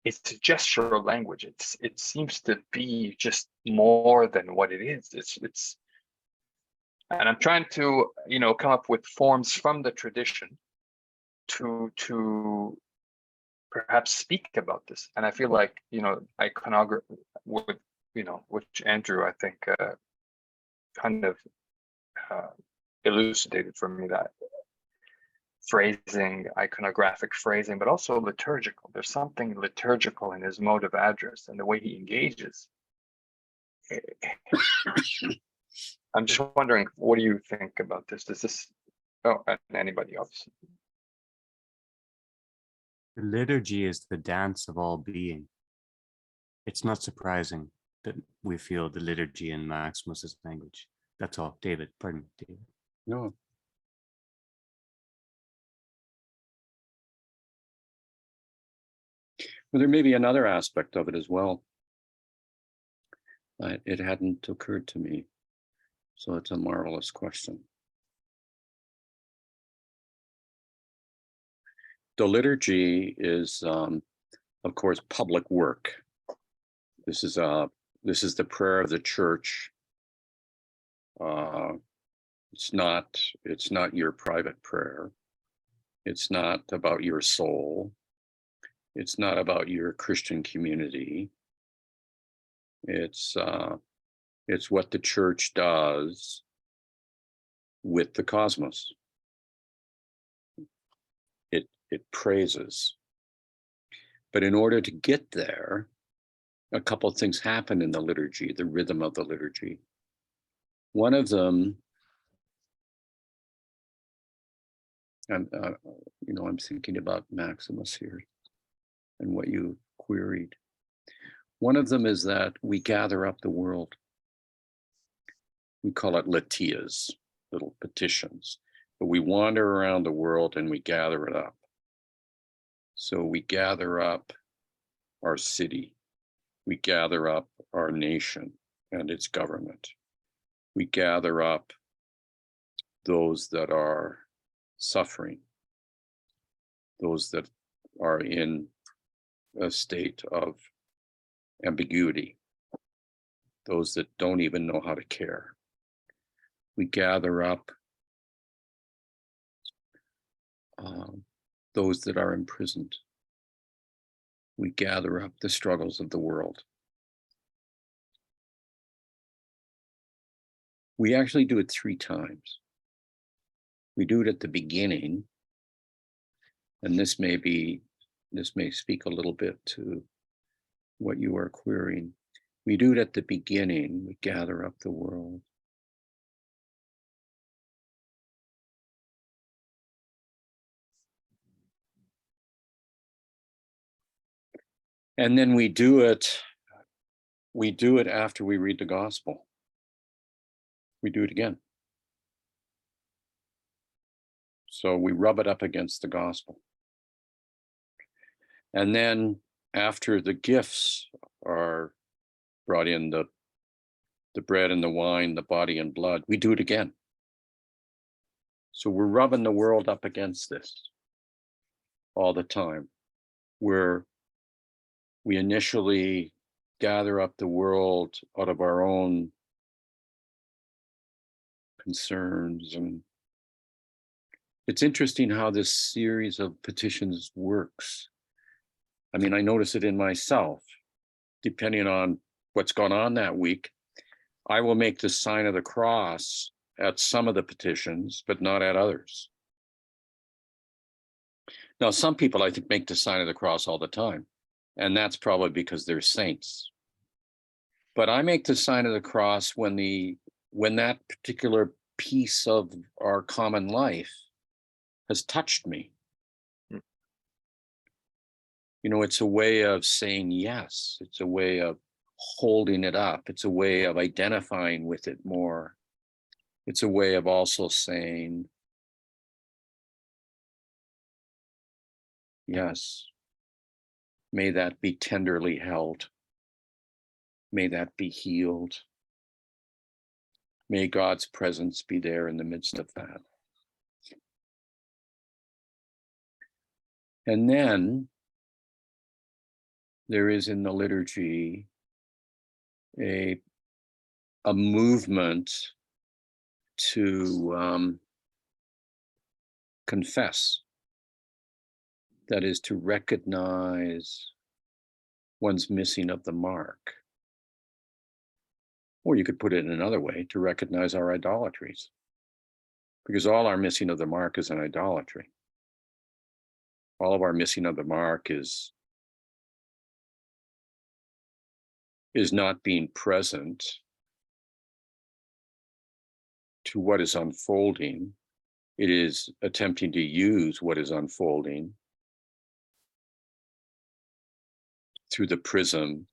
it's gestural language. It seems to be just more than what it is. It's and I'm trying to come up with forms from the tradition to perhaps speak about this. And I feel like iconography with which Andrew I think kind of elucidated for me, that phrasing, iconographic phrasing, but also liturgical. There's something liturgical in his mode of address and the way he engages. I'm just wondering, what do you think about this? Does this, oh, and anybody else? The liturgy is the dance of all being. It's not surprising that we feel the liturgy in Maximos's language. That's all. David, pardon me, David. No. Well, there may be another aspect of it as well. It hadn't occurred to me. So it's a marvelous question. The liturgy is, of course, public work. This is the prayer of the church. It's not your private prayer. It's not about your soul. It's not about your Christian community. It's what the church does with the cosmos. It praises. But in order to get there, a couple of things happen in the liturgy, the rhythm of the liturgy. One of them, and I'm thinking about Maximus here and what you queried. One of them is that we gather up the world. We call it latias, little petitions, but we wander around the world and we gather it up. So we gather up our city. We gather up our nation and its government. We gather up those that are suffering, those that are in a state of ambiguity, those that don't even know how to care. We gather up those that are imprisoned. We gather up the struggles of the world. We actually do it 3 times. We do it at the beginning, and this may speak a little bit to what you are querying. We do it at the beginning. We gather up the world. And then we do it after we read the gospel. We do it again. So we rub it up against the gospel. And then after the gifts are brought in, the bread and the wine, the body and blood, we do it again. So we're rubbing the world up against this all the time. We initially gather up the world out of our own concerns. And it's interesting how this series of petitions works. I mean, I notice it in myself. Depending on what's gone on that week, I will make the sign of the cross at some of the petitions, but not at others. Now, some people, I think, make the sign of the cross all the time, and that's probably because they're saints. But I make the sign of the cross when that particular piece of our common life has touched me. It's a way of saying yes. It's a way of holding it up. It's a way of identifying with it more. It's a way of also saying, yes, may that be tenderly held. May that be healed. May God's presence be there in the midst of that. And then there is in the liturgy a movement to confess. That is to recognize one's missing of the mark. Or you could put it in another way, to recognize our idolatries. Because all our missing of the mark is an idolatry. all of our missing of the mark is not being present to what is unfolding. It is attempting to use what is unfolding through the prism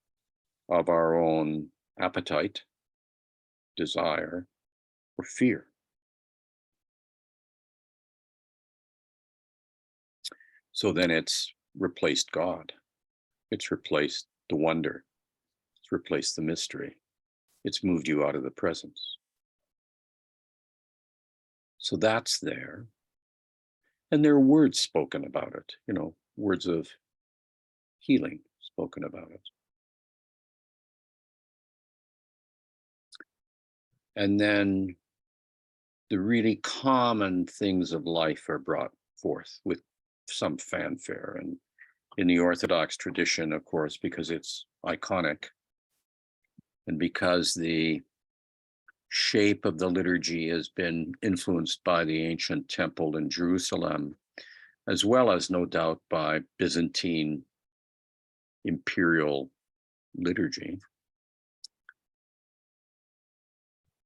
of our own appetite, desire, or fear. So then it's replaced God. It's replaced the wonder. It's replaced the mystery. It's moved you out of the presence. So that's there. And there are words spoken about it, you know, words of healing spoken about it. And then the really common things of life are brought forth with some fanfare. And in the Orthodox tradition, of course, because it's iconic and because the shape of the liturgy has been influenced by the ancient temple in Jerusalem, as well as no doubt by Byzantine imperial liturgy.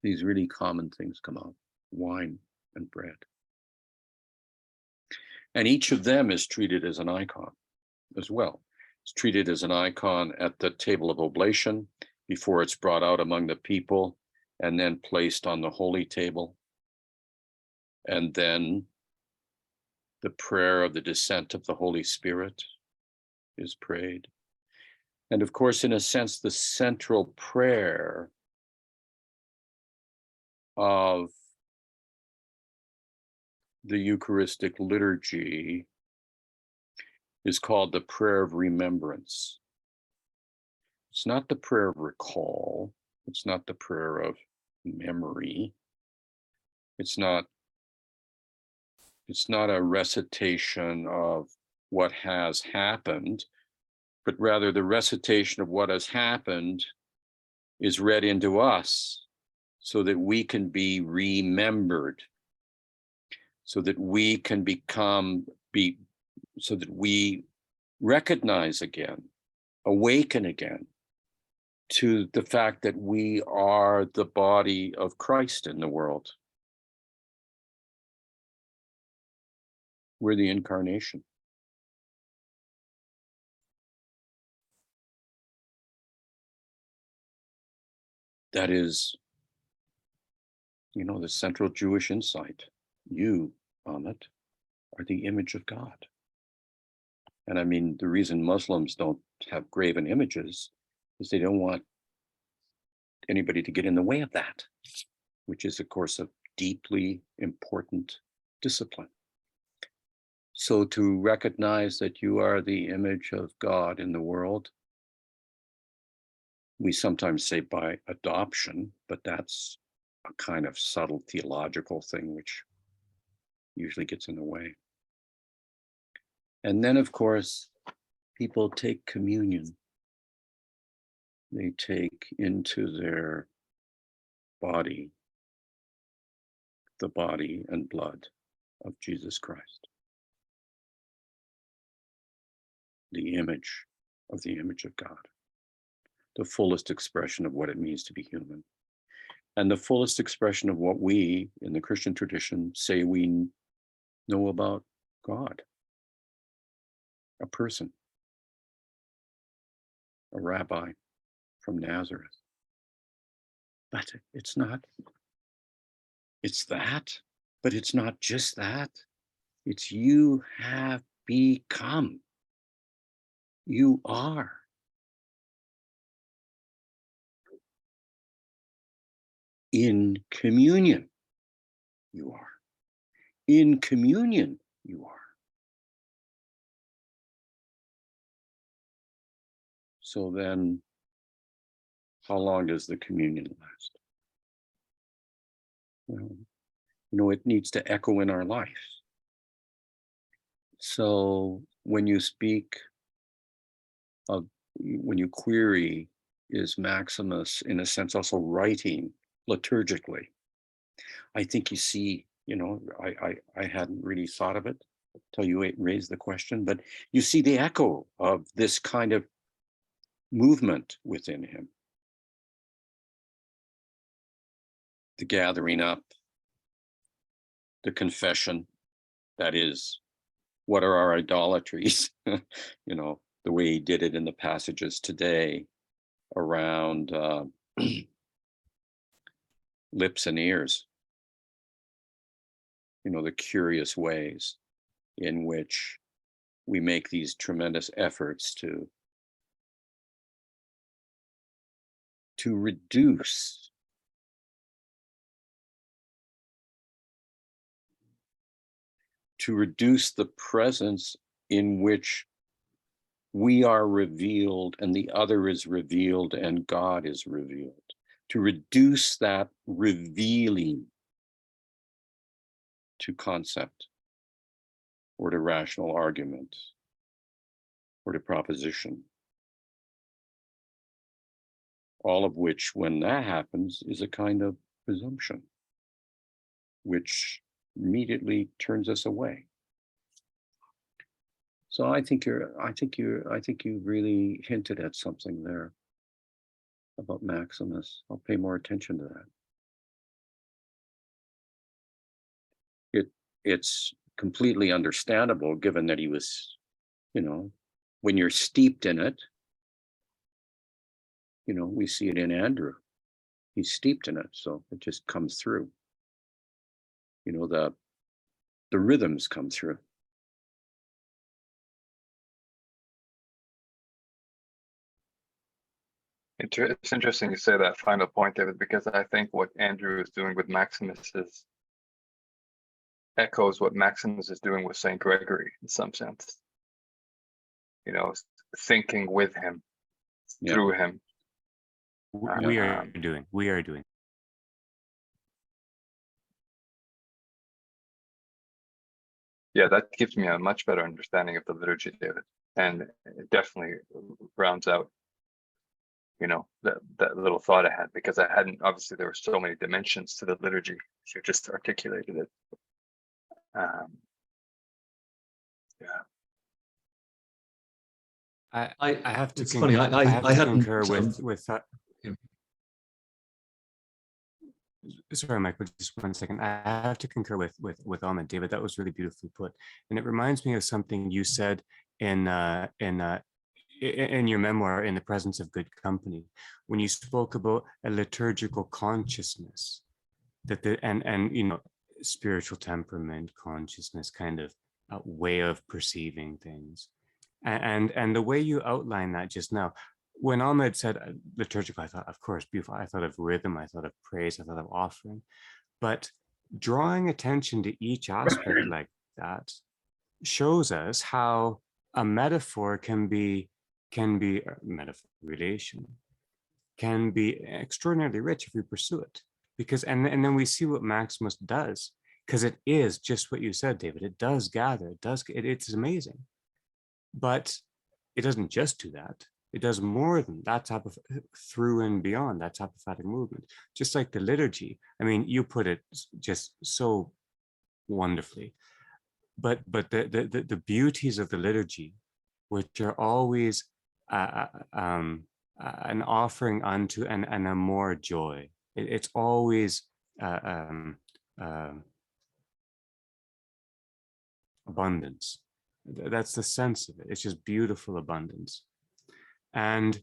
These really common things come out: wine and bread. And each of them is treated as an icon as well. It's treated as an icon at the table of oblation before it's brought out among the people and then placed on the holy table. And then the prayer of the descent of the Holy Spirit is prayed. And of course, in a sense, the central prayer of the Eucharistic liturgy is called the prayer of remembrance. It's not the prayer of recall. It's not the prayer of memory. It's not a recitation of what has happened, but rather the recitation of what has happened is read into us so that we can be remembered, so that we can so that we recognize again, awaken again to the fact that we are the body of Christ in the world. We're the incarnation. That is, you know, the central Jewish insight. You, Amit, are the image of God. And I mean, the reason Muslims don't have graven images is they don't want anybody to get in the way of that, which is, of course, a deeply important discipline. So to recognize that you are the image of God in the world, we sometimes say by adoption, but that's a kind of subtle theological thing, which usually gets in the way. And then, of course, people take communion. They take into their body the body and blood of Jesus Christ, the image of God, the fullest expression of what it means to be human, and the fullest expression of what we in the Christian tradition say we know about God: a person, a rabbi from Nazareth. But it's not, it's that, but it's not just that. It's you have become. You are. In communion, you are. In communion, you are. So then, how long does the communion last? Well, you know, it needs to echo in our life. So when you speak of, when you query, is Maximus in a sense also writing liturgically? I think you see, you know, I hadn't really thought of it, till you raise the question, but you see the echo of this kind of movement within him. The gathering up, the confession, that is, what are our idolatries? You know, the way he did it in the passages today around lips and ears. You know, the curious ways in which we make these tremendous efforts to reduce the presence in which we are revealed and the other is revealed and God is revealed, to reduce that revealing to concept or to rational argument or to proposition. All of which, when that happens, is a kind of presumption, which immediately turns us away. So I think you really hinted at something there about Maximus. I'll pay more attention to that. It's completely understandable, given that he was, you know, when you're steeped in it, you know, we see it in Andrew. He's steeped in it, so it just comes through. You know, the rhythms come through. It's interesting you say that final point, David, because I think what Andrew is doing with Maximus echoes what Maximus is doing with Saint Gregory in some sense. You know, thinking with him, through him. We are doing. Yeah, that gives me a much better understanding of the liturgy, David, and it definitely rounds out, you know, that little thought I had, because I hadn't. Obviously, there were so many dimensions to the liturgy. You just articulated it. Yeah. I have to. It's funny. I hadn't concur with that. Sorry, Michael, just 1 second. I have to concur with Ahmed, David. That was really beautifully put, and it reminds me of something you said in your memoir, In the Presence of Good Company, when you spoke about a liturgical consciousness, that and you know, spiritual temperament, consciousness, kind of a way of perceiving things, and the way you outlined that just now. When Ahmed said liturgical, I thought, of course, beautiful. I thought of rhythm, I thought of praise, I thought of offering. But drawing attention to each aspect like that shows us how a metaphor can be metaphor relation can be extraordinarily rich if we pursue it. Because and then we see what Maximus does, because it is just what you said, David. It does gather, it's amazing. But it doesn't just do that. It does more than that type of through and beyond that type of apophatic movement. Just like the liturgy. I mean, you put it just so wonderfully. But the beauties of the liturgy, which are always an offering unto and a more joy. It's always abundance. That's the sense of it. It's just beautiful abundance. And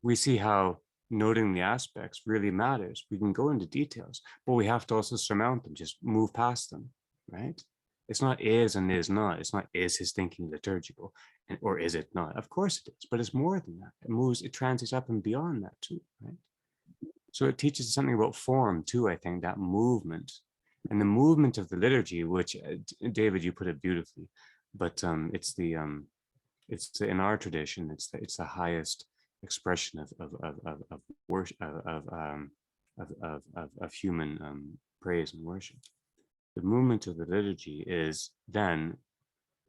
we see how noting the aspects really matters. We can go into details, but we have to also surmount them, just move past them, right? It's not is and is not. It's not is his thinking liturgical, or is it not? Of course it is, but it's more than that. It moves, it translates up and beyond that too, right? So it teaches something about form too, I think, that movement. And the movement of the liturgy, which, David, you put it beautifully, but it's in our tradition, it's the highest expression of worship, of human praise and worship. The movement of the liturgy is then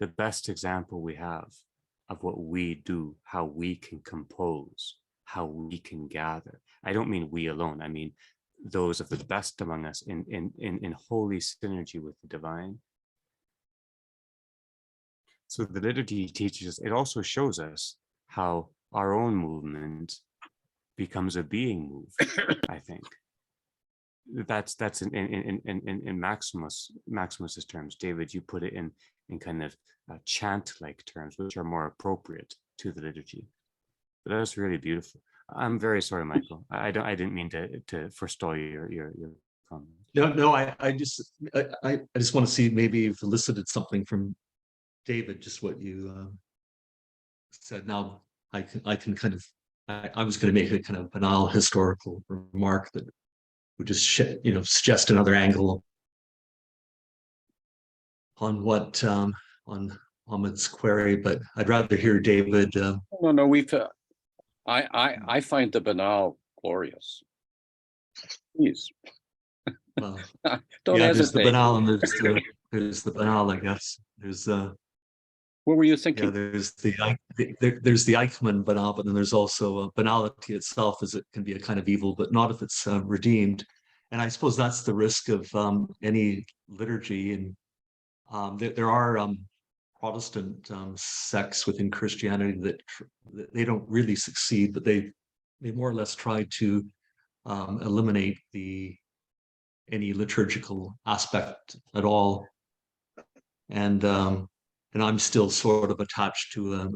the best example we have of what we do, how we can compose, how we can gather. I don't mean we alone. I mean those of the best among us in holy synergy with the divine. So the liturgy teaches us, it also shows us how our own movement becomes a being move, I think. That's in Maximus's terms. David, you put it in kind of chant-like terms, which are more appropriate to the liturgy. But that's really beautiful. I'm very sorry, Michael. I didn't mean to forestall your comment. No, I just want to see maybe you've elicited something from David, just what you said. Now I can kind of, I was going to make a kind of banal historical remark that would just suggest another angle on what on Ahmed's query, but I'd rather hear David. No, I find the banal glorious. Please. Well, Don't yeah, there's the hesitate. banal and there's the banal, I guess. There's What were you yeah, thinking? there's the Eichmann banal, but then there's also banality itself, as it can be a kind of evil, but not if it's redeemed. And I suppose that's the risk of any liturgy. And there are Protestant sects within Christianity that they don't really succeed, but they more or less try to eliminate any liturgical aspect at all. And I'm still sort of attached to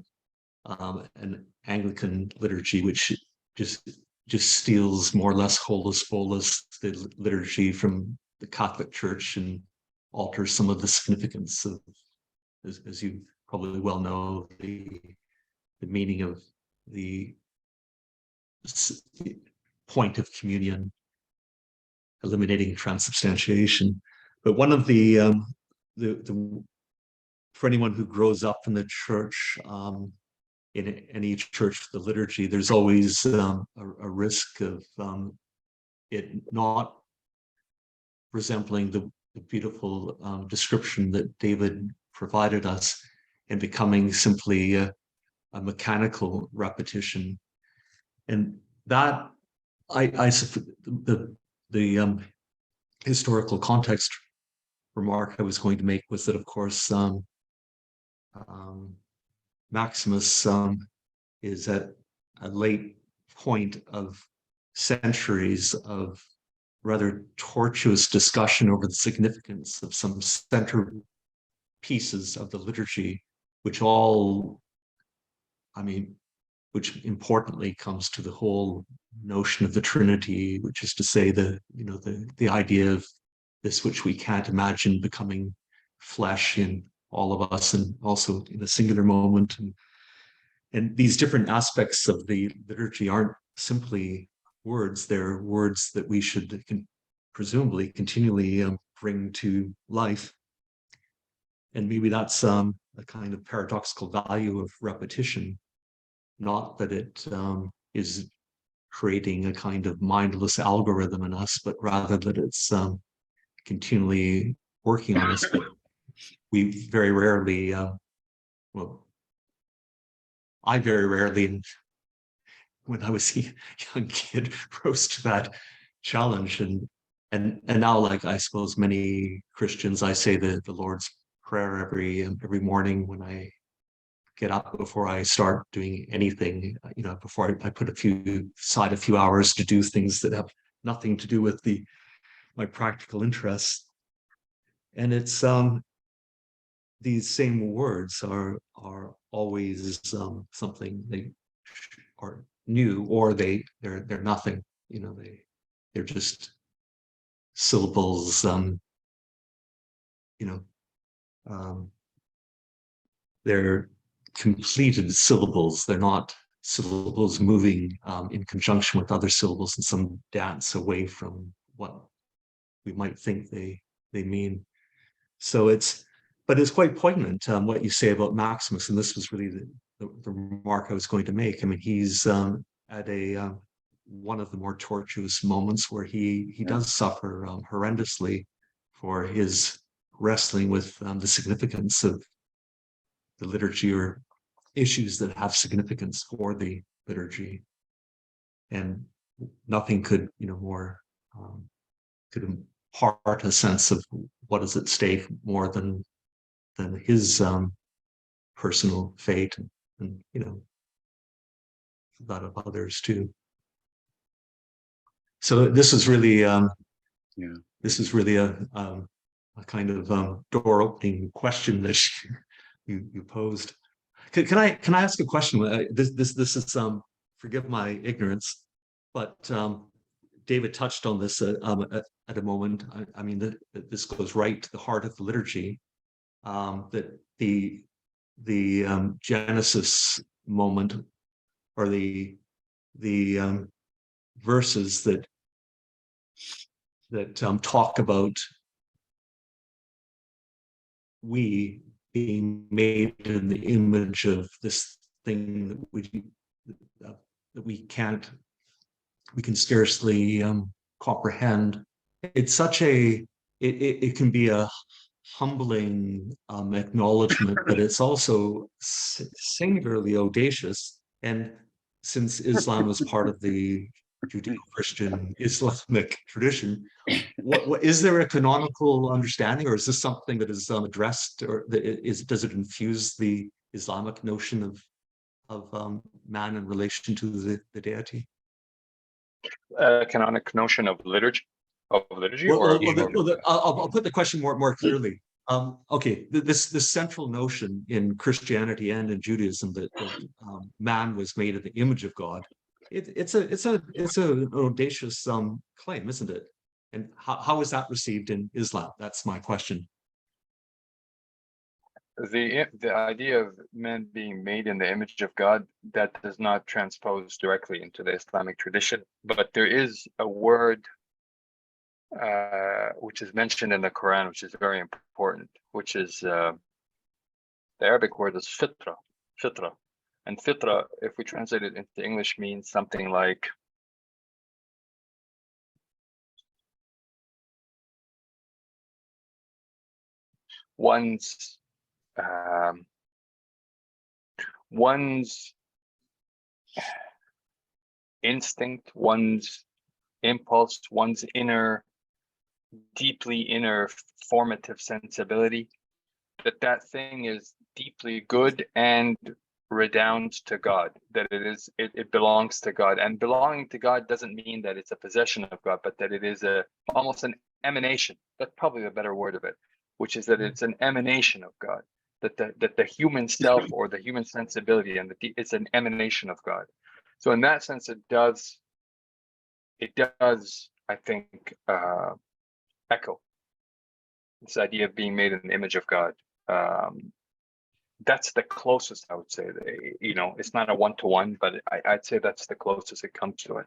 an Anglican liturgy, which just steals more or less holus bolus the liturgy from the Catholic Church and alters some of the significance of, as you probably well know, the meaning of the point of communion, eliminating transubstantiation. But one of the for anyone who grows up in the church, in any church, the liturgy, there's always a risk of it not resembling the beautiful description that David provided us and becoming simply a mechanical repetition. And that the historical context remark I was going to make was that, of course, Maximus is at a late point of centuries of rather tortuous discussion over the significance of some center pieces of the liturgy, which which importantly comes to the whole notion of the Trinity, which is to say the idea of this which we can't imagine becoming flesh in all of us, and also in a singular moment. And these different aspects of the liturgy aren't simply words, they're words that we should presumably continually bring to life. And maybe that's a kind of paradoxical value of repetition, not that it is creating a kind of mindless algorithm in us, but rather that it's continually working on us. But we very rarely, I very rarely, when I was a young kid, rose to that challenge. And now, like I suppose many Christians, I say the Lord's Prayer every morning when I get up, before I start doing anything, before I put aside a few hours to do things that have nothing to do with my practical interests. And it's these same words are always something they are new, or they're nothing. They're just syllables. They're completed syllables. They're not syllables moving in conjunction with other syllables in some dance away from what we might think they mean. So it's quite poignant what you say about Maximus, and this was really the remark I was going to make. I mean, he's at one of the more tortuous moments where he does suffer horrendously for his wrestling with the significance of the liturgy, or issues that have significance for the liturgy. And nothing could more could impart a sense of what is at stake more than his personal fate and that of others too. So this is really this is really a kind of door opening question that you posed. Can I ask a question? This is forgive my ignorance, but David touched on this at a moment. I mean, this goes right to the heart of the liturgy. That the Genesis moment, or the verses that talk about we being made in the image of this thing that we can scarcely comprehend. It's such it can be a humbling acknowledgement, but it's also singularly audacious. And since Islam is part of the Judeo-Christian Islamic tradition, what is there a canonical understanding, or is this something that is addressed, or does it infuse the Islamic notion of man in relation to the deity? Canonic notion of liturgy, I'll put the question more clearly. Okay, this central notion in Christianity and in Judaism that man was made in the image of God. It's an audacious claim, isn't it? And how is that received in Islam? That's my question. The idea of man being made in the image of God, that does not transpose directly into the Islamic tradition, but there is a word which is mentioned in the Quran, which is very important, which is the Arabic word is fitra. And fitra, if we translate it into English, means something like one's instinct, one's impulse, one's deeply inner formative sensibility, that thing is deeply good and redounds to God, that it belongs to God. And belonging to God doesn't mean that it's a possession of God, but that it is almost an emanation. That's probably the better word of it, which is that it's an emanation of God, that the human self or the human sensibility it's an emanation of God. So in that sense, it does, I think, echo this idea of being made in the image of God. That's the closest, I would say. It's not a one-to-one, but I'd say that's the closest it comes to it.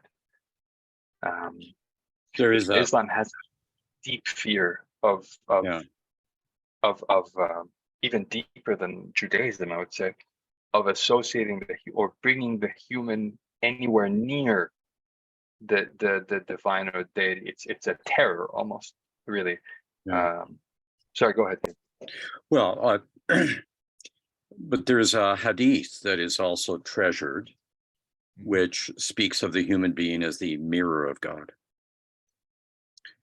There is Islam has a deep fear of even deeper than Judaism, I would say, of associating or bringing the human anywhere near the divine or deity. It's a terror almost, really. Yeah. Sorry, go ahead. Well, but there's a hadith that is also treasured, which speaks of the human being as the mirror of God.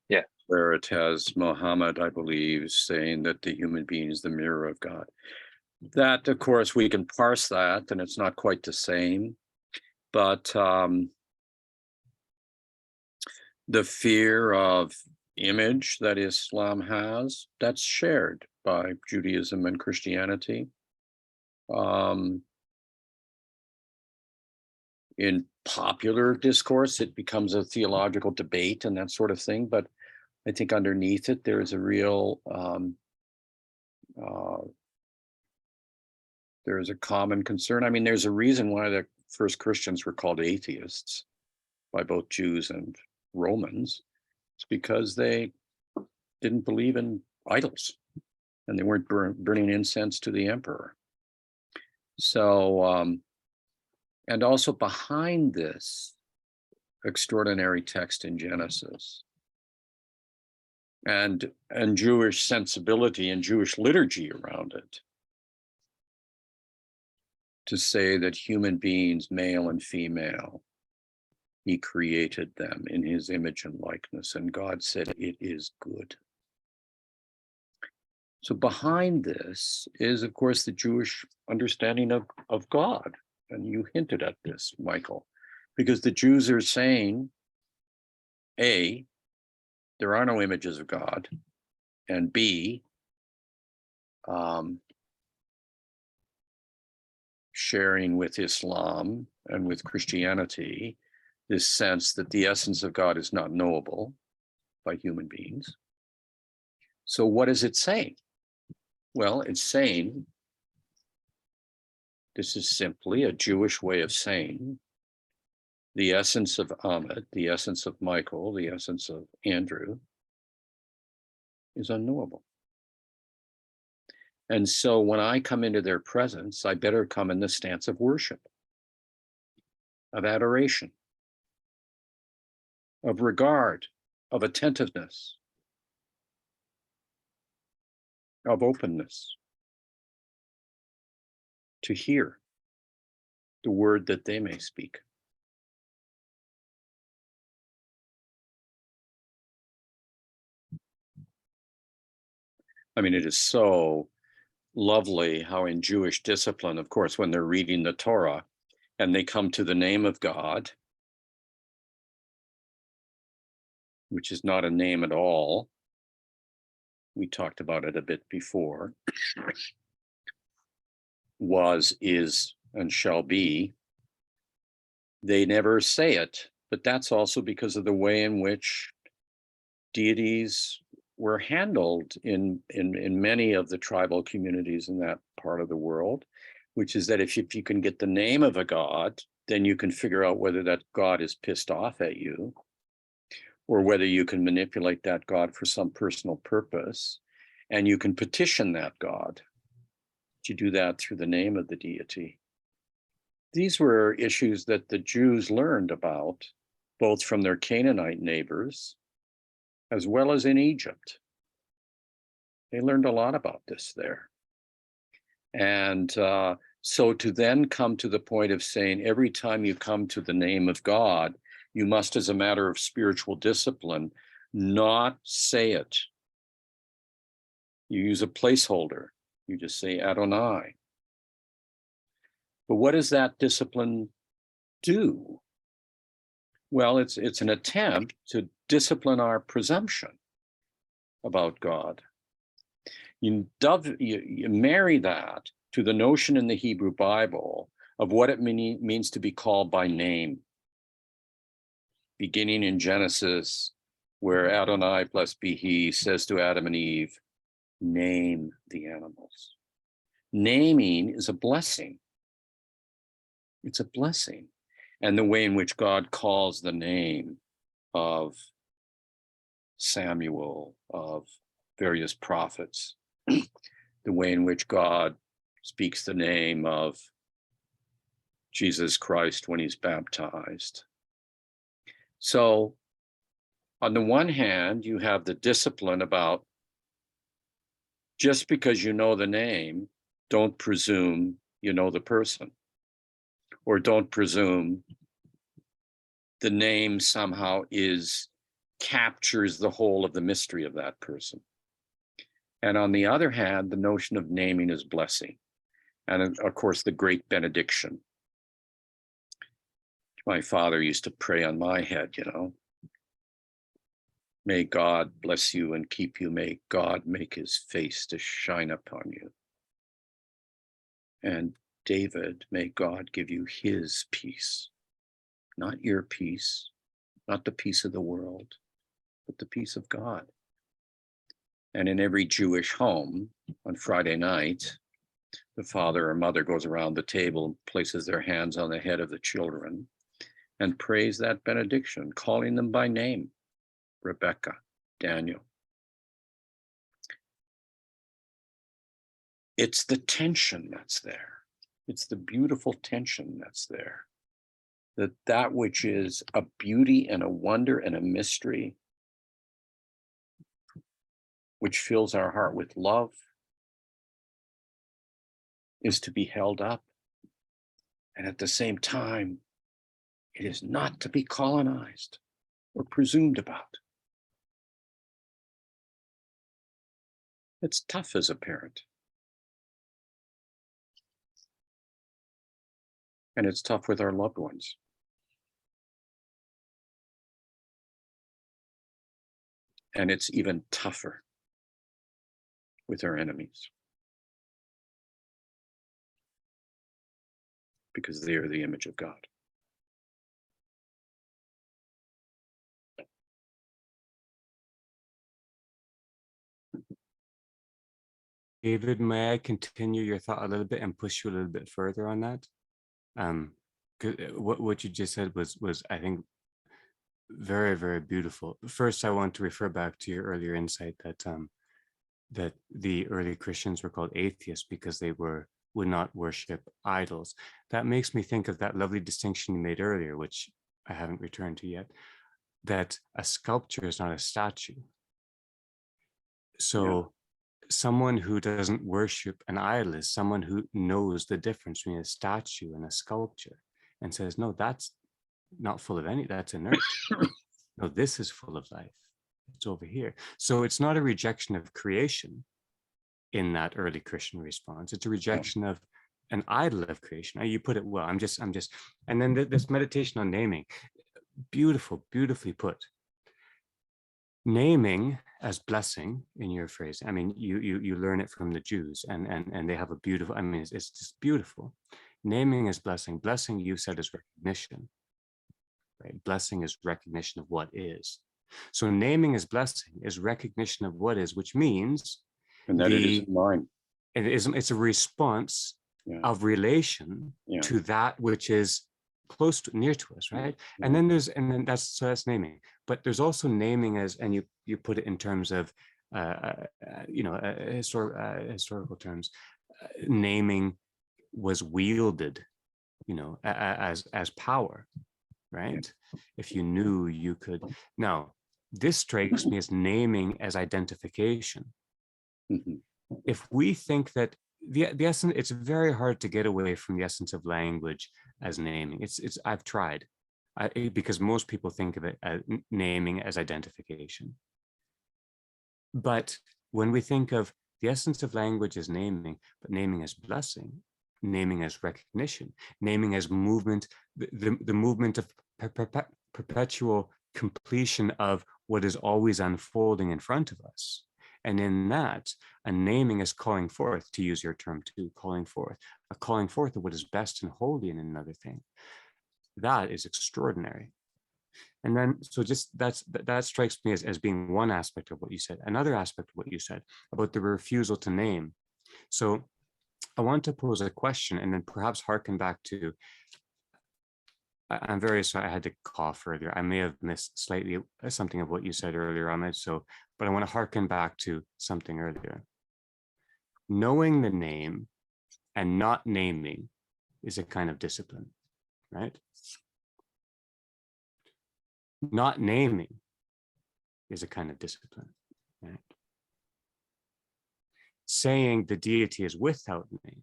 Yeah. Where it has Muhammad, I believe, saying that the human being is the mirror of God. That, of course, we can parse that, and it's not quite the same. But the fear of image that Islam has, that's shared by Judaism and Christianity. In popular discourse, it becomes a theological debate and that sort of thing. But I think underneath it, there is a real, there is a common concern. I mean, there's a reason why the first Christians were called atheists by both Jews and Romans. It's because they didn't believe in idols and they weren't burning incense to the emperor. So, and also behind this extraordinary text in Genesis and Jewish sensibility and Jewish liturgy around it, to say that human beings, male and female, he created them in his image and likeness, and God said it is good. So behind this is, of course, the Jewish understanding of God. And you hinted at this, Michael, because the Jews are saying, A, there are no images of God, and B, sharing with Islam and with Christianity this sense that the essence of God is not knowable by human beings. So what is it saying? Well, it's saying, this is simply a Jewish way of saying the essence of Ahmed, the essence of Michael, the essence of Andrew is unknowable. And so when I come into their presence, I better come in the stance of worship, of adoration, of regard, of attentiveness, of openness, to hear the word that they may speak. I mean, it is so lovely how in Jewish discipline, of course, when they're reading the Torah and they come to the name of God, which is not a name at all. We talked about it a bit before. Was, is, and shall be. They never say it, but that's also because of the way in which deities were handled in many of the tribal communities in that part of the world, which is that if you can get the name of a god, then you can figure out whether that god is pissed off at you, or whether you can manipulate that god for some personal purpose, and you can petition that god. You do that through the name of the deity. These were issues that the Jews learned about, both from their Canaanite neighbors, as well as in Egypt. They learned a lot about this there. And so to then come to the point of saying, every time you come to the name of God, you must, as a matter of spiritual discipline, not say it. You use a placeholder. You just say Adonai. But what does that discipline do? Well, it's an attempt to discipline our presumption about God. You marry that to the notion in the Hebrew Bible of what it means to be called by name. Beginning in Genesis, where Adonai, blessed be he, says to Adam and Eve, name the animals. Naming is a blessing. It's a blessing. And the way in which God calls the name of Samuel, of various prophets, the way in which God speaks the name of Jesus Christ when he's baptized. So on the one hand, you have the discipline about just because you know the name, don't presume you know the person, or don't presume the name somehow captures the whole of the mystery of that person. And on the other hand, the notion of naming is blessing. And of course, the great benediction. My father used to pray on my head, may God bless you and keep you. May God make his face to shine upon you. And David, may God give you his peace, not your peace, not the peace of the world, but the peace of God. And in every Jewish home on Friday night, the father or mother goes around the table, places their hands on the head of the children, and prays that benediction, calling them by name, Rebecca, Daniel. It's the tension that's there. It's the beautiful tension that's there. That which is a beauty and a wonder and a mystery, which fills our heart with love, is to be held up. And at the same time, it is not to be colonized or presumed about. It's tough as a parent. And it's tough with our loved ones. And it's even tougher with our enemies. Because they are the image of God. David, may I continue your thought a little bit and push you a little bit further on that? 'Cause what you just said was I think very, very beautiful. First, I want to refer back to your earlier insight that that the early Christians were called atheists because they would not worship idols. That makes me think of that lovely distinction you made earlier, which I haven't returned to yet, that a sculpture is not a statue. So someone who doesn't worship an idol is someone who knows the difference between a statue and a sculpture and says, no, that's not full of any, that's inert. No, this is full of life. It's over here. So it's not a rejection of creation in that early Christian response. It's a rejection of an idol of creation. You put it well. I'm just, and then this meditation on naming, beautifully put. Naming as blessing in your phrase. I mean, you learn it from the Jews, and they have a beautiful. I mean, it's just beautiful. Naming as blessing. Blessing, you said, is recognition. Right? Blessing is recognition of what is. So naming as blessing is recognition of what is, which means, and that it isn't mine. It's a response of relation to that which is close to, near to us, right? And then that's naming. But there's also naming as, and you put it in terms of historical terms. Naming was wielded, as power, right? If you knew, you could. Now, this strikes me as naming as identification. If we think that the essence, it's very hard to get away from the essence of language as naming. I've tried, because most people think of it as naming as identification. But when we think of the essence of language as naming, but naming as blessing, naming as recognition, naming as movement, the movement of perpetual completion of what is always unfolding in front of us. And in that, a naming is calling forth, to use your term too, a calling forth of what is best and holy in another thing. That is extraordinary. And then, so just that strikes me as being one aspect of what you said. Another aspect of what you said about the refusal to name. So I want to pose a question and then perhaps hearken back to, I'm very sorry, I had to cough earlier. I may have missed slightly something of what you said earlier, Ahmed. But I want to hearken back to something earlier. Knowing the name and not naming is a kind of discipline, right? Not naming is a kind of discipline, right? Saying the deity is without name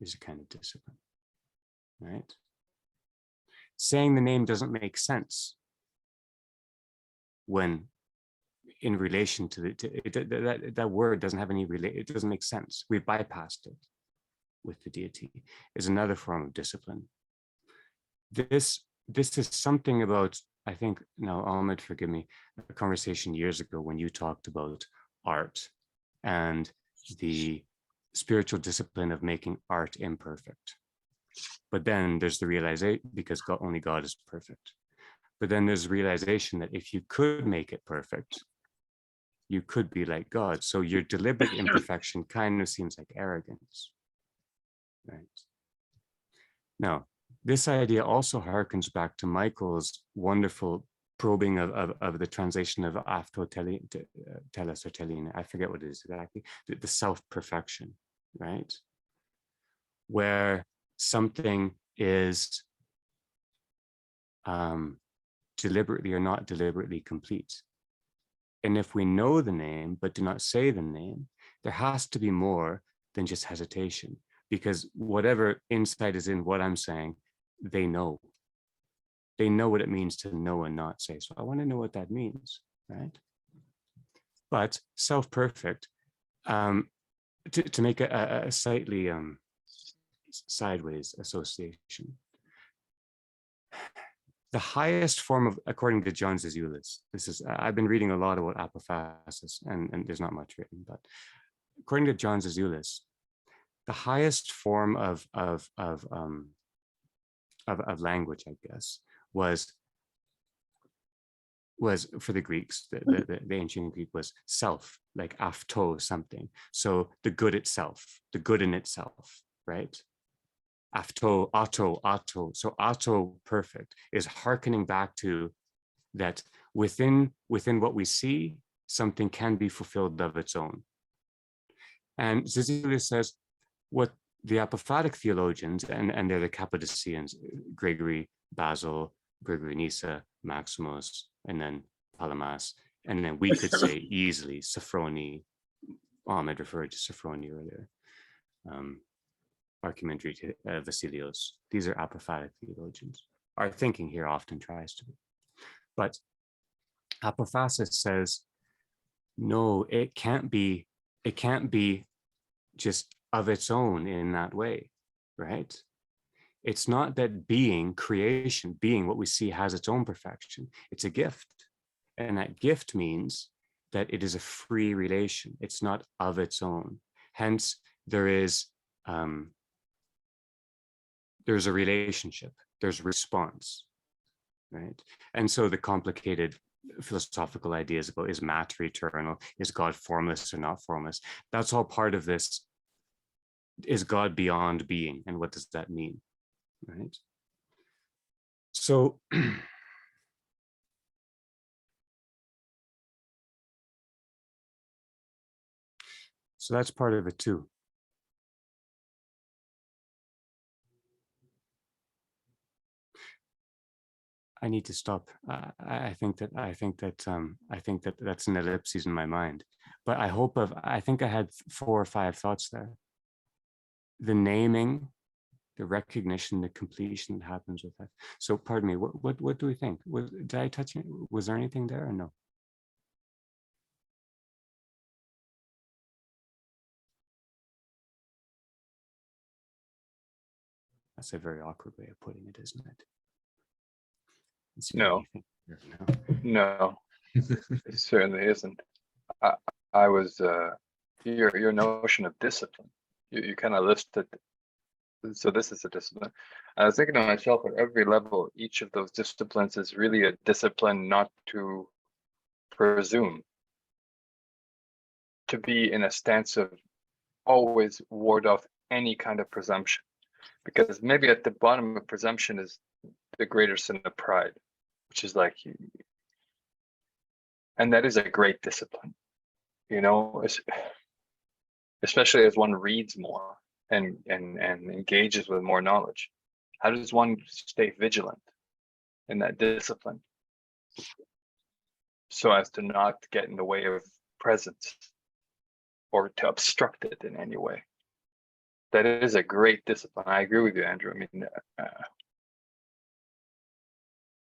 is a kind of discipline, right? Saying the name doesn't make sense when in relation to that word doesn't have any it doesn't make sense. We've bypassed it with the deity is another form of discipline. This is something about, I think, now Ahmed, forgive me, a conversation years ago when you talked about art and the spiritual discipline of making art imperfect. But then there's the realization, because only God is perfect. But then there's the realization that if you could make it perfect, you could be like God. So your deliberate imperfection kind of seems like arrogance, right? Now, this idea also harkens back to Michael's wonderful probing of the translation of afto telos or telin. I forget what it is exactly, the self-perfection, right? Where something is deliberately or not deliberately complete. And if we know the name, but do not say the name, there has to be more than just hesitation, because whatever insight is in what I'm saying, they know. They know what it means to know and not say. So I want to know what that means, right? But self-perfect To make a slightly sideways association, the highest form of, according to John Zizioulas, this is, I've been reading a lot about apophasis, and there's not much written, but according to John Zizioulas, the highest form of language, I guess, was for the Greeks, the ancient Greek, was self, like afto something. So the good itself, the good in itself, right? Afto, auto. So auto perfect is hearkening back to that within what we see, something can be fulfilled of its own. And Zizioulas says what the apophatic theologians, and they're the Cappadocians, Gregory, Basil, Gregory Nyssa, Maximos, and then Palamas, and then we could say easily Sophrony. Ahmed referred to Sophrony earlier. Archimandrite Vasilios. These are apophatic theologians. Our thinking here often tries to be. But apophasis says, no, it can't be just of its own in that way, right? It's not that being, creation, being what we see has its own perfection. It's a gift. And that gift means that it is a free relation. It's not of its own. Hence, there's a relationship, there's response, right? And so the complicated philosophical ideas about, is matter eternal, is God formless or not formless, that's all part of this. Is God beyond being, and what does that mean, right? So so that's part of it too. I need to stop. I think that that's an ellipsis in my mind. But I think I had 4 or 5 thoughts there. The naming, the recognition, the completion that happens with that. So pardon me, what do we think? Did I touch it? Was there anything there or no? That's a very awkward way of putting it, isn't it? No, no, it certainly isn't. I was your notion of discipline. You kind of listed. So this is a discipline. I was thinking to myself, at every level, each of those disciplines is really a discipline not to presume, to be in a stance of always ward off any kind of presumption, because maybe at the bottom of presumption is the greater sin of pride, which is like, and that is a great discipline, you know, especially as one reads more and engages with more knowledge. How does one stay vigilant in that discipline so as to not get in the way of presence or to obstruct it in any way? That is a great discipline. I agree with you, Andrew. I mean,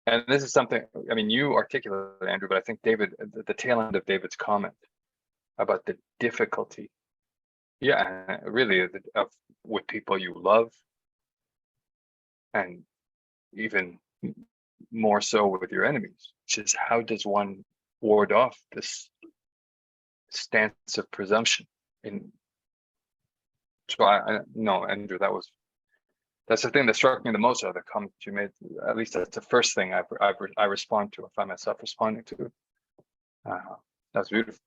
and this is something, I mean, you articulated, Andrew, but I think David, the tail end of David's comment about the difficulty, yeah, really, with people you love, and even more so with your enemies, which is, how does one ward off this stance of presumption? So I no, Andrew, that's the thing that struck me the most out of the comment you made. At least that's the first thing I respond to, if I myself responding to it. That's beautiful.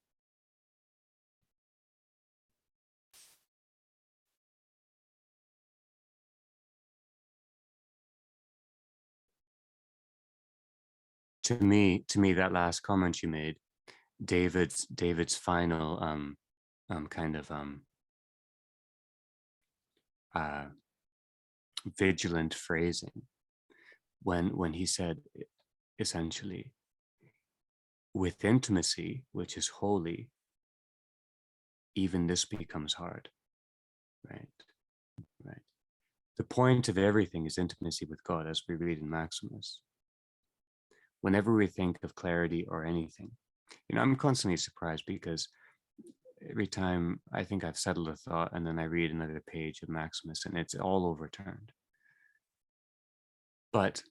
To me, that last comment you made, David's final kind of vigilant phrasing, when he said, essentially, with intimacy, which is holy, even this becomes hard, right? The point of everything is intimacy with God, as we read in Maximus. Whenever we think of clarity or anything, I'm constantly surprised, because every time I think I've settled a thought and then I read another page of Maximus and it's all overturned. But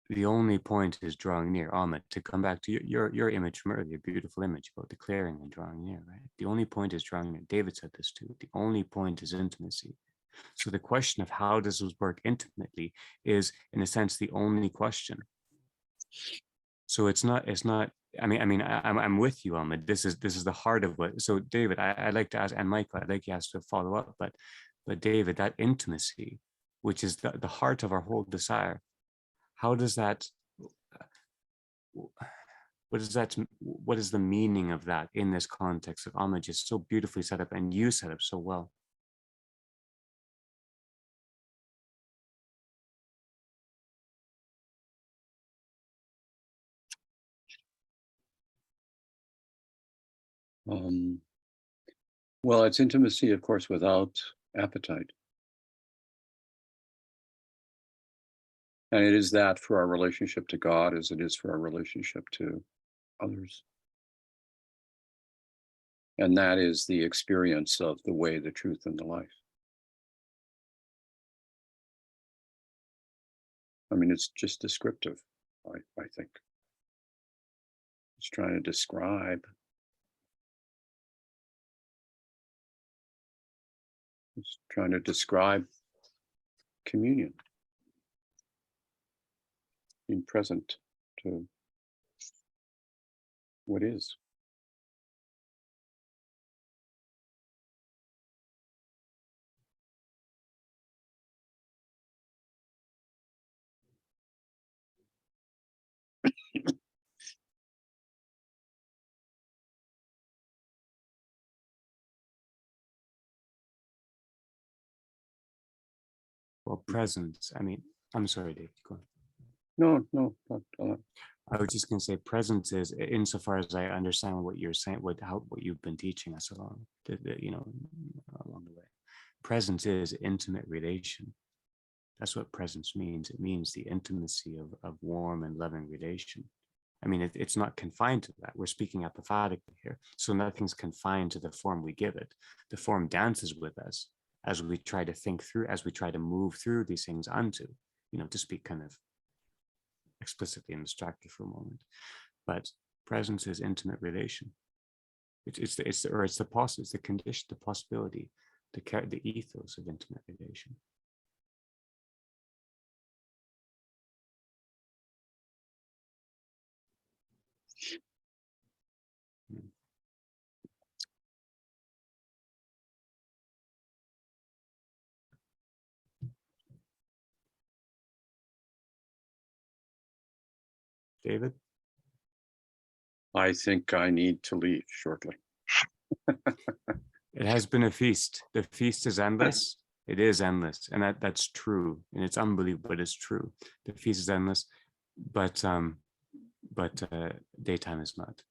the only point is drawing near. Ahmed, to come back to your image from earlier, beautiful image about declaring and drawing near, right? The only point is drawing near. David said this too. The only point is intimacy. So the question of how does this work intimately is, in a sense, the only question. So it's not. I'm with you, Ahmed. This is the heart of what. So David, I'd like to ask, and Michael, I'd like you ask to follow up, but David, that intimacy, which is the heart of our whole desire, how does that? What is the meaning of that in this context that Ahmed just so beautifully set up and you set up so well? Well, it's intimacy, of course, without appetite. And it is that for our relationship to God as it is for our relationship to others. And that is the experience of the way, the truth, and the life. I mean, it's just descriptive, I think. It's trying to describe. It's trying to describe communion, being present to what is. Well, presence. I mean, I'm sorry, Dave. Go on. No, not I was just going to say presence is, insofar as I understand what you're saying, what you've been teaching us along the way. Presence is intimate relation. That's what presence means. It means the intimacy of warm and loving relation. I mean, it's not confined to that. We're speaking apophatically here. So nothing's confined to the form we give it. The form dances with us as we try to think through, as we try to move through these things unto, to speak kind of explicitly and abstractly for a moment. But presence is intimate relation. It's the condition, the possibility, the ethos of intimate relation. David? I think I need to leave shortly. It has been a feast. The feast is endless. It is endless. And that's true. And it's unbelievable, but it's true. The feast is endless, but daytime is not.